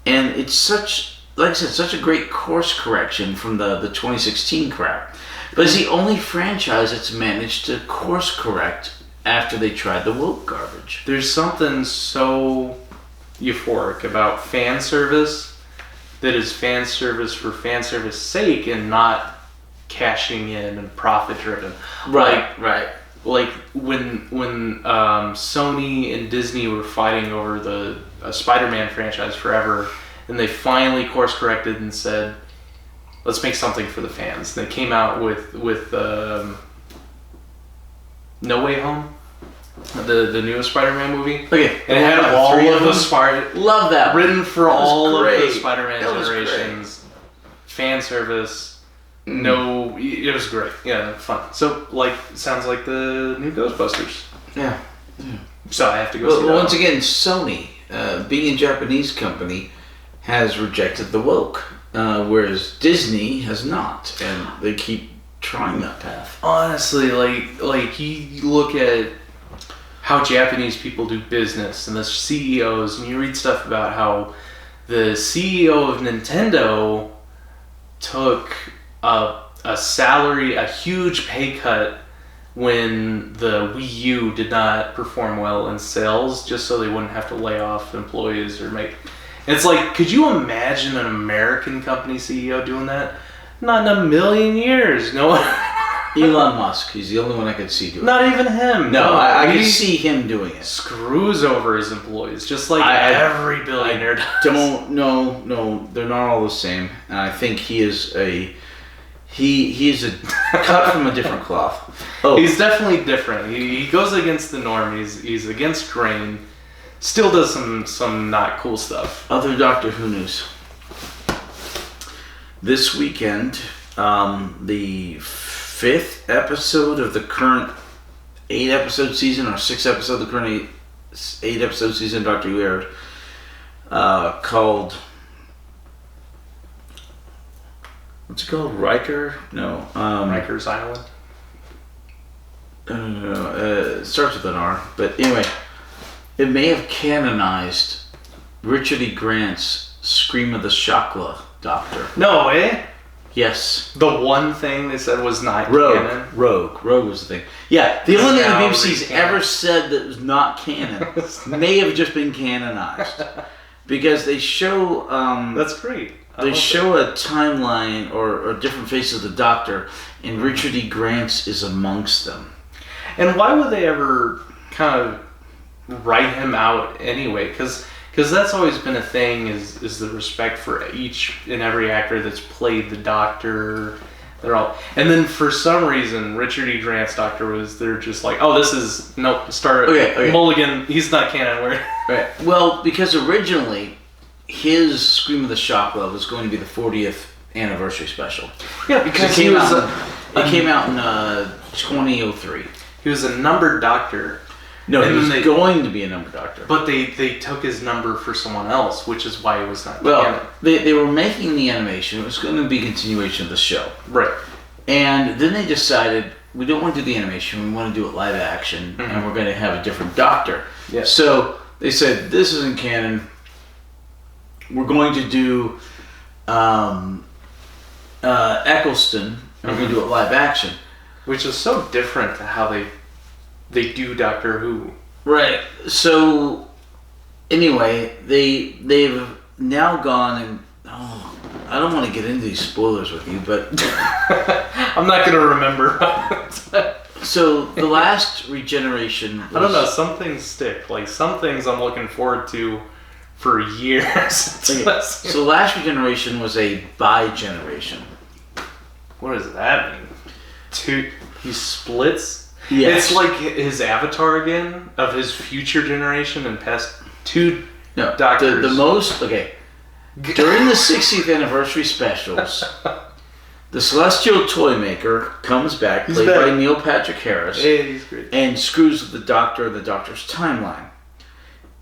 And it's such a great course correction from the 2016 crap. But it's the only franchise that's managed to course correct after they tried the woke garbage. There's something so euphoric about fan service that is fan service for fan service sake and not cashing in and profit driven. Right. Like when Sony and Disney were fighting over the Spider-Man franchise forever, and they finally course corrected and said, let's make something for the fans. And they came out with No Way Home, the newest Spider-Man movie. Okay. And it had all of the Spider. Love that. Written for all of the Spider-Man That was generations. Fan service. No, it was great. Yeah, fun. So, sounds like the new Ghostbusters. Yeah. So I have to go see that. Once again, Sony, being a Japanese company, has rejected the woke, whereas Disney has not, and they keep trying that path. Honestly, like you look at how Japanese people do business and the CEOs, and you read stuff about how the CEO of Nintendo took a salary, a huge pay cut when the Wii U did not perform well in sales, just so they wouldn't have to lay off employees or make. It's like, could you imagine an American company CEO doing that? Not in a million years. No one. Elon Musk. He's the only one I could see doing it. Not even him. No, I he can see him doing it. Screws over his employees, just like every billionaire does. No, they're not all the same. And I think he is a cut from a different cloth. Oh, He's definitely different. He goes against the norm. He's against grain. Still does some not cool stuff. other Doctor Who news. This weekend, the 5th episode of the current 8-episode season, or 6th episode of the current 8-episode season of Doctor Who aired, called, what's it called? Riker? No. Rikers Island. It starts with an R, but anyway, it may have canonized Richard E. Grant's Scream of the Chakra Doctor. No way. Yes. The one thing they said was not canon. Rogue was the thing. Yeah, the only thing the BBC's canon. ever said that was not canon may have just been canonized. Because they show... That's great. They show a timeline or different faces of the Doctor, and Richard E. Grant's is amongst them. And why would they ever kind of write him out anyway? Because that's always been a thing, is the respect for each and every actor that's played the Doctor. They're all, and then for some reason, Richard E. Grant's Doctor they're just like, oh, this is, nope, Okay. Mulligan, he's not canon. Right. Well, because originally, his Scream of the Chakra was going to be the 40th anniversary special. Yeah, because it came out in 2003. He was a numbered Doctor. No, and he was going to be a number Doctor. But they took his number for someone else, which is why it was not Well, canon. they were making the animation. It was going to be a continuation of the show. Right. And then they decided, we don't want to do the animation, we want to do it live action, and we're going to have a different Doctor. Yeah. So they said, this isn't canon. We're going to do Eccleston, and we're going to do it live action. Which is so different to how they do Doctor Who. Right. So, anyway, they've now gone and... Oh, I don't want to get into these spoilers with you, but... I'm not going to remember. So, the last regeneration was... I don't know, some things stick. Like, some things I'm looking forward to for years. Okay. So, last regeneration was a bi-generation. What does that mean? He splits? Yes. It's like his avatar again, of his future generation and past two No, Doctors. the most... Okay. During the 60th anniversary specials, the Celestial Toymaker comes back, played by Neil Patrick Harris, Hey, he's great. and screws with the Doctor and the Doctor's timeline.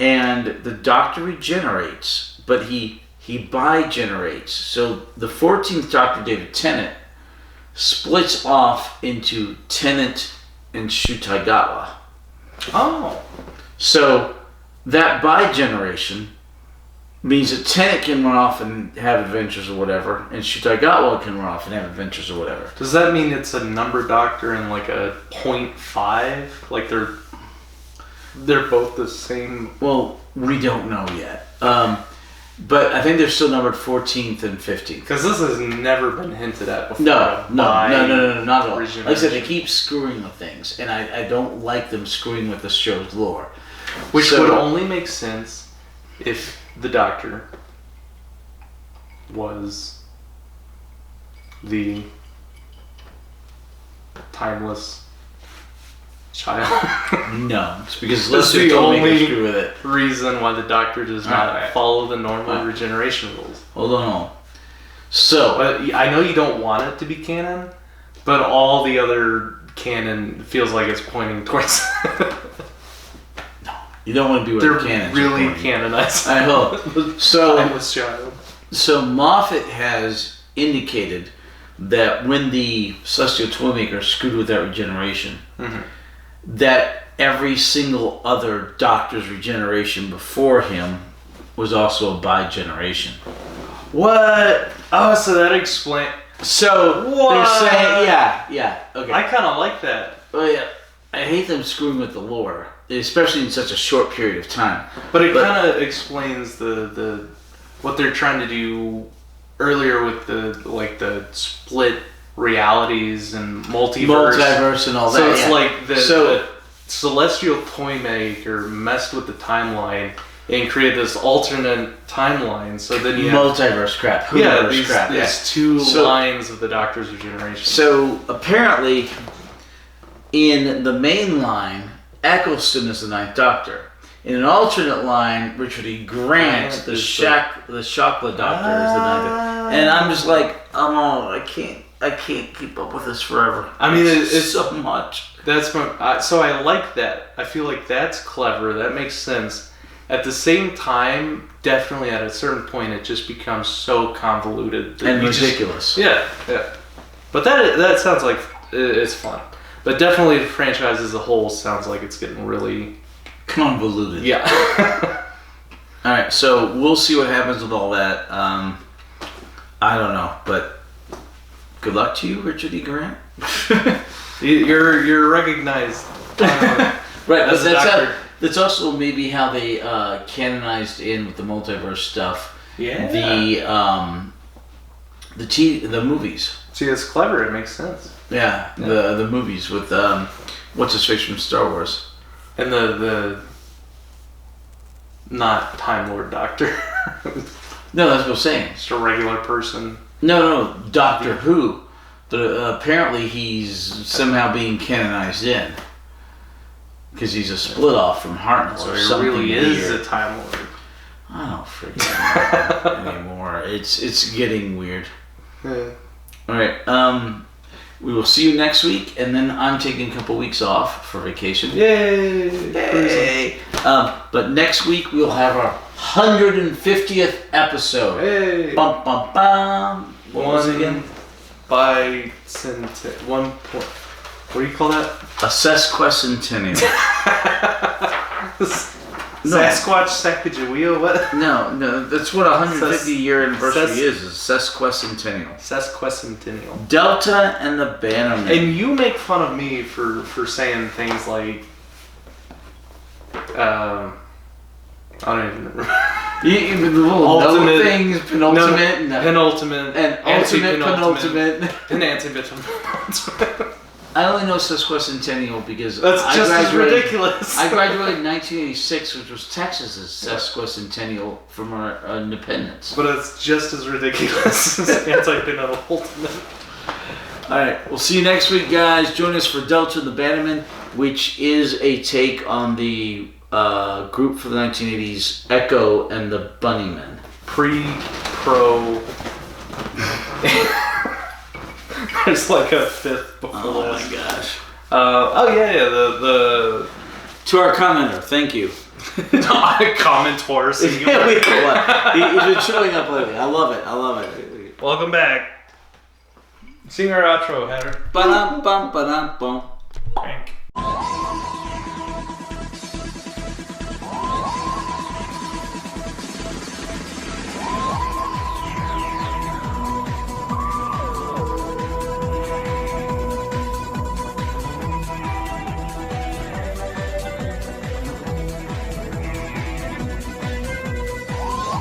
And the Doctor regenerates, but he bi-generates. So the 14th Doctor, David Tennant, splits off into Tennant and Shutaigawa. Oh. So that bi-generation means that Tennant can run off and have adventures or whatever, and Shutaigawa can run off and have adventures or whatever. Does that mean it's a number Doctor and like a 0.5? Like they're both the same? Well, we don't know yet. But I think they're still numbered 14th and 15th. Because this has never been hinted at before. No, not at all. Like Regeneration. I said, they keep screwing with things, and I don't like them screwing with the show's lore. Which would only make sense if the Doctor was the timeless child. No, it's because That's Celestial the Toymaker only screw with it. reason why the Doctor does not Alright. follow the normal Alright. regeneration rules. Hold on. So, But I know you don't want it to be canon, but all the other canon feels like it's pointing towards. you don't want to be where They're the canon's really pointing. canonized. I hope. So, Timeless child. So Moffat has indicated that when the Celestial Toymaker screwed with that regeneration, that every single other Doctor's regeneration before him was also a bi-generation. What? Oh, so that explains. So What? they're saying, yeah, okay. I kind of like that. Oh yeah, I hate them screwing with the lore, especially in such a short period of time. But it kind of explains the what they're trying to do earlier with the split realities and multiverse and all that. So it's yeah. like the celestial toymaker messed with the timeline and created this alternate timeline. So then you have multiverse crap. These two lines of the Doctor's Regeneration. So apparently, in the main line, Eccleston is the Ninth Doctor. In an alternate line, Richard E. Grant, the Shokla Doctor, is the Ninth Doctor. And I'm just like, oh, I can't keep up with this forever. I mean, it's so much. So I like that. I feel like that's clever. That makes sense. At the same time, definitely at a certain point, it just becomes so convoluted and ridiculous. Yeah. But that sounds like it's fun. But definitely, the franchise as a whole sounds like it's getting really convoluted. Yeah. All right, so we'll see what happens with all that. I don't know, but good luck to you, Richard E. Grant. You're recognized. Right, but that's also maybe how they canonized in with the multiverse stuff. Yeah. The movies. See, it's clever. It makes sense. Yeah. The movies with what's his face from Star Wars. And the not Time Lord Doctor. No, that's what I'm saying. Just a regular person. No, Doctor Who. But apparently he's somehow being canonized in. Because he's a split off from Hartnell or something. So he really is a Time Lord. I don't freaking know anymore. It's getting weird. Yeah. Alright, we will see you next week, and then I'm taking a couple weeks off for vacation. Yay! But next week we'll have our 150th episode. Hey! Bum bum bum. What was it again? One point. What do you call that? A sesquicentennial. Sasquatch Sacagawea? What? No, that's what a 150 year anniversary is sesquicentennial. Sesquicentennial. Delta and the Bannerman. And you make fun of me for saying things like, I don't even remember. The little ultimate things, penultimate, penultimate, and ultimate, penultimate, and anti-penultimate. I only know sesquicentennial because that's just as ridiculous. I graduated in 1986, which was Texas's sesquicentennial from our independence. But it's just as ridiculous as anti-penultimate. Alright, we'll see you next week, guys. Join us for Delta and the Bannerman, which is a take on the group for the 1980s, Echo and the Bunnymen. Pro. There's like a fifth before this. Oh my gosh. The To our commenter, thank you. Commentor. He's been showing up lately. I love it. Welcome back. Sing our outro, Hatter. Ba-dum, bum, ba-dum, bum. Thank you.